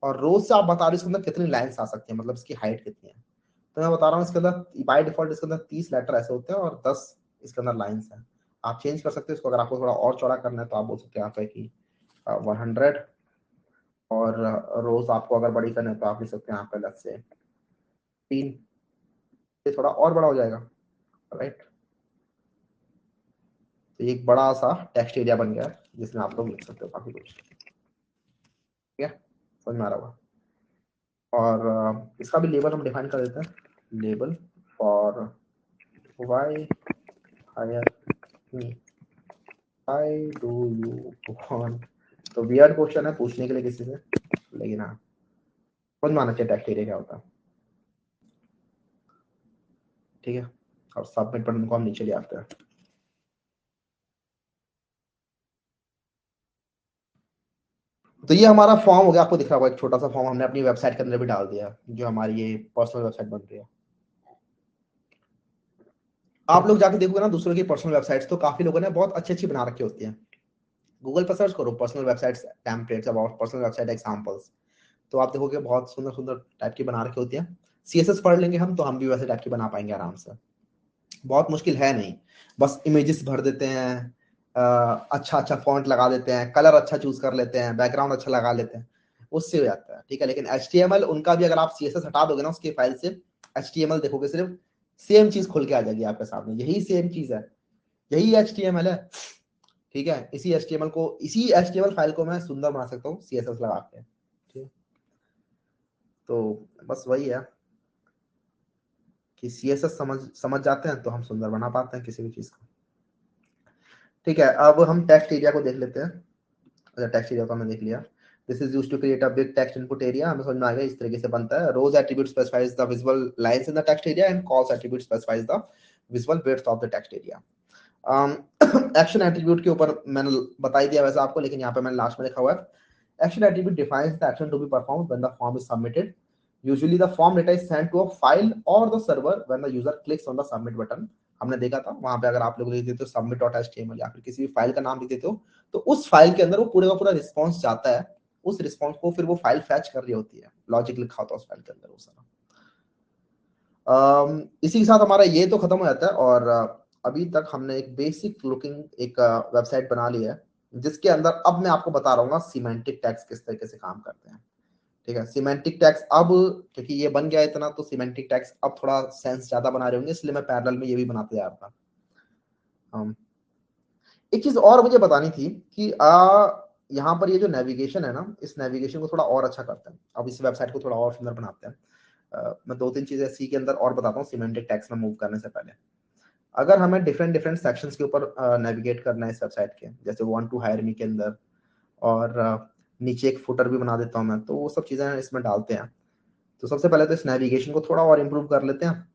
और रोज से आप बता रहे हो इसके अंदर कितनी लाइन्स आ सकती है, मतलब इसकी हाइट कितनी है। तो मैं बता रहा हूँ इसके अंदर बाय डिफॉल्ट इसके अंदर 30 लेटर ऐसे होते हैं और 10 इसके अंदर लाइन्स हैं। आप चेंज कर सकते हो इसको, अगर आपको थोड़ा और चौड़ा करना है तो आप बोल सकते हैं यहाँ पे कि 100, और रोज आपको अगर बड़ी करना है तो आप लिख सकते हैं यहाँ पे लेट्स से 3, ये थोड़ा और बड़ा हो जाएगा, राइट। तो एक बड़ा सा टेक्स्ट एरिया बन गया है जिसमें आप लोग लिख सकते हो काफी कुछ, ठीक है, समझ में आ रहा होगा। और इसका भी लेबल हम डिफाइन कर देते हैं, label for why hire me, why do you want, तो वियर्ड क्वेश्चन है पूछने के लिए किसी से, लेकिन हाँ समझ में आना चाहिए टेक्स्ट एरिया क्या होता है, ठीक है। और सबमिट बटन को हम नीचे ले आते हैं। तो ये हमारा फॉर्म हो गया, आपको दिख रहा होगा एक छोटा सा फॉर्म हमने अपनी वेबसाइट के अंदर भी डाल दिया, जो हमारी ये पर्सनल वेबसाइट बन रही है। आप लोग जाके देखोगे ना दूसरों की पर्सनल वेबसाइट्स, तो काफी लोगों ने बहुत अच्छी अच्छी बना रखी होती हैं। गूगल पर सर्च करो personal websites templates about personal website examples, तो आप देखोगे बहुत सुंदर सुंदर टाइप की बना रखी होती है। सीएसएस पढ़ लेंगे हम तो हम भी वैसे टाइप की बना पाएंगे आराम से, बहुत मुश्किल है नहीं। बस इमेजेस भर देते हैं, अच्छा अच्छा फॉन्ट लगा देते हैं, कलर अच्छा चूज कर लेते हैं, बैकग्राउंड अच्छा लगा लेते हैं, उससे हो जाता है। ठीक है, लेकिन HTML उनका भी अगर आप सीएसएस हटा दोगे ना उसकी फाइल से, HTML देखोगे सिर्फ सेम चीज खुल के आ जाएगी आपके सामने, यही सेम चीज है, यही HTML है। ठीक है, इसी HTML फाइल को मैं सुंदर बना सकता हूँ सीएसएस लगा के। ठीक है, तो बस वही है कि सीएसएस समझ समझ जाते हैं तो हम सुंदर बना पाते हैं किसी भी चीज को। ठीक है, अब हम टेक्स्ट एरिया को देख लेते हैं। अच्छा, टेक्स्ट एरिया को हमने देख लिया। This is used to create a big text input area, हमें समझ में आ गया इस तरीके से बनता है। Rows attribute specifies the visual lines in the text area and cols attribute specifies the visual width of the text area. Action attribute के ऊपर मैंने बता ही दिया वैसे आपको, लेकिन यहाँ पे मैंने लास्ट में लिखा हुआ है action attribute defines the action to be performed when the form is submitted. Usually the form data is sent to a file और the server when the user clicks on the submit button. हमने देखा था वहां पे अगर आप लोग लिख देते हो सबमिट डॉट एचटीएमएल या फिर किसी भी फाइल का नाम लिख देते हो, तो उस फाइल के अंदर वो पूरे का पूरा रिस्पॉन्स जाता है। उस रिस्पॉन्स को फिर वो फाइल फैच कर रही होती है, लॉजिक लिखा होता है उस फाइल के अंदर वो सारा। इसी के साथ हमारा ये तो खत्म हो जाता है। और अभी तक हमने एक बेसिक लुकिंग एक वेबसाइट बना ली है, जिसके अंदर अब मैं आपको बता रहा हूँ सिमेंटिक टैग्स किस तरीके से काम करते हैं। ठीक है, सिमेंटिक टैग्स अब क्योंकि ये बन गया इतना, तो सिमेंटिक टैग्स अब थोड़ा सेंस ज्यादा बना रहे होंगे, इसलिए मैं पैरेलल में ये भी बनाते जा रहा था। एक चीज और मुझे बतानी थी कि यहाँ पर ये जो नेविगेशन है ना, इस नेविगेशन को थोड़ा और अच्छा करते हैं। अब इस वेबसाइट को थोड़ा और सुंदर बनाते हैं। मैं दो तीन चीजें सी के अंदर और बताता हूँ सिमेंटिक टैग्स में मूव करने से पहले। अगर हमें डिफरेंट डिफरेंट सेक्शंस के ऊपर नेविगेट करना है इस वेबसाइट के, जैसे वांट टू हायर मी के अंदर, और नीचे एक फुटर भी बना देता हूँ मैं, तो वो सब चीजें इसमें डालते हैं। तो सबसे पहले तो इस नेविगेशन को थोड़ा और इम्प्रूव कर लेते हैं।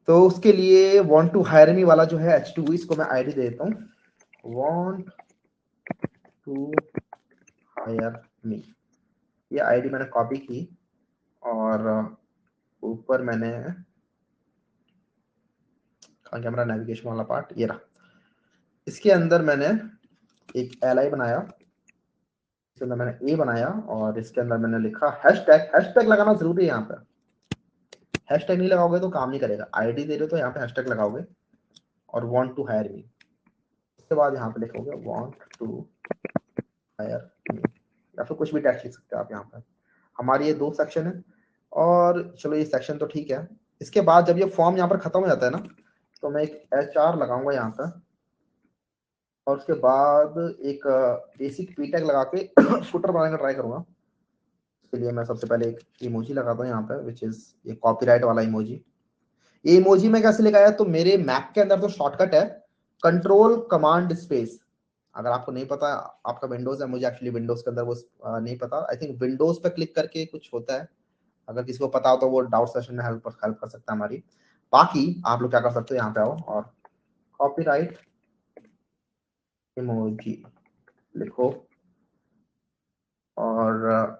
तो उसके लिए वांट टू हायर मी वाला जो है H2, इसको मैं आईडी दे देता हूँ, वांट टू हायर मी। ये आईडी मैंने कॉपी की और ऊपर मैंने कैमरा नेविगेशन वाला पार्ट ये रहा, इसके अंदर मैंने एक एल बनाया, इसके अंदर मैंने ए बनाया, और इसके अंदर मैंने लिखा हैशटैग। हैशटैग लगाना जरूरी है यहाँ पे, हैशटैग नहीं लगाओगे तो काम नहीं करेगा। आईडी दे रहे हो तो यहाँ पे हैशटैग लगाओगे, और वांट टू हायर मी, उसके बाद यहाँ पे लिखोगे वांट टू हायर मी, या फिर कुछ भी टेक्स्ट लिख सकते हो आप यहाँ पे। हमारी ये दो सेक्शन है, और चलो ये सेक्शन तो ठीक है। इसके बाद जब ये फॉर्म यहाँ पर खत्म हो जाता है ना, तो मैं एक HR लगाऊंगा यहाँ पे, और उसके बाद एक बेसिक पी टैग लगा के फुटर बनाने का ट्राई करूंगा। इसके लिए मैं सबसे पहले एक इमोजी लगाता हूँ यहाँ पे, विच इज ये कॉपीराइट वाला इमोजी। ये इमोजी में कैसे लगाया, तो मेरे मैक के अंदर तो शॉर्टकट है कंट्रोल कमांड स्पेस। अगर आपको नहीं पता, आपका विंडोज है, मुझे एक्चुअली विंडोज के अंदर वो नहीं पता। आई थिंक विंडोज पे क्लिक करके कुछ होता है, अगर किसी को पता हो तो वो डाउट सेशन में हेल्प कर सकता है हमारी। बाकी आप लोग क्या कर सकते हो, यहाँ पे आओ और कॉपीराइट इमोजी लिखो, और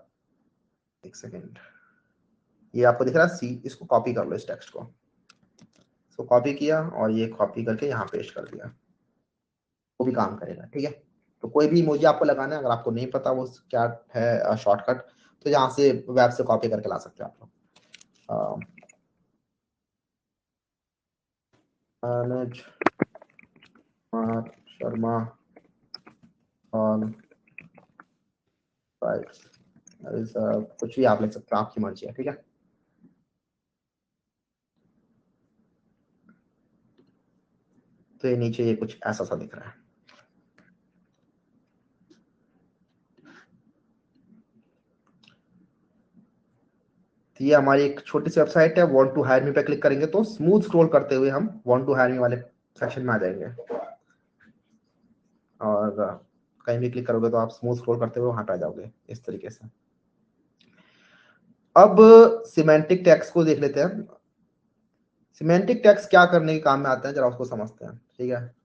एक सेकेंड, ये आपको दिख रहा है सी, इसको कॉपी कर लो इस टेक्स्ट को। इसको कॉपी किया और ये कॉपी करके यहाँ पेस्ट कर दिया, वो भी काम करेगा। ठीक है, तो कोई भी इमोजी आपको लगाना है, अगर आपको नहीं पता वो क्या है शॉर्टकट, तो यहाँ से वेब से कॉपी करके ला सकते हो आप लोग। अनुज कुमार शर्मा ऑन कुछ भी आप लिख सकते हो, आपकी मर्जी है। ठीक है, तो ये नीचे ये कुछ ऐसा सा दिख रहा है। तो ये हमारी एक छोटी सी वेबसाइट है। वांट टू हायर मी पे क्लिक करेंगे तो स्मूथ स्क्रॉल करते हुए हम वांट टू हायर मी वाले सेक्शन में आ जाएंगे, और कहीं भी क्लिक करोगे तो आप स्मूथ स्क्रॉल करते हुए वहां पे आ जाओगे इस तरीके से। अब सिमेंटिक टैग्स को देख लेते हैं। सिमेंटिक टैग्स क्या करने के काम में आते हैं, जरा उसको समझते हैं। ठीक है,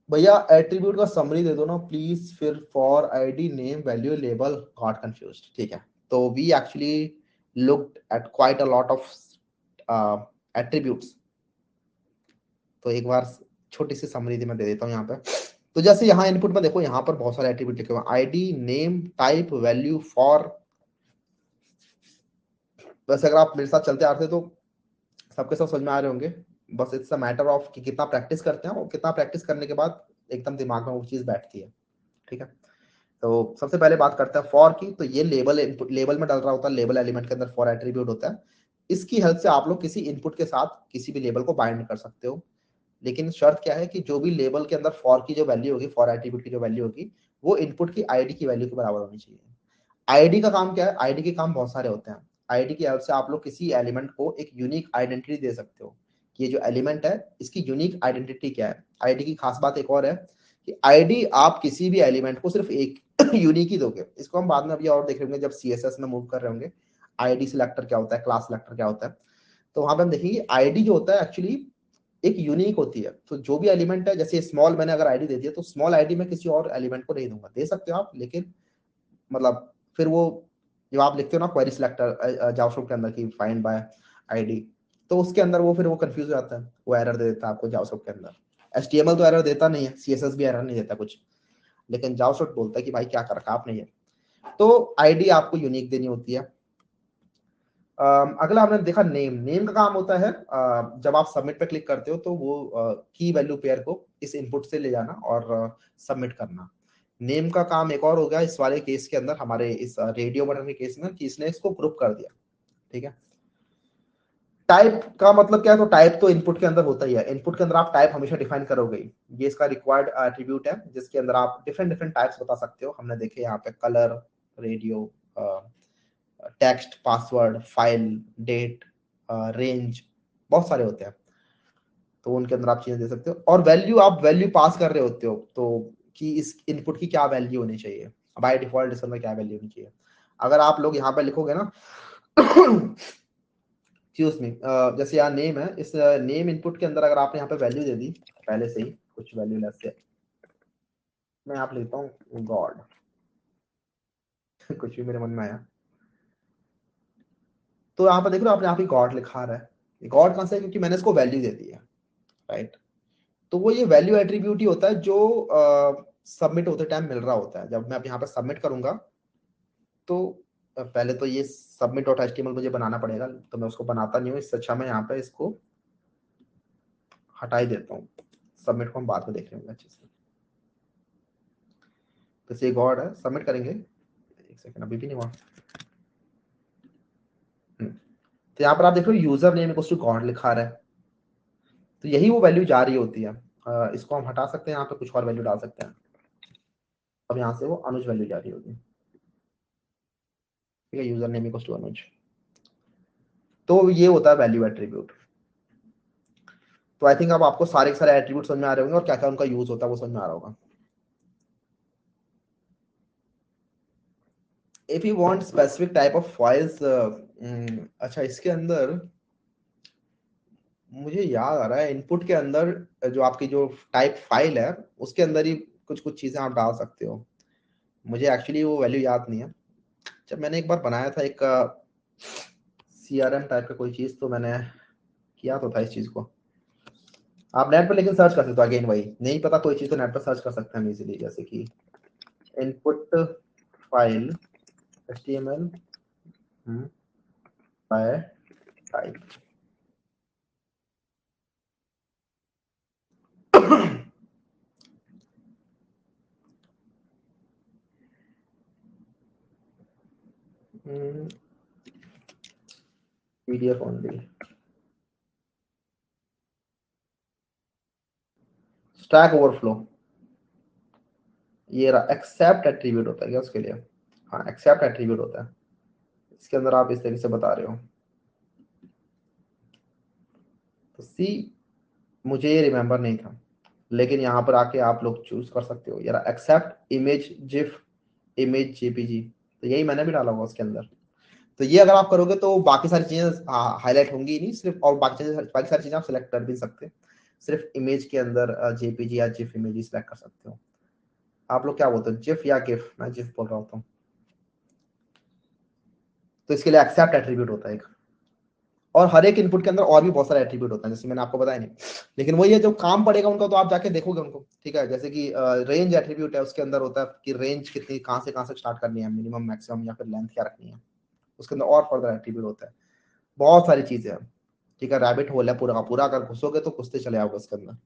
भैया एट्रीब्यूट का समरी दे दो ना प्लीज, फिर for ID name value label got confused, ठीक है। तो we actually looked at quite a lot of attributes. तो एक बार छोटी सी समरी थी मैं दे देता हूँ यहाँ पे। तो जैसे यहाँ इनपुट में देखो, यहाँ पर बहुत सारे एट्रीब्यूट लिखे हुए हैं, ID name type value for. वैसे अगर आप मेरे साथ चलते आ रहे थे तो सबके सब समझ में आ रहे होंगे, बस इट्स अ मैटर ऑफ कि कितना प्रैक्टिस करते हैं और कितना प्रैक्टिस करने के बाद एकदम दिमाग में वो चीज बैठती है, ठीक है। तो सबसे पहले बात करते हैं फॉर की। तो ये लेबल इनपुट लेबल में डल रहा होता है, लेबल एलिमेंट के अंदर फॉर एट्रीब्यूट होता है। इसकी हेल्प से आप लोग किसी इनपुट के साथ किसी भी लेबल को बाइंड कर सकते हो। लेकिन शर्त क्या है कि जो भी लेबल के अंदर फॉर की जो वैल्यू होगी, फॉर एट्रीब्यूट की जो वैल्यू होगी, वो इनपुट की आईडी की वैल्यू के बराबर होनी चाहिए। आईडी का काम क्या है? आईडी के काम बहुत सारे होते हैं। आईडी की हेल्प से आप लोग किसी एलिमेंट को एक यूनिक आइडेंटिटी दे सकते हो कि ये जो एलिमेंट है इसकी यूनिक आइडेंटिटी क्या है। आईडी की खास बात एक और है कि आईडी आप किसी भी एलिमेंट को सिर्फ एक यूनिक ही दोगे। इसको हम बाद में अभी और देख रहे होंगे जब सीएसएस में मूव कर रहे होंगे, आईडी सिलेक्टर क्या होता है, क्लास सिलेक्टर क्या होता है। तो वहां पे हम देखेंगे आईडी जो होता है एक्चुअली एक यूनिक होती है। तो जो भी एलिमेंट है, जैसे स्मॉल मैंने अगर आईडी दे दिया तो स्मॉल आईडी में किसी और एलिमेंट को नहीं दूंगा, दे सकते हो आप, लेकिन मतलब फिर वो जो आप लिखते हो ना क्वेरी सिलेक्टर जावास्क्रिप्ट के अंदर की फाइंड बाय आईडी, तो उसके अंदर वो फिर वो कंफ्यूज हो जाता है, वो एरर दे देता है आपको जावास्क्रिप्ट के अंदर। एचटीएमएल तो एरर देता नहीं है, सीएसएस भी एरर नहीं देता कुछ, लेकिन जावास्क्रिप्ट बोलता है कि भाई क्या कर रखा आपने ये। तो आईडी आपको यूनिक देनी होती है। अगला हमने देखा नेम। नेम का काम होता है जब आप सबमिट पे क्लिक करते हो तो वो की वैल्यू पेयर को इस इनपुट से ले जाना और सबमिट करना। नेम का काम एक और हो गया इस वाले केस के अंदर, हमारे इस रेडियो बटन के केस में, कि इसने इसको ग्रुप कर दिया, ठीक है। टाइप का मतलब क्या है? तो टाइप तो इनपुट के अंदर होता ही है, इनपुट के अंदर आप टाइप हमेशा डिफाइन करोगे ही। ये इसका रिक्वायर्ड एट्रीब्यूट है जिसके अंदर आप डिफरेंट डिफरेंट टाइप्स बता सकते हो। हमने देखे यहाँ पे colour, radio, text, password, file, date, range, बहुत सारे होते हैं। तो उनके अंदर आप चीजें दे सकते हो। और वैल्यू, आप वैल्यू पास कर रहे होते हो तो कि इस इनपुट की क्या वैल्यू होनी चाहिए, बाय डिफॉल्ट इसके अंदर क्या वैल्यू होनी चाहिए। अगर आप लोग यहाँ पे लिखोगे ना एक्सक्यूज मी, जैसे यहाँ नेम है, इस नेम इनपुट के अंदर अगर आपने यहाँ पे वैल्यू दे दी पहले से ही कुछ वैल्यू, लेस से मैं आप लेता हूँ गॉड कुछ भी मेरे मन में आया। तो यहाँ पे देख लो आपने यहाँ पे गॉड लिखा रहा है। गॉड कौन सा है? क्योंकि मैंने इसको वैल्यू दे दी है, राइट। तो वो ये वैल्यू एट्रीब्यूट ही होता है जो सबमिट होते टाइम मिल रहा होता है। जब मैं अब यहाँ पे सबमिट करूंगा तो पहले तो ये सबमिट डॉट एचटीएमएल मुझे बनाना पड़ेगा, तो मैं उसको बनाता नहीं हूँ। इससे अच्छा मैं यहाँ पे इसको हटा ही देता हूँ। सबमिट को हम बाद में देख लेंगे अच्छे से। तो ये गॉड है, सबमिट करेंगे। एक सेकंड, अभी भी नहीं हुआ। तो यहाँ पर आप देख लो user name equals to god लिखा रहा है, तो यही वो वैल्यू जा रही होती है। इसको हम हटा सकते हैं, यहाँ पे कुछ और वैल्यू डाल सकते हैं। अब यहाँ से वो अनुज वैल्यू जा रही होगी, ठीक है, यूजर नेम इक्वल्स टू अनुज। तो ये होता है वैल्यू एट्रीब्यूट। तो आई थिंक अब आपको सारे के सारे एट्रीब्यूट समझ में आ रहे होंगे और क्या क्या उनका यूज होता है वो समझ में आ रहा होगा। If you want specific type of files, अच्छा इसके अंदर मुझे याद आ रहा है इनपुट के अंदर जो आपकी जो टाइप फाइल है उसके अंदर ही कुछ कुछ चीजें आप डाल सकते हो। मुझे एक्चुअली वो वैल्यू याद नहीं है। जब मैंने एक बार बनाया था एक सीआरएम टाइप का कोई चीज, तो मैंने किया तो था इस चीज को। आप नेट पर लेकिन सर्च कर सकते हो, अगेन वही, नहीं पता कोई चीज तो नेट पर सर्च कर सकते हैं हम इजीली, जैसे कि input file HTML bye type. PDF only, stack overflow, ये रहा एक्सेप्ट एट्रीब्यूट होता है क्या उसके लिए? हाँ, एक्सेप्ट एट्रीब्यूट होता है। इसके अंदर आप इस तरीके से बता रहे हो। तो सी मुझे ये रिमेंबर नहीं था, लेकिन यहाँ पर आके आप लोग चूज कर सकते हो यार, accept image GIF, image JPG, तो यही मैंने भी डाला हुआ उसके अंदर। तो ये अगर आप करोगे तो बाकी सारी चीजें हाईलाइट होंगी ही नहीं सिर्फ, और बाकी सारी चीजें आप सिलेक्ट कर भी सकते हैं। सिर्फ इमेज के अंदर जेपीजी या जिफ इमेज सिलेक्ट कर सकते हो। आप लोग क्या बोलते हो, जिफ या गिफ? मैं जिफ बोल रहा होता हूँ। तो इसके लिए एक्सेप्ट एट्रीब्यूट होता है एक, और हर एक इनपुट के अंदर और भी बहुत सारे एट्रीब्यूट होते हैं, जैसे मैंने आपको बताया नहीं, लेकिन वही है जो काम पड़ेगा उनका तो आप जाके देखोगे उनको, ठीक है। जैसे कि रेंज एट्रीब्यूट है, उसके अंदर होता है कि रेंज कितनी, कहाँ से स्टार्ट करनी है, मिनिमम मैक्सिमम या फिर लेंथ क्या रखनी है, उसके अंदर और फर्दर एट्रीब्यूट होता है, बहुत सारी चीजें हैं, ठीक है। रैबिट होल है पूरा का पूरा, अगर घुसोगे तो घुसते चले आओगे उसके अंदर।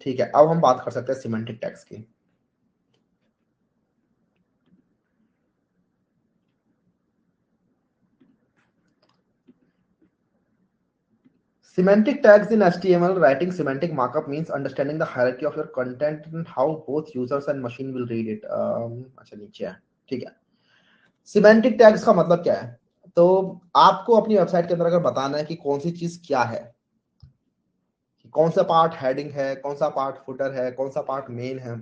ठीक है, अब हम बात कर सकते हैं सिमेंटिक टैग्स की। Semantic tags in HTML, writing semantic markup means understanding the hierarchy of your content and how both users and machine will read it. अच्छा नीचे है, ठीक है। Semantic tags का मतलब क्या है? तो आपको अपनी वेबसाइट के अंदर अगर बताना है कि कौन सी चीज क्या है, कौन सा पार्ट हेडिंग है, कौन सा पार्ट फुटर है, कौन सा पार्ट मेन है,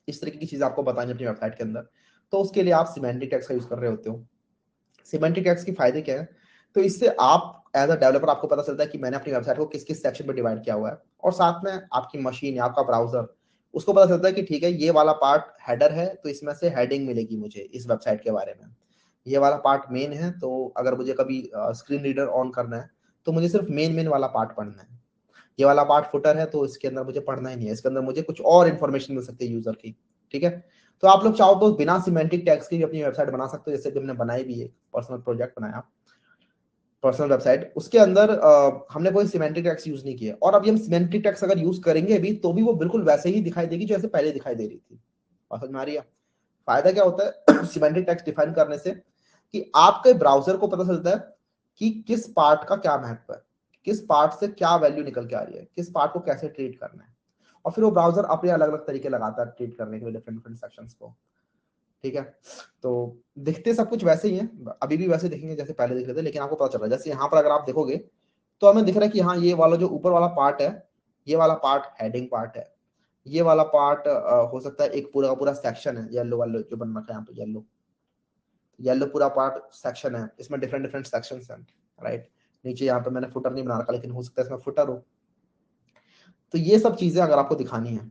इस तरीके की चीज आपको बतानी है अपनी वेबसाइट के अंदर, तो उसके लिए आप सिमेंटिक टैग्स का यूज कर रहे होते हो। सिमेंटिक टैग्स के फायदे क्या है? तो इससे आप एज अ डेवलपर आपको पता चलता है कि मैंने अपनी वेबसाइट को किस किस सेक्शन में डिवाइड किया हुआ है, और साथ में आपकी मशीन या आपका ब्राउजर उसको पता चलता है कि ठीक है ये वाला पार्ट हेडर है तो इसमें से हेडिंग मिलेगी मुझे इस वेबसाइट के बारे में, ये वाला पार्ट मेन है तो अगर मुझे कभी स्क्रीन रीडर ऑन करना है तो मुझे सिर्फ मेन मेन वाला पार्ट पढ़ना है, ये वाला पार्ट फुटर है तो इसके अंदर मुझे पढ़ना ही नहीं है, इसके अंदर मुझे कुछ और इन्फॉर्मेशन मिल सकती है यूजर की, ठीक है। तो आप लोग चाहो तो बिना सिमेंटिक टैग्स के भी अपनी वेबसाइट बना सकते हो, जैसे कि हमने बनाई भी है, पर्सनल प्रोजेक्ट बनाया, पर्सनल वेबसाइट, उसके अंदर हमने कोई सिमेंटिक टैग्स यूज नहीं किए, और अभी हम सिमेंटिक टैग्स अगर यूज करेंगे भी तो भी वो बिल्कुल वैसे ही दिखाई देगी जैसे पहले दिखाई दे रही थी। और समझ में आ रही है? फायदा क्या होता है सिमेंटिक टैग्स डिफाइन करने से, कि आपके ब्राउजर को पता चलता है कि किस पार्ट का क्या महत्व है, किस पार्ट से क्या वैल्यू निकल के आ रही है, किस पार्ट को कैसे ट्रीट करना है, और फिर वो ब्राउजर अपने अलग अलग तरीके लगाता है ट्रीट करने के लिए डिफरेंट डिफरेंट सेक्शंस को, ठीक है। तो दिखते सब कुछ वैसे ही है, अभी भी वैसे दिखेंगे जैसे पहले दिख रहे थे, लेकिन आपको पता चल रहा है जैसे यहाँ पर अगर आप देखोगे तो हमें दिख रहा है कि हाँ ये वाला जो ऊपर वाला पार्ट है, ये वाला पार्ट हेडिंग पार्ट है, ये वाला पार्ट हो सकता है एक पूरा का पूरा सेक्शन है, येलो वाला जो बन रखा है यहाँ पे, येलो येलो पूरा पार्ट सेक्शन है, इसमें डिफरेंट डिफरेंट सेक्शंस हैं, राइट। नीचे यहाँ पे मैंने फुटर नहीं बना रखा, लेकिन हो सकता है इसमें फुटर हो। तो ये सब चीजें अगर आपको दिखानी है,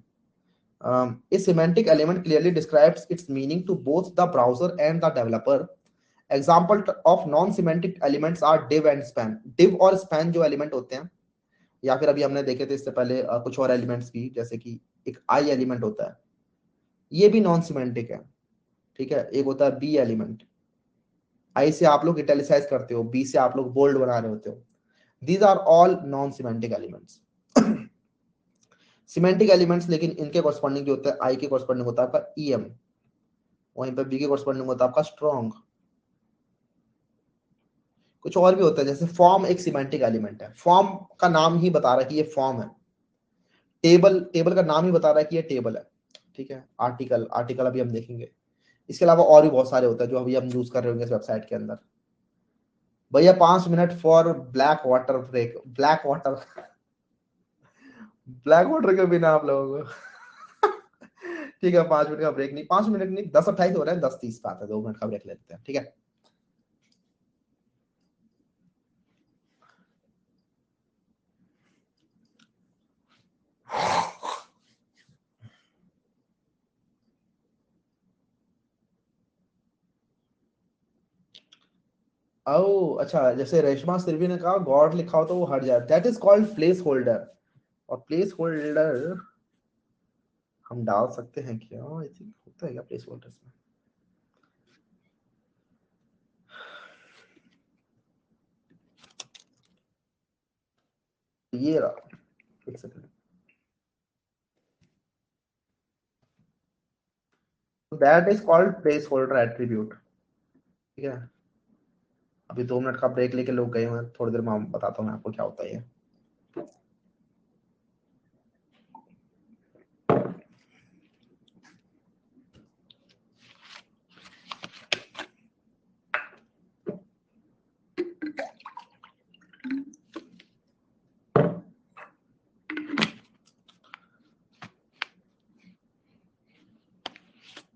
a semantic element clearly describes its meaning to both the browser and the developer. Example of non-semantic elements are div and span. Div और span जो एलिमेंट होते हैं, या फिर अभी हमने देखे थे इससे पहले कुछ और एलिमेंट्स भी, जैसे कि एक आई एलिमेंट होता है, ये भी नॉन सिमेंटिक है, ठीक है। एक होता है बी एलिमेंट, आई से आप लोग इटैलिसाइज करते हो, बी से आप लोग बोल्ड बना रहे होते हो, these are all non semantic elements. Semantic elements लेकिन इनके कॉरस्पॉन्डिंग जो होता है, आई के कॉरस्पॉन्डिंग होता है आपका ईएम, वहीं पर बी के कॉरस्पॉन्डिंग होता है आपका स्ट्रॉन्ग। कुछ और भी होता है, जैसे फॉर्म एक सिमेंटिक एलिमेंट है, फॉर्म का नाम ही बता रहा है कि ये फॉर्म है। टेबल, टेबल का नाम ही बता रहा है कि ये टेबल है, ठीक है। आर्टिकल, आर्टिकल अभी हम देखेंगे। इसके अलावा और भी बहुत सारे होते हैं जो अभी हम यूज कर रहे होंगे इस वेबसाइट के अंदर। भैया 5 minute for black water break, black water black water के बिना आप लोगों को ठीक है, 5 मिनट का ब्रेक नहीं, 5 मिनट नहीं, 10:28 हो रहा है, 10:30 पे आता है, 2 मिनट का ब्रेक लेते हैं, ठीक है। ओ अच्छा, जैसे रेशमा सिर्वी ने कहा गॉड लिखा हो तो वो हट जाए, that is called place holder. और प्लेस होल्डर हम डाल सकते हैं क्या? आई थिंक होता है क्या प्लेस होल्डर्स में? ये रहा, एक second, that is called place holder attribute, ठीक है। अभी 2 मिनट का ब्रेक लेके लोग गए हैं, थोड़ी देर में बताता हूँ मैं आपको क्या होता है ये।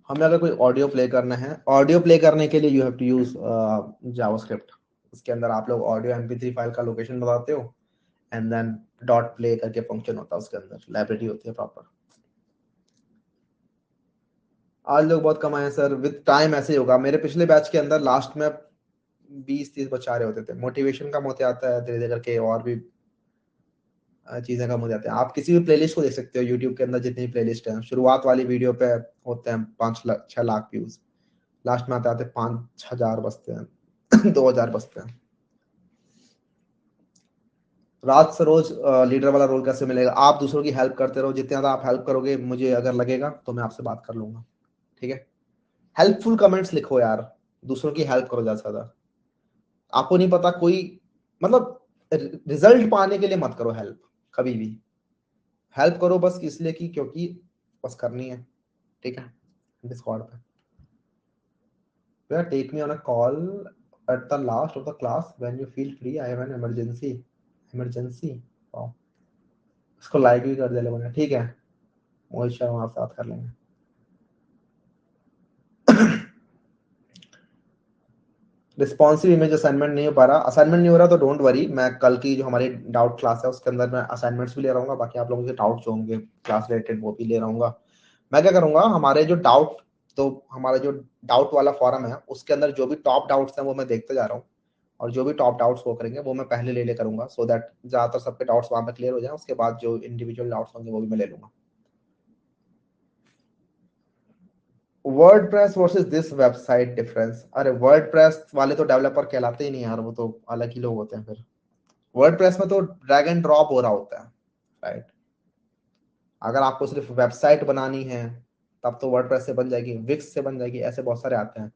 हमें अगर कोई ऑडियो प्ले करना है, ऑडियो प्ले करने के लिए you have to use JavaScript. उसके अंदर आप लोग ऑडियो MP3 फाइल का लोकेशन बताते हो एंड देन डॉट प्ले करके फंक्शन होता है, उसके अंदर लाइब्रेरी होती है प्रॉपर। आज लोग बहुत कम आए सर, विद टाइम ऐसे ही होगा। मेरे पिछले बैच के अंदर लास्ट में 20-30 बच्चे आ रहे होते थे, मोटिवेशन कम होते आता है धीरे धीरे करके, और भी चीजें कम हो जाती हैं। आप किसी भी प्लेलिस्ट को देख सकते हो यूट्यूब के अंदर, जितनी प्लेलिस्ट है शुरुआत वाली वीडियो पे होते हैं 5-6 लाख व्यूज, लास्ट में आते आते 5,000 बचते हैं 2,000 बचते हैं। रात से रोज लीडर वाला रोल कैसे मिलेगा? आप दूसरों की हेल्प करते रहो, जितने ज्यादा आप हेल्प करोगे मुझे अगर लगेगा तो मैं आपसे बात कर लूंगा, ठीक है? हेल्पफुल कमेंट्स लिखो यार, दूसरों की हेल्प करो ज्यादा से ज्यादा। आपको नहीं पता कोई, मतलब रिजल्ट पाने के लिए मत करो हेल्प कभी भी। हेल्प करो बस इसलिए कि क्योंकि बस करनी है, ठीक है? डिस्कॉर्ड पे take me on a call at the last of the class when you feel free, I have an emergency. Emergency, wow, इसको लाइक भी कर दे लोगों ने, ठीक है? मोहित शर्मा आप साथ कर लेंगे। रिस्पॉन्सिव इमेज असाइनमेंट नहीं हो पा रहा, असाइनमेंट नहीं हो रहा तो डोंट वरी, मैं कल की जो हमारी डाउट क्लास है उसके अंदर मैं असाइनमेंट्स भी ले रहा हूँ, बाकी आप लोगों के डाउट जो होंगे क्लास रिलेटेड वो भी ले रहा हूँ। मैं क्या करूंगा, हमारे जो डाउट, तो हमारे जो डाउट वाला फॉरम है उसके अंदर जो भी टॉप डाउट्स हैं वो मैं देखते जा रहा हूँ, और जो भी टॉप डाउट्स वो करेंगे वो मैं पहले ले करूंगा, सो दैट ज्यादातर सबके डाउट्स वहां पर क्लियर हो जाए। उसके बाद जो इंडिविजुअल डाउट्स होंगे वो भी मैं ले लूंगा। WordPress versus this website difference? अरे वर्डप्रेस वाले तो डेवलपर कहलाते ही नहीं यार, वो तो अलग ही लोग होते हैं फिर। वर्डप्रेस में तो ड्रैग एंड ड्रॉप हो रहा होता है, राइट? अगर आपको सिर्फ वेबसाइट बनानी है तब तो वर्डप्रेस से बन जाएगी, विक्स से बन जाएगी, ऐसे बहुत सारे आते हैं।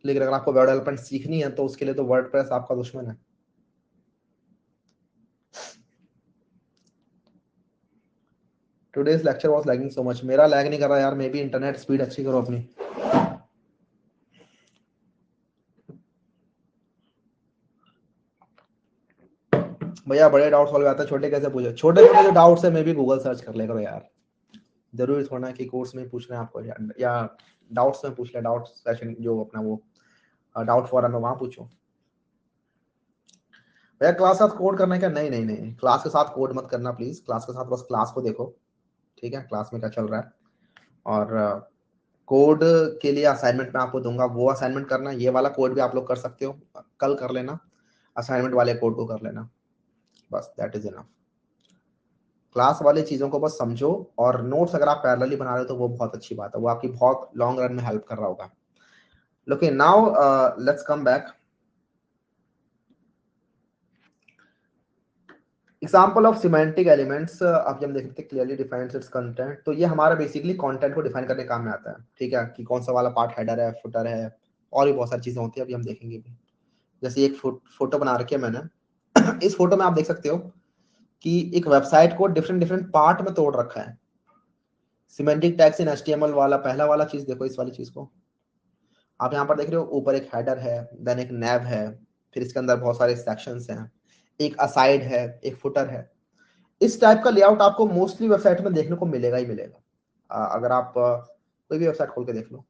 लेकिन अगर आपको वेब डेवलपमेंट सीखनी है तो उसके लिए तो वर्डप्रेस आपका दुश्मन है। Today's lecture was lagging so much. मेरा लैग नहीं कर रहा यार, मे बी इंटरनेट स्पीड अच्छी करो अपनी। भैया बड़े डाउट सॉल्व आते हैं, छोटे कैसे पूछे? छोटे छोटे जो डाउट्स है मे बी गूगल सर्च कर ले करो यार, जरूरी थोड़ा कि कोर्स में पूछना है आपको, या डाउट्स में पूछ ले, डाउट सेशन जो अपना वो डाउट फोरम में वहां पूछो। भैया क्लास के साथ कोड करना है क्या? नहीं नहीं नहीं, क्लास के साथ कोड मत करना प्लीज, क्लास के साथ बस क्लास को देखो, ठीक है? क्लास में क्या चल रहा है, और कोड के लिए असाइनमेंट मैं आपको दूंगा, वो असाइनमेंट करना, ये वाला कोड भी आप लोग कर सकते हो, कल कर लेना, असाइनमेंट वाले कोड को कर लेना, बस दैट इज इनफ। क्लास वाली चीजों को बस समझो, और नोट्स अगर आप पैरेलली बना रहे हो तो वो बहुत अच्छी बात है, वो आपकी बहुत लॉन्ग रन में हेल्प कर रहा होगा। Okay now let's come back. Example of semantic elements, अब जब हम देखते हैं क्लियरली डिफाइंस इट्स कंटेंट, तो ये हमारा बेसिकली कंटेंट को डिफाइन करने काम में आता है, ठीक है? कि कौन सा वाला पार्ट हेडर है, फुटर है, और भी बहुत सारी चीजें होती है, अभी हम देखेंगे भी। जैसे एक फोटो बना रखी है मैंने इस फोटो में आप देख सकते हो कि एक वेबसाइट को डिफरेंट डिफरेंट पार्ट में तोड़ रखा है। सिमेंटिक टैग्स इन HTML वाला पहला वाला चीज देखो, इस वाली चीज को आप यहाँ पर देख रहे हो, ऊपर एक हेडर है, देन एक नैव है, फिर इसके अंदर बहुत सारे सेक्शंस हैं, एक असाइड है, एक फुटर है। इस टाइप का लेआउट आपको मोस्टली वेबसाइट में देखने को मिलेगा ही मिलेगा। अगर आप कोई भी वेबसाइट खोल के देख लो,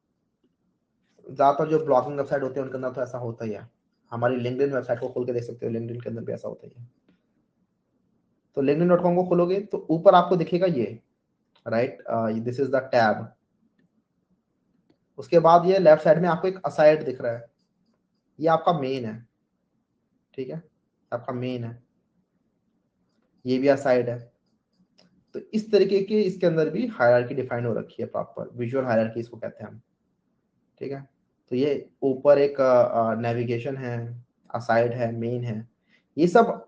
ज्यादातर जो ब्लॉगिंग वेबसाइट होती है उनके अंदर तो ऐसा होता ही है। हमारी लिंक्डइन वेबसाइट को खोल के देख सकते हो, लिंक्डइन के अंदर भी ऐसा होता ही है। तो linkedin.com को खोलोगे तो ऊपर आपको दिखेगा ये, right, this is the tab. उसके बाद ये लेफ्ट साइड में आपको एक असाइड दिख रहा है, ये आपका मेन है, ठीक है? आपका मेन है, ये भी असाइड है। तो इस तरीके के इसके अंदर भी हायरार्की डिफाइन हो रखी है, प्रॉपर विजुअल हायरार्की इसको कहते हैं हम, ठीक है? तो ये ऊपर एक नेविगेशन है, असाइड है, मेन है, ये सब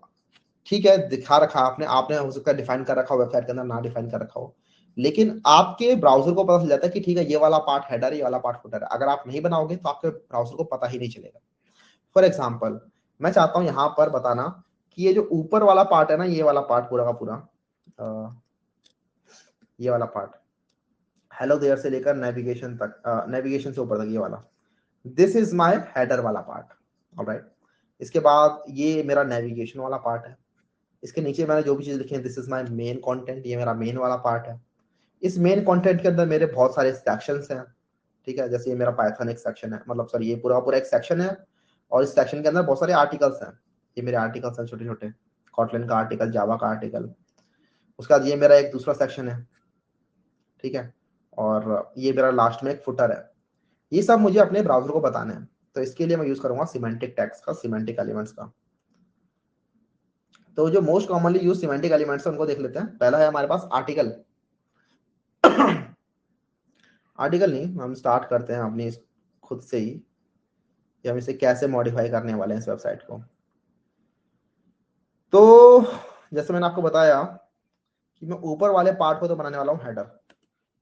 ठीक है दिखा रखा आपने आपने हो सकता है डिफाइन कर रखा हो वेबसाइट के अंदर, ना डिफाइन कर रखा हो, लेकिन आपके ब्राउजर को पता चल जाता है कि ठीक है ये वाला पार्ट हेडर है, ये वाला पार्ट फुटर है। अगर आप नहीं बनाओगे तो आपके ब्राउजर को पता ही नहीं चलेगा। फॉर एग्जाम्पल मैं चाहता हूं यहाँ पर बताना कि ये जो ऊपर वाला पार्ट है ना, ये वाला पार्ट पूरा का पूरा, ये वाला पार्ट हेलो देयर से लेकर नेविगेशन तक, नेविगेशन से ऊपर तक, ये वाला दिस इज माय हेडर वाला पार्ट, ऑलराइट? इसके बाद ये मेरा नेविगेशन वाला पार्ट है, इसके नीचे मैंने जो भी चीज लिखी है this is my main content, ये मेरा मेन वाला पार्ट है। इस मेन कंटेंट के अंदर मेरे बहुत सारे सेक्शंस हैं, ठीक है। जैसे ये मेरा पाइथन एक सेक्शन है, मतलब सॉरी ये पूरा पूरा एक सेक्शन है, और इस सेक्शन के अंदर बहुत सारे आर्टिकल्स हैं। ये मेरे आर्टिकल्स हैं छोटे छोटे, कॉटलिन का आर्टिकल, जावा का आर्टिकल। उसके बाद ये मेरा एक दूसरा सेक्शन है, ठीक है। और ये मेरा लास्ट में एक फुटर है। ये सब मुझे अपने ब्राउजर को बताना है, तो इसके लिए मैं यूज करूंगा सिमेंटिक टैग्स का, सिमेंटिक एलिमेंट्स का। तो जो most commonly use semantic elements है उनको देख लेते हैं। पहला है हमारे पास आर्टिकल। आर्टिकल नहीं, हम स्टार्ट करते हैं अपनी खुद से ही कि हम इसे कैसे मॉडिफाई करने वाले हैं इस वेबसाइट को। तो जैसे मैंने आपको बताया कि मैं ऊपर वाले पार्ट को तो बनाने वाला हूँ हेडर।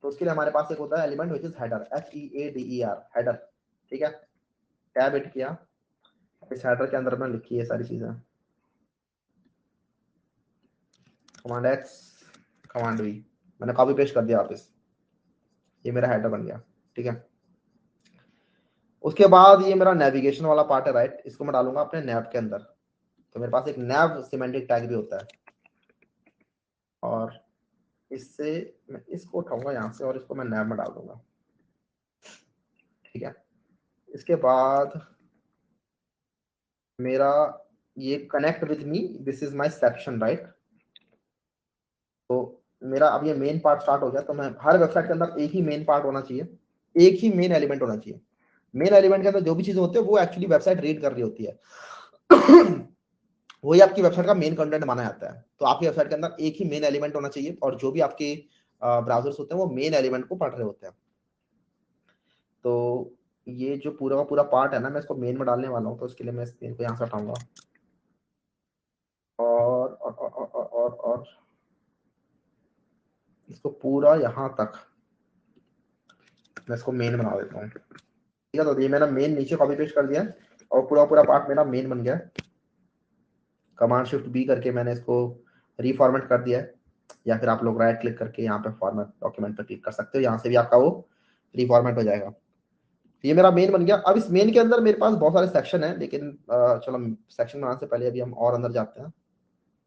तो उसके लिए हमारे पास एक होता है element which is header, HEADER, header, ठीक है। टैब हिट किया, इस हेडर के अंदर में लिखी है सारी चीजें, कमांड एक्स, कमांड वी, मैंने कॉपी पेस्ट कर दिया वापस, ये मेरा हेडर बन गया, ठीक है। उसके बाद ये मेरा नेविगेशन वाला पार्ट है, राइट, इसको मैं डालूंगा अपने नैव के अंदर। तो मेरे पास एक नैव सिमेंटिक टैग भी होता है, और इससे मैं इसको उठाऊंगा यहाँ से और इसको मैं नैव में डाल दूंगा, ठीक है। इसके बाद मेरा ये connect with me, this is my section, right. तो मेरा अब ये मेन पार्ट स्टार्ट हो गया। तो मैं हर वेबसाइट के अंदर एक ही मेन पार्ट होना चाहिए, एक ही मेन एलिमेंट होना चाहिए। मेन एलिमेंट के अंदर जो भी चीजें होती है वो एक्चुअली वेबसाइट रीड कर रही होती है। वही आपकी वेबसाइट का मेन कंटेंट माना जाता है। तो आपकी वेबसाइट के अंदर एक ही मेन एलिमेंट होना चाहिए, और जो भी आपके ब्राउजर्स होते हैं वो मेन एलिमेंट को पढ़ रहे होते हैं। तो ये जो पूरा का पूरा पार्ट है ना, मैं इसको मेन में डालने वाला हूँ। तो उसके लिए मैं इस मेन को यहाँ से हटाऊंगा, और इसको पूरा यहाँ तक मैं इसको मेन बना देता हूँ, ठीक है। तो ये मैंने मेन नीचे कॉपी पेस्ट कर दिया है, और पूरा पूरा पार्ट मेरा मेन बन गया। कमांड शिफ्ट बी करके मैंने इसको रीफॉर्मेट कर दिया है, या फिर आप लोग राइट क्लिक करके यहाँ पे फॉर्मेट डॉक्यूमेंट पर क्लिक कर सकते हो, यहाँ से भी आपका वो रीफॉर्मेट हो जाएगा। ये मेरा मेन बन गया। अब इस मेन के अंदर मेरे पास बहुत सारे सेक्शन है, लेकिन चलो सेक्शन बनाने से पहले अभी हम और अंदर जाते हैं।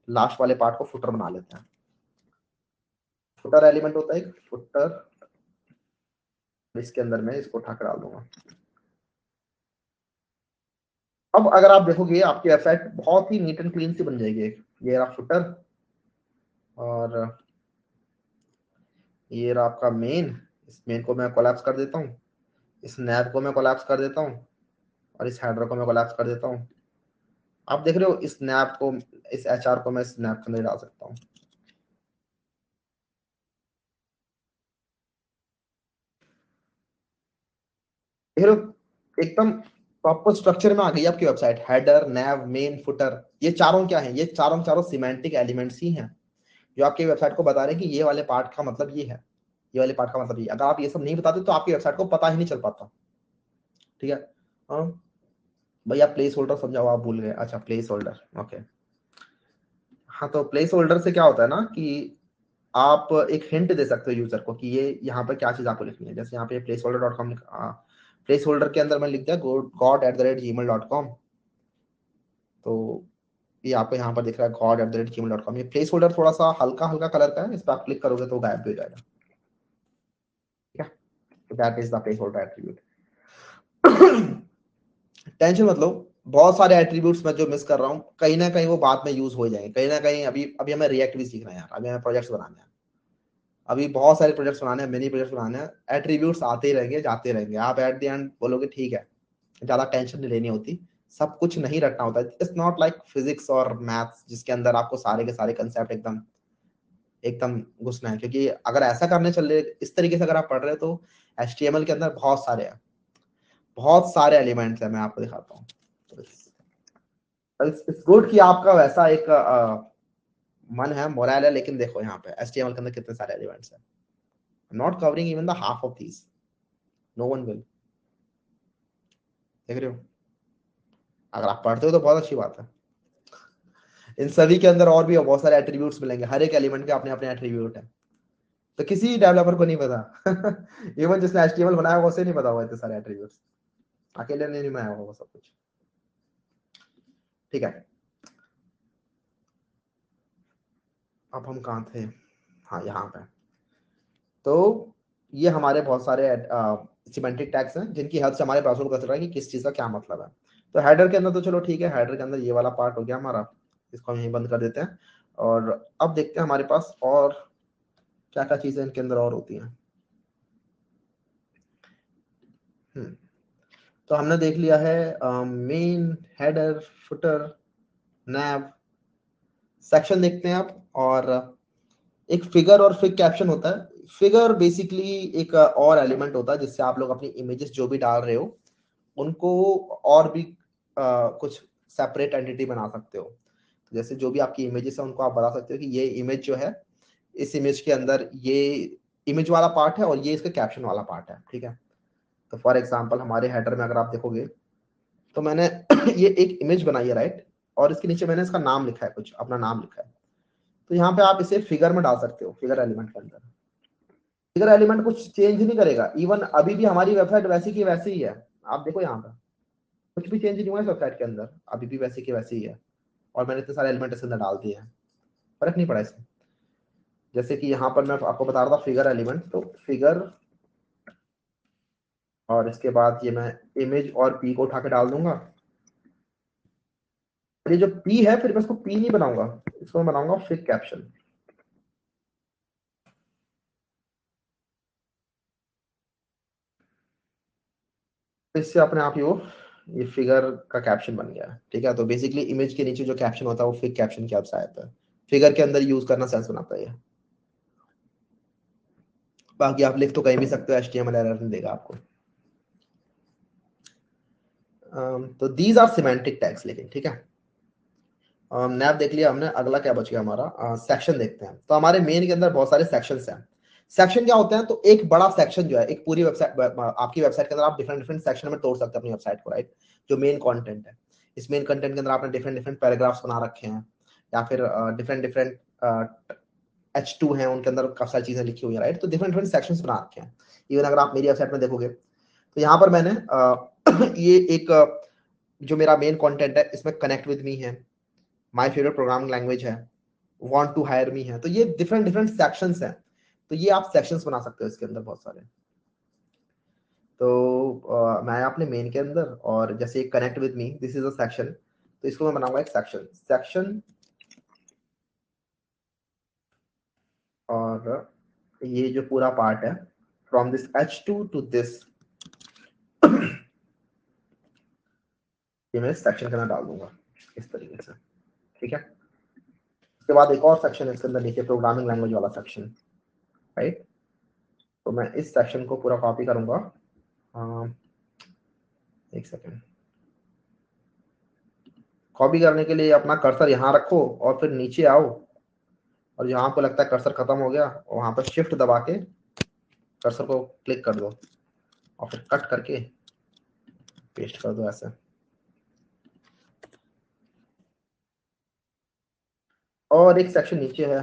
लास्ट वाले पार्ट को फुटर बना लेते हैं। फुटर एलिमेंट होता है एक फुटर, इसके अंदर मैं इसको उठा कर डाल दूंगा। अब अगर आप देखोगे आपकी वेबसाइट बहुत ही नीट एंड क्लीन सी बन जाएगी। ये रहा फुटर, और ये रहा आपका मेन। इस मेन को मैं कोलैप्स कर देता हूँ, इस नैब को मैं कोलैप्स कर देता हूँ, और इस हेडर को मैं कोलैप्स कर देता हूँ। आप देख रहे हो इस नैब को, इस HR को मैं इस नैब के अंदर डाल सकता हूँ। देख रहे हो एकदम प्रॉपर स्ट्रक्चर में आ गई आपकी वेबसाइट। हेडर, नैव, मेन, फुटर, ये चारों क्या है? ये चारों चारों सिमेंटिक एलिमेंट्स ही हैं, जो आपकी वेबसाइट को बता रहे हैं कि ये वाले पार्ट का मतलब ये है, ये वाले पार्ट का मतलब ये। अगर आप ये सब नहीं बताते तो आपकी वेबसाइट को पता ही नहीं चल पाता, ठीक है। हाँ भैया, प्लेस होल्डर समझाओ, आप भूल गए। अच्छा, प्लेस होल्डर, ओके। हाँ, तो प्लेस होल्डर से क्या होता है ना कि आप एक हिंट दे सकते हो यूजर को कि ये यहाँ पे क्या चीज आपको लिखनी है। जैसे यहाँ पे place holder .com, place holder के अंदर मैंने लिख दिया god@gmail.com। तो ये आपको यहाँ पर दिख रहा है god@gmail.com। ये प्लेस होल्डर थोड़ा सा हल्का हल्का कलर का है, इस पर आप क्लिक करोगे तो गायब भी हो जाएगा, ठीक है। तो that is the place holder attribute. Tension मतलब बहुत सारे एट्रीब्यूट्स मैं जो मिस कर रहा हूँ, कहीं ना कहीं वो बाद में यूज हो जाएंगे, कहीं ना कहीं। अभी अभी हमें रिएक्ट भी सीखना है यार, अभी हमें प्रोजेक्ट्स बनाने हैं, अभी बहुत सारे प्रोजेक्ट्स बनाने हैं, मिनी प्रोजेक्ट्स बनाने हैं। एट्रीब्यूट्स आते ही रहेंगे, जाते रहेंगे। आप एट द एंड बोलोगे ठीक है, ज्यादा टेंशन नहीं लेनी होती, सब कुछ नहीं रटना होता। इट्स नॉट लाइक फिजिक्स और मैथ्स जिसके अंदर आपको सारे के सारे कंसेप्ट एकदम एकदम घुसना है। क्योंकि अगर ऐसा करने चल रहे, इस तरीके से अगर आप पढ़ रहे हो, तो HTML के अंदर बहुत सारे हैं, बहुत सारे एलिमेंट्स हैं। मैं आपको दिखाता हूँ। इट्स गुड कि आपका वैसा एक मन है, मोरल है। लेकिन देखो यहाँ पे HTML के अंदर कितने सारे एलिमेंट्स हैं। Not covering even the half of these, no one will. देख रहे हो, अगर आप पढ़ते हो तो बहुत अच्छी बात है। इन सभी के अंदर और भी बहुत सारे एट्रीब्यूट्स मिलेंगे, हर एक एलिमेंट के अपने अपने एट्रीब्यूट है। तो किसी डेवलपर को नहीं पता। इवन जिसने HTML बनाया वो उसे नहीं पता होगा इतने सारे एट्रीब्यूट्स, अकेले ने नहीं बनाया होगा सब कुछ, ठीक है। अब हम कहाँ थे? हाँ, यहाँ पे। तो ये हमारे बहुत सारे सिमेंटिक टैग्स हैं जिनकी हेल्प से हमारे ब्राउजर को पता चल रहा है कि किस चीज का क्या मतलब है। तो हेडर के अंदर तो चलो ठीक है, हेडर के अंदर ये वाला पार्ट हो गया हमारा, इसको हम यहीं बंद कर देते हैं। और अब देखते हैं हमारे पास और क्या क्या चीजें इनके अंदर और होती हैं। तो हमने देख लिया है मेन, हेडर, फुटर, नैव, सेक्शन देखते हैं आप। और एक फिगर और फिग कैप्शन होता है। फिगर बेसिकली एक और एलिमेंट होता है जिससे आप लोग अपनी इमेजेस जो भी डाल रहे हो उनको और भी कुछ सेपरेट एंटिटी बना सकते हो। जैसे जो भी आपकी इमेजेस है उनको आप बता सकते हो कि ये इमेज जो है, इस इमेज के अंदर ये इमेज वाला पार्ट है और ये इसका कैप्शन वाला पार्ट है, ठीक है। तो फॉर एग्जांपल हमारे हेडर में अगर आप देखोगे तो मैंने ये एक इमेज बनाई है, राइट, और इसके नीचे मैंने इसका नाम लिखा है, कुछ अपना नाम लिखा है। तो यहाँ पे आप इसे फिगर में डाल सकते हो, फिगर एलिमेंट के अंदर। फिगर एलिमेंट कुछ चेंज नहीं करेगा, इवन अभी भी हमारी वेबसाइट वैसी की वैसी ही है। आप देखो यहाँ पे कुछ भी चेंज नहीं हुआ है वेबसाइट के अंदर, अभी भी वैसी की वैसी ही है। और मैंने इतने सारे एलिमेंट इसके अंदर डाल दिए हैं, फर्क नहीं पड़ा इसमें। जैसे कि यहाँ पर मैं आपको बता रहा था फिगर एलिमेंट, तो फिगर और इसके बाद ये मैं इमेज और पी को उठा के डाल दूंगा। ये जो पी है फिर मैं इसको पी नहीं बनाऊंगा, इसको मैं बनाऊंगा फिग कैप्शन। इससे अपने आप ही वो ये फिगर का कैप्शन बन गया है, ठीक है। तो बेसिकली इमेज के नीचे जो कैप्शन होता है वो फिग कैप्शन के आपसे आता है। फिगर के अंदर यूज करना सेंस बनाता है ये। बाकी आप लिख तो कहीं भी सकते हो, HTML एरर नहीं देगा आपको। तो दीज आर सिमेंटिक टैग्स, लेकिन ठीक है। नैप देख लिया हमने, अगला क्या बच गया हमारा, सेक्शन देखते हैं। तो हमारे मेन के अंदर बहुत सारे सेक्शंस हैं। सेक्शन क्या होते हैं, तो एक बड़ा सेक्शन जो है, एक पूरी वेबसाइट, आपकी वेबसाइट के अंदर आप डिफरेंट डिफरेंट सेक्शन में तोड़ सकते हैं अपनी वेबसाइट को, राइट। जो मेन कंटेंट है, इस मेन कंटेंट के अंदर आपने डिफरेंट डिफरेंट पैराग्राफ्स बना रखे हैं, या फिर डिफरेंट डिफरेंट H2 हैं, उनके अंदर काफी सारी चीजें लिखी हुई है, राइट। तो डिफरेंट डिफरेंट सेक्शंस बना रखे हैं। इवन अगर आप मेरी वेबसाइट में देखोगे तो यहाँ पर मैंने ये एक जो मेरा मेन कंटेंट है इसमें कनेक्ट विद मी है, माय फेवरेट प्रोग्रामिंग लैंग्वेज है, वांट टू हायर मी है। तो ये डिफरेंट डिफरेंट सेक्शंस हैं। तो ये आप सेक्शंस बना सकते हो इसके अंदर बहुत सारे। तो मैं अपने मेन के अंदर, और जैसे connect with me, this is a section, तो इसको मैं बनाऊंगा एक सेक्शन। सेक्शन और ये जो पूरा पार्ट है, from this H2 to this, ये मैं सेक्शन के अंदर डाल दूंगा इस तरीके से, ठीक है। उसके बाद एक और सेक्शन है इसके अंदर नीचे, प्रोग्रामिंग लैंग्वेज वाला सेक्शन, राइट। तो मैं इस सेक्शन को पूरा कॉपी करूंगा। एक सेकेंड। कॉपी करने के लिए अपना कर्सर यहाँ रखो और फिर नीचे आओ, और जहां आपको लगता है कर्सर खत्म हो गया वहां पर शिफ्ट दबा के कर्सर को क्लिक कर दो और फिर कट करके पेस्ट कर दो ऐसे। और एक सेक्शन नीचे है,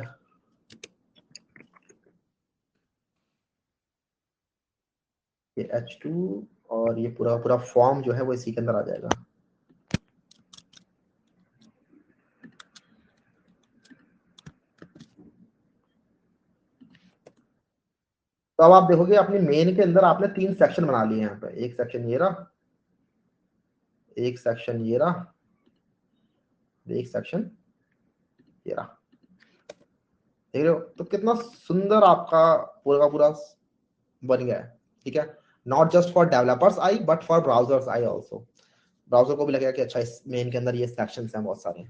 ये H2, और ये पूरा पूरा फॉर्म जो है वो इसी के अंदर आ जाएगा। तो अब आप देखोगे अपनी मेन के अंदर आपने 3 सेक्शन बना लिए यहाँ पे। एक सेक्शन ये रहा, एक सेक्शन ये रहा, एक सेक्शन ये रहा। देख रहे हो तो कितना सुंदर आपका पूरा का पूरा बन गया है, ठीक है। Not just for developers I but for browsers I also. Browser को भी लगेगा कि अच्छा इस मेन के अंदर ये सेक्शंस हैं बहुत सारे।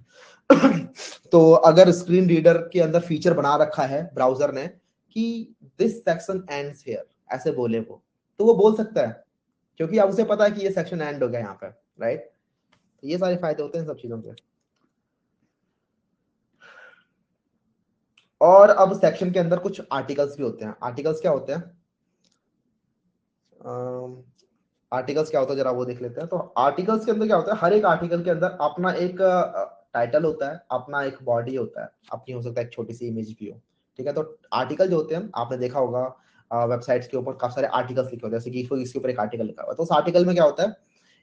तो अगर स्क्रीन रीडर के अंदर फीचर बना रखा है ब्राउजर ने कि दिस सेक्शन एंड्स हियर, ऐसे बोले वो, तो वो बोल सकता है, क्योंकि अब उसे पता है कि ये सेक्शन एंड हो गया यहाँ पे, राइट। तो ये सारे फायदे होते हैं सब चीजों के। और अब सेक्शन के अंदर कुछ आर्टिकल्स भी होते हैं। आर्टिकल्स क्या होते हैं, आर्टिकल्स क्या होता है जरा वो देख लेते हैं। तो आर्टिकल्स के अंदर क्या होता है, हर एक आर्टिकल के अंदर अपना एक टाइटल होता है, अपना एक बॉडी होता है, अपनी हो सकता है एक छोटी सी इमेज भी हो, ठीक है। तो आर्टिकल जो होते हैं आपने देखा होगा वेबसाइट्स के ऊपर काफी सारे आर्टिकल्स लिखे होते हैं, जैसे कि इसके ऊपर एक आर्टिकल लिखा हुआ है, तो उस आर्टिकल में क्या होता है,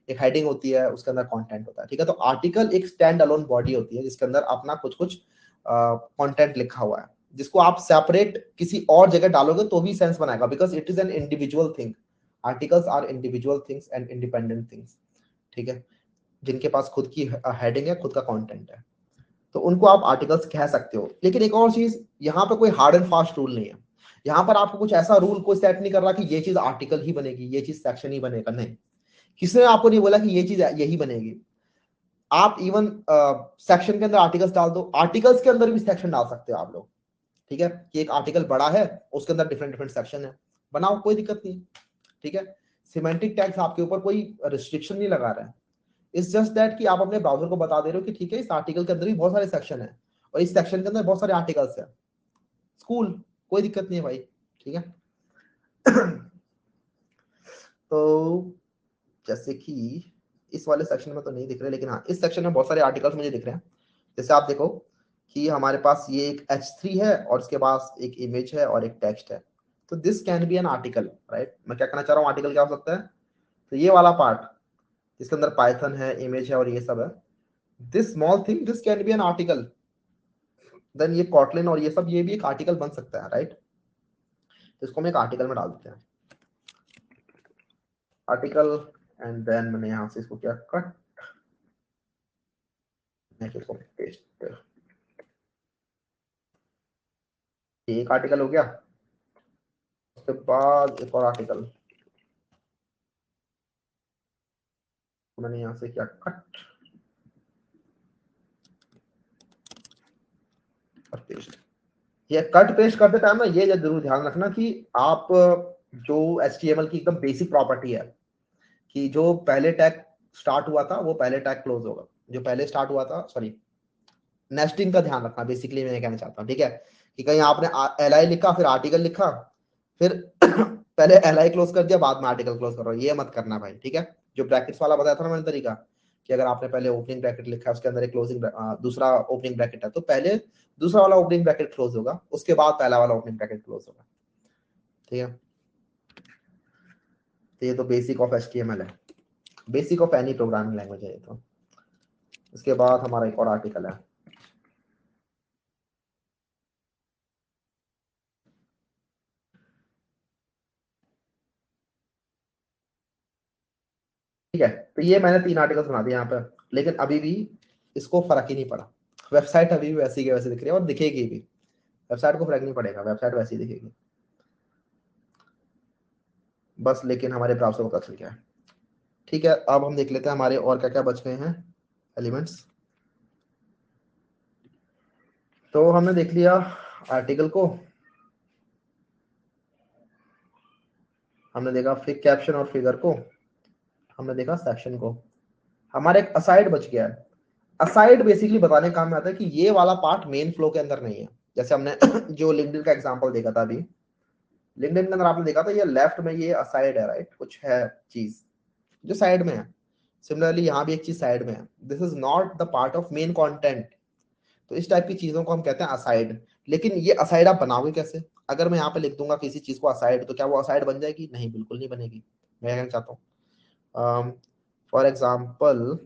एक हेडिंग होती है, उसके अंदर कंटेंट होता है, ठीक है। तो आर्टिकल एक स्टैंड अलोन बॉडी होती है जिसके अंदर अपना कुछ कुछ कंटेंट लिखा हुआ है। जिसको आप सेपरेट किसी और जगह डालोगे तो भी सेंस बनाएगा, because it is an individual thing. Articles are individual things and independent things, ठीक है, जिनके पास खुद की हेडिंग है, खुद का कंटेंट है, तो उनको आप आर्टिकल्स कह सकते हो। लेकिन एक और चीज, यहाँ पे कोई हार्ड एंड फास्ट रूल नहीं है। यहाँ पर आपको कुछ ऐसा रूल कोई सेट नहीं कर रहा कि ये चीज आर्टिकल ही बनेगी, ये चीज सेक्शन ही बनेगा, नहीं, किसी ने आपको नहीं बोला कि ये चीज यही बनेगी। आप इवन सेक्शन के अंदर आर्टिकल्स डाल दो, आर्टिकल्स के अंदर भी सेक्शन डाल सकते हो आप लोग, ठीक है, कि एक आर्टिकल बड़ा है, उसके अंदर डिफरेंट डिफरेंट सेक्शन है, बनाओ, कोई दिक्कत नहीं, ठीक है। सिमेंटिक टैग्स आपके ऊपर कोई रिस्ट्रिक्शन नहीं लगा रहा है। इट्स जस्ट दैट कि आप अपने ब्राउजर को बता दे रहे हो कि ठीक है, इस आर्टिकल के अंदर भी बहुत सारे सेक्शन है और इस सेक्शन के अंदर बहुत सारे आर्टिकल्स है, स्कूल, कोई दिक्कत नहीं है भाई, ठीक है। तो जैसे कि इस वाले सेक्शन में तो नहीं दिख रहे, लेकिन हाँ, इस सेक्शन में बहुत सारे आर्टिकल्स मुझे दिख रहे हैं। जैसे आप देखो कि हमारे पास ये एक H3 है और इसके पास एक इमेज है और एक टेक्स्ट है, तो this can be an article, right. मैं क्या कहना चाह रहा हूँ, आर्टिकल क्या हो सकता है, तो ये वाला पार्ट जिसके अंदर पाइथन है, इमेज है और ये सब है, this small thing, this can be an article. Then ये कॉटलिन और ये सब, ये भी एक आर्टिकल बन सकता है, राइट। तो इसको हम एक आर्टिकल में डाल देते हैं, आर्टिकल, एंड देन मैंने यहाँ से इसको क्या कट, इसको पेस्ट, ये एक आर्टिकल हो गया। उसके बाद एक और आर्टिकल मैंने यहाँ से क्या कट और पेस्ट। ये कट पेस्ट करते टाइम ना ये जरूर ध्यान रखना कि आप जो HTML की एकदम बेसिक प्रॉपर्टी है कि जो पहले टैग स्टार्ट हुआ था वो पहले टैग क्लोज होगा, जो पहले स्टार्ट हुआ था, सॉरी, नेस्टिंग का ध्यान रखना, बेसिकली मैं कहना चाहता हूँ, ठीक है, कि कहीं आपने LI लिखा फिर आर्टिकल लिखा, फिर पहले LI क्लोज कर दिया बाद में आर्टिकल क्लोज कर रहा, ये मत करना भाई, ठीक है। जो ब्रैकेट्स वाला बताया था ना मैंने तरीका, कि अगर आपने पहले ओपनिंग ब्रैकेट लिखा है उसके अंदर एक क्लोजिंग दूसरा ओपनिंग ब्रैकेट है, तो पहले दूसरा वाला ओपनिंग ब्रैकेट क्लोज होगा, उसके बाद पहला वाला ओपनिंग ब्रैकेट क्लोज होगा, ठीक है। तो ये तो बेसिक ऑफ HTML है, basic of any programming language है ये तो। इसके बाद हमारा एक और आर्टिकल है, ठीक है। तो ये मैंने 3 आर्टिकल्स बना दिए यहाँ पे, लेकिन अभी भी इसको फर्क ही नहीं पड़ा, वेबसाइट अभी भी वैसी की वैसी दिख रही है और दिखेगी भी, वेबसाइट को फर्क नहीं पड़ेगा, वेबसाइट वैसी दिखेगी बस, लेकिन हमारे ब्राउजर को पता चल गया है, ठीक है। अब हम देख लेते हैं हमारे और क्या क्या बच गए हैं एलिमेंट्स। तो हमने देख लिया आर्टिकल को, हमने देखा फिग कैप्शन और फिगर को, हमने देखा सेक्शन को, हमारे एक असाइड बच गया है। असाइड बेसिकली बताने काम में आता है कि ये वाला पार्ट मेन फ्लो के अंदर नहीं है। जैसे हमने जो लिंक्डइन का एग्जांपल देखा था अभी, लिंक्डइन के अंदर आपने देखा था ये लेफ्ट में ये असाइड है, राइट, कुछ है चीज जो साइड में है। सिमिलरली यहाँ भी एक चीज साइड में है, this is not the part of main content. तो इस टाइप की चीजों को हम कहते हैं असाइड। लेकिन ये असाइड आप बनाओगे कैसे, अगर मैं यहाँ पे लिख दूंगा किसी चीज को असाइड, तो क्या वो असाइड बन जाएगी, नहीं, बिल्कुल नहीं बनेगी। मैं कहना चाहता हूँ फॉर एग्जाम्पल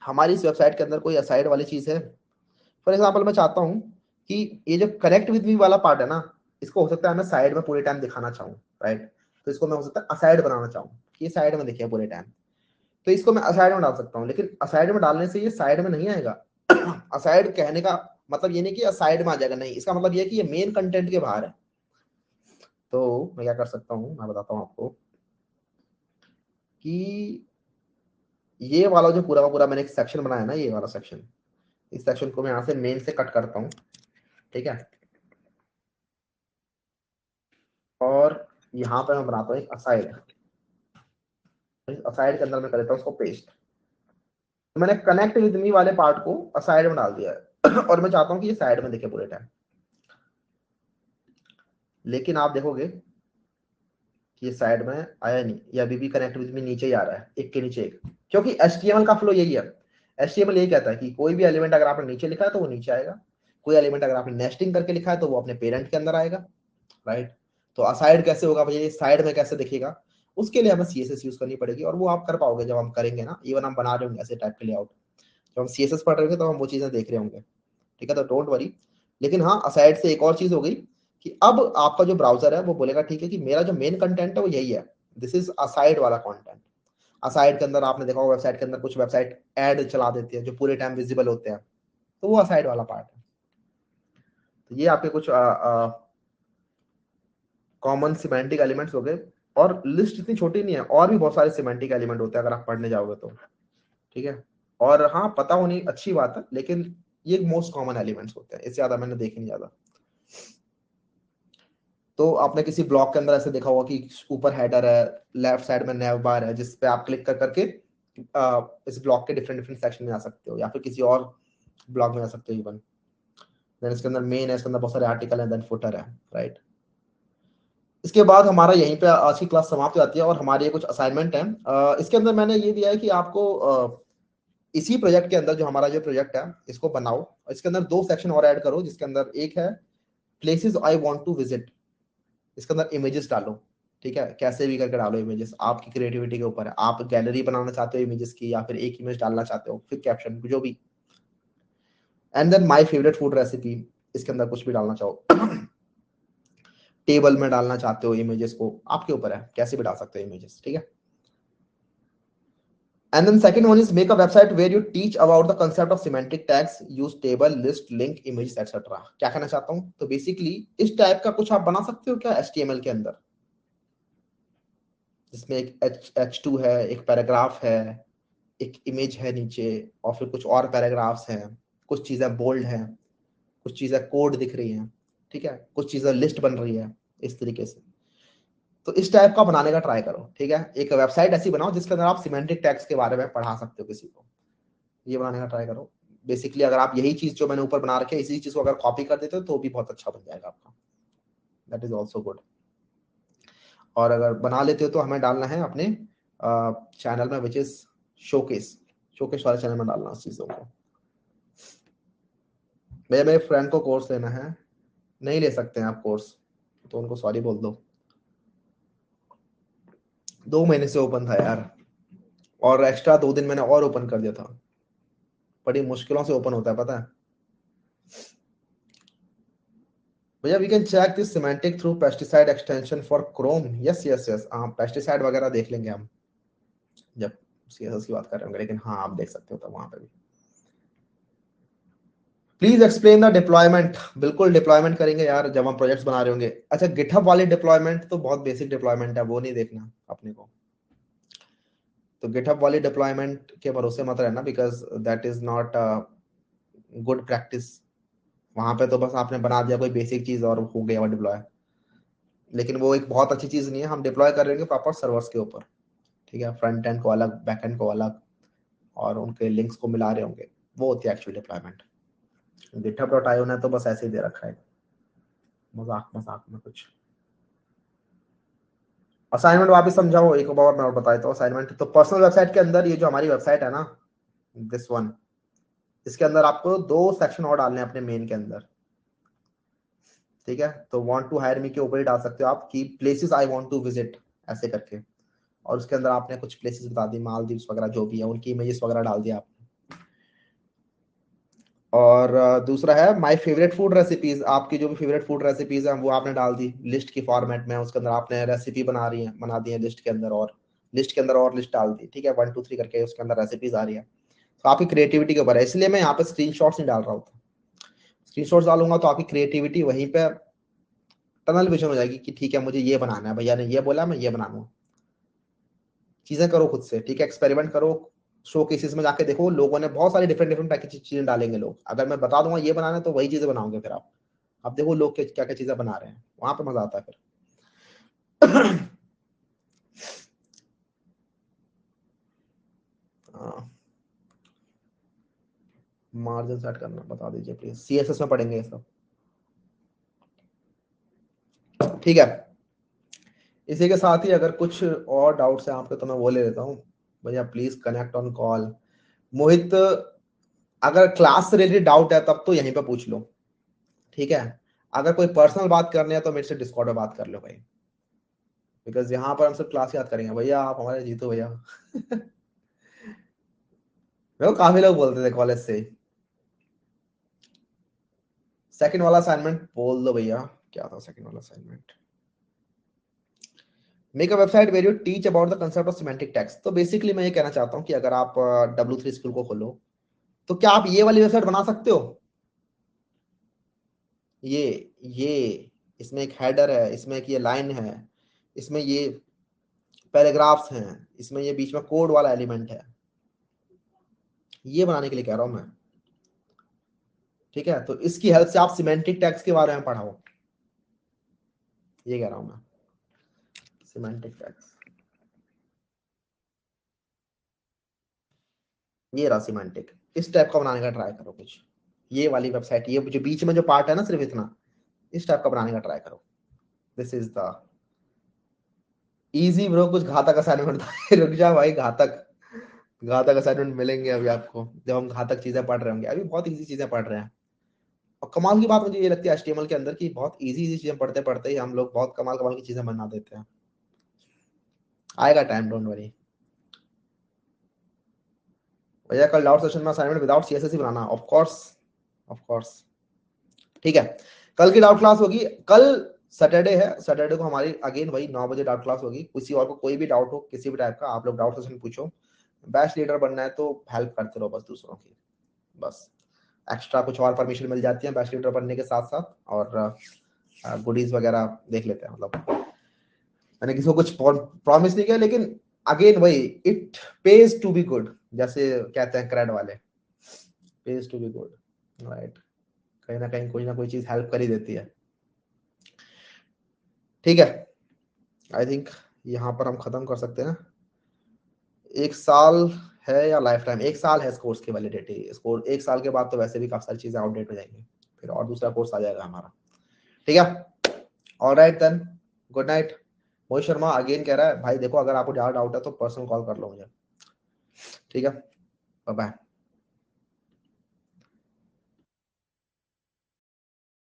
हमारी इस वेबसाइट के अंदर कोई असाइड वाली चीज है। फॉर एग्जाम्पल मैं चाहता हूँ कि ये जो कनेक्ट विद मी वाला पार्ट है ना, इसको हो सकता है मैं साइड में पूरे टाइम दिखाना चाहूँ, राइट। तो इसको मैं हो सकता है असाइड बनाना चाहूँ कि ये साइड में दिखे पूरे टाइम, तो इसको मैं असाइड में डाल सकता हूँ। लेकिन असाइड में डालने से ये साइड में नहीं आएगा। असाइड कहने का मतलब ये नहीं कि असाइड में आ जाएगा, नहीं, इसका मतलब ये कि ये मेन कंटेंट के बाहर है। तो मैं क्या कर सकता हूँ, मैं बताता हूँ आपको कि ये वाला जो पूरा का पूरा मैंने एक सेक्शन बनाया ना, ये वाला सेक्शन, इस सेक्शन को मैं यहाँ से मेन से कट करता हूँ, ठीक है, और यहाँ पे मैं बनाता हूँ एक असाइड, असाइड के अंदर मैं कर देता हूँ उसको पेस्ट। तो मैंने कनेक्ट विद मी वाले पार्ट को असाइड में डाल दिया है और मैं चाहता हूँ कि ये साइड में दिखे पूरे टाइम। लेकिन आप देखोगे कि ये साइड में आया नहीं, ये अभी भी कनेक्ट विद मी नीचे ही आ रहा है, एक के नीचे एक, क्योंकि HTML का फ्लो यही है। HTML यही कहता है कि कोई भी एलिमेंट अगर आपने नीचे लिखा है तो वो नीचे आएगा, कोई एलिमेंट अगर आपने नेस्टिंग करके लिखा है तो वो अपने पेरेंट के अंदर आएगा, राइट। तो असाइड कैसे होगा भैया, ये साइड में कैसे दिखेगा, उसके लिए हमें CSS यूज करनी पड़ेगी, और वो आप कर पाओगे जब हम करेंगे ना, इवन हम बना रहे होंगे ऐसे टाइप के लेआउट, जब हम CSS पढ़ रहे होंगे तो हम वो चीजें देख रहे होंगे, ठीक है। तो डोंट वरी, लेकिन हाँ, असाइड से एक और चीज हो गई कि अब आपका जो ब्राउजर है वो बोलेगा ठीक है कि मेरा जो मेन कंटेंट है वो यही है, दिस इज असाइड वाला कंटेंट। असाइड के अंदर आपने देखा होगा वेबसाइट के अंदर कुछ वेबसाइट ऐड चला देती है जो पूरे टाइम विजिबल होते हैं, तो वो असाइड वाला पार्ट है। तो ये आपके कुछ कॉमन सिमेंटिक एलिमेंट्स हो गए, और लिस्ट इतनी छोटी नहीं है, और भी बहुत सारे सिमेंटिक एलिमेंट होते हैं अगर आप पढ़ने जाओगे तो, ठीक है। और हाँ, पता होनी अच्छी बात है, लेकिन ये मोस्ट कॉमन एलिमेंट्स होते हैं, इससे ज्यादा मैंने देखे नहीं ज्यादा। तो आपने किसी ब्लॉक के अंदर ऐसे देखा होगा कि ऊपर हेडर है, लेफ्ट साइड में नैव बार है, जिस पे आप क्लिक कर करके इस ब्लॉक के डिफरेंट डिफरेंट सेक्शन में आ सकते हो, या फिर किसी और ब्लॉक में आ सकते हो इवन। देन इसके अंदर मेन है, इसके अंदर बहुत सारे आर्टिकल है, देन फुटर है, राइट। इसके बाद हमारा यहीं पे आज की क्लास समाप्त हो जाती है, और हमारे ये कुछ असाइनमेंट हैं। इसके अंदर मैंने ये दिया है कि आपको इसी प्रोजेक्ट के अंदर जो हमारा जो प्रोजेक्ट है इसको बनाओ, इसके अंदर 2 सेक्शन और ऐड करो, जिसके अंदर एक है places I want to visit, इसके अंदर इमेजेस डालो, ठीक है, कैसे भी करके डालो इमेजेस, आपकी क्रिएटिविटी के ऊपर है, आप गैलरी बनाना चाहते हो इमेजेस की, या फिर एक इमेज डालना चाहते हो, फिर कैप्शन जो भी। And then my favourite food recipe, इसके अंदर कुछ भी डालना चाहो टेबल में डालना चाहते हो इमेजेस को, आपके ऊपर है, कैसे भी डाल सकते हो इमेजेस, ठीक है। And then second one is make a website where you teach about the concept of semantic tags, use table, list, link, images, etc. क्या कहना चाहता हूँ, तो बेसिकली इस टाइप का कुछ आप बना सकते हो क्या HTML के अंदर, जिसमें एक H2 है, एक पैराग्राफ है, एक इमेज है नीचे, और फिर कुछ और पैराग्राफ्स हैं, कुछ चीजें बोल्ड हैं, कुछ चीजें कोड दिख रही हैं, ठीक है, कुछ चीजें लिस्ट बन रही है, इस तरीके से। तो इस टाइप का बनाने का ट्राई करो, ठीक है। एक वेबसाइट ऐसी बनाओ जिसके अंदर आप सिमेंटिक टैग्स के बारे में पढ़ा सकते हो किसी को, ये बनाने का ट्राई करो। बेसिकली अगर आप यही चीज जो मैंने ऊपर बना रखी है, इसी चीज को अगर कॉपी कर देते हो तो भी बहुत अच्छा बन जाएगा आपका, दैट इज ऑल्सो गुड। और अगर बना लेते हो तो हमें डालना है अपने चैनल में, विच इज शोकेस, शोकेस वाले चैनल में डालना उस चीजों को। भैया मेरे फ्रेंड को कोर्स लेना है, नहीं ले सकते हैं आप कोर्स, तो उनको सॉरी बोल दो, 2 महीने से ओपन था यार, और एक्स्ट्रा 2 दिन मैंने और ओपन कर दिया था, बड़ी मुश्किलों से ओपन होता है पता है भैया। We can check this semantic through pesticide extension for Chrome, yes yes yes, हाँ पेस्टिसाइड वगैरह देख लेंगे हम जब CSS की बात कर रहे होंगे, लेकिन हाँ आप देख सकते हो तो वहां पे भी। प्लीज एक्सप्लेन द डिप्लॉयमेंट, बिल्कुल डिप्लॉयमेंट करेंगे यार जब हम प्रोजेक्ट्स बना रहे होंगे। अच्छा, गिटहब वाली डिप्लॉयमेंट तो बहुत बेसिक डिप्लॉयमेंट है, वो नहीं देखना अपने को, तो गिटहब वाली डिप्लॉयमेंट के भरोसे मत रहना, because that is not good practice. वहां पे तो बस आपने बना दिया कोई बेसिक चीज और हो गया वो डिप्लॉय, लेकिन वो एक बहुत अच्छी चीज नहीं है। हम डिप्लॉय कर रहे हैं प्रॉपर सर्वर्स के ऊपर, ठीक है, फ्रंट एंड को अलग, बैक एंड को अलग, और उनके लिंक्स को मिला रहे होंगे, वो होती है एक्चुअल डिप्लॉयमेंट। github.io ने तो बस ऐसे ही दे रखा है, मजाक मजाक में कुछ। असाइनमेंट वापस समझाओ एक बार, मैं और बता देता हूँ असाइनमेंट। तो पर्सनल वेबसाइट के अंदर ये जो हमारी वेबसाइट है ना, दिस वन, इसके अंदर आपको 2 सेक्शन और डालने हैं अपने मेन के अंदर, ठीक है। तो वांट टू हायर मी के ऊपर ही डाल सकते हो आप कि places I want to visit, ऐसे करके, और उसके अंदर आपने कुछ प्लेसेस बता दी, मालदीव्स वगैरह जो भी है, उनकी इमेजेस वगैरह डाल दिया आपने। और दूसरा है माय फेवरेट फूड रेसिपीज, आपकी जो भी फेवरेट फूड रेसिपीज है वो आपने डाल दी लिस्ट की फॉर्मेट में, उसके अंदर आपने रेसिपी बना दी है लिस्ट के अंदर, और लिस्ट के अंदर और लिस्ट डाल दी, ठीक है, 1 2 3 करके उसके अंदर रेसिपीज आ रही है। तो आपकी क्रिएटिविटी के ऊपर है, इसलिए मैं यहाँ पे स्क्रीनशॉट्स नहीं डाल रहा हूँ। स्क्रीनशॉट्स डालूंगा तो आपकी क्रिएटिविटी वहीं पे टनल विजन हो जाएगी कि ठीक है मुझे ये बनाना है, भैया ने ये बोला मैं ये बनाऊंगा। चीजें करो खुद से, ठीक है, एक्सपेरिमेंट करो, शो केसेस में जाके देखो, लोगों ने बहुत सारी डिफरेंट डिफरेंट टाइप की चीजें डालेंगे लोग, अगर मैं बता दूंगा ये बनाना है तो वही चीजें बनाओगे फिर आप। अब देखो लोग क्या क्या चीजें बना रहे हैं, वहां पे मजा आता है फिर। मार्जिन सेट करना बता दीजिए प्लीज, CSS में पढ़ेंगे ये सब, ठीक है। इसी के साथ ही अगर कुछ और डाउट्स है आपके तो मैं वो ले लेता हूँ। भैया प्लीज कनेक्ट ऑन कॉल। मोहित, अगर क्लास से रिलेटेड डाउट है तब तो यहीं पे पूछ लो, ठीक है। अगर कोई पर्सनल बात करनी है तो मेरे से डिस्कॉर्ड में बात कर लो भाई, बिकॉज यहाँ पर हम सब क्लास याद करेंगे, भैया आप हमारे जीतो भैया। मेरे को काफी लोग बोलते थे कॉलेज से, सेकंड वाला असाइनमेंट बोल दो भैया, क्या था सेकंड वाला assignment? Make a website where you teach about the concept of semantic text. तो बेसिकली मैं ये कहना चाहता हूँ कि अगर आप W3 स्कूल को खोलो तो क्या आप ये वाली वेबसाइट बना सकते हो? ये इसमें एक हेडर है, इसमें एक ये लाइन है, इसमें ये पैराग्राफ्स हैं, इसमें ये बीच में कोड वाला एलिमेंट है, ये बनाने के लिए कह रहा हूं मैं। ठीक है, तो इसकी हेल्प से आप सिमेंटिक टैग्स के बारे में पढ़ाओ, ये कह रहा हूं मैं। सिमेंटिक टैग्स, ये रहा सिमेंटिक, इस टाइप का बनाने का ट्राई करो कुछ। ये वाली वेबसाइट, ये जो बीच में जो पार्ट है ना सिर्फ इतना, इस टाइप का बनाने का ट्राई करो। This is the easy bro. कुछ घातक असाइनमेंट था रुक जा भाई, घातक घातक असाइनमेंट मिलेंगे अभी आपको जब हम घातक चीजें पढ़ रहे होंगे। अभी बहुत इजी चीजें पढ़ रहे हैं। और कमाल की बात मुझे ये लगती है HTML के अंदर की, बहुत इजी इजी चीजें पढ़ते पढ़ते ही हम लोग बहुत कमाल कमाल की चीजें बना देते हैं। आएगा टाइम, डोंट वरी भैया। कल डाउट सेशन में assignment without CSS he banana, of course of course. ठीक है, कल की डाउट क्लास होगी। कल सैटरडे है, सैटरडे को हमारी अगेन वही 9 बजे डाउट क्लास होगी। किसी और को कोई भी डाउट हो किसी भी टाइप का, आप लोग डाउट सेशन पूछो। बैच लीडर बनना है तो हेल्प करते रहो बस दूसरों की, बस। एक्स्ट्रा कुछ और परमिशन मिल जाती है बैच लीडर बनने के साथ साथ, और गुडीज वगैरह देख लेते हैं। मतलब मैंने किसी को कुछ प्रॉमिस नहीं किया, लेकिन अगेन वही, it page to be good, जैसे कहते हैं क्रेड वाले, page to be good, right. कहीं ना कोई चीज हेल्प कर ही देती है। ठीक है, आई थिंक यहाँ पर हम खत्म कर सकते हैं। 1 साल है या लाइफ टाइम? 1 साल है इस कोर्स की वैलिडिटी। स्कोर 1 साल के बाद तो वैसे भी काफी सारी चीजें आउटडेट हो जाएंगी, फिर और दूसरा कोर्स आ जाएगा हमारा। ठीक है, alright then, good night. Mohit Sharma again कह रहा है भाई देखो, अगर आपको ज्यादा डाउट है तो पर्सनल कॉल कर लो मुझे। ठीक है, बाय बाय।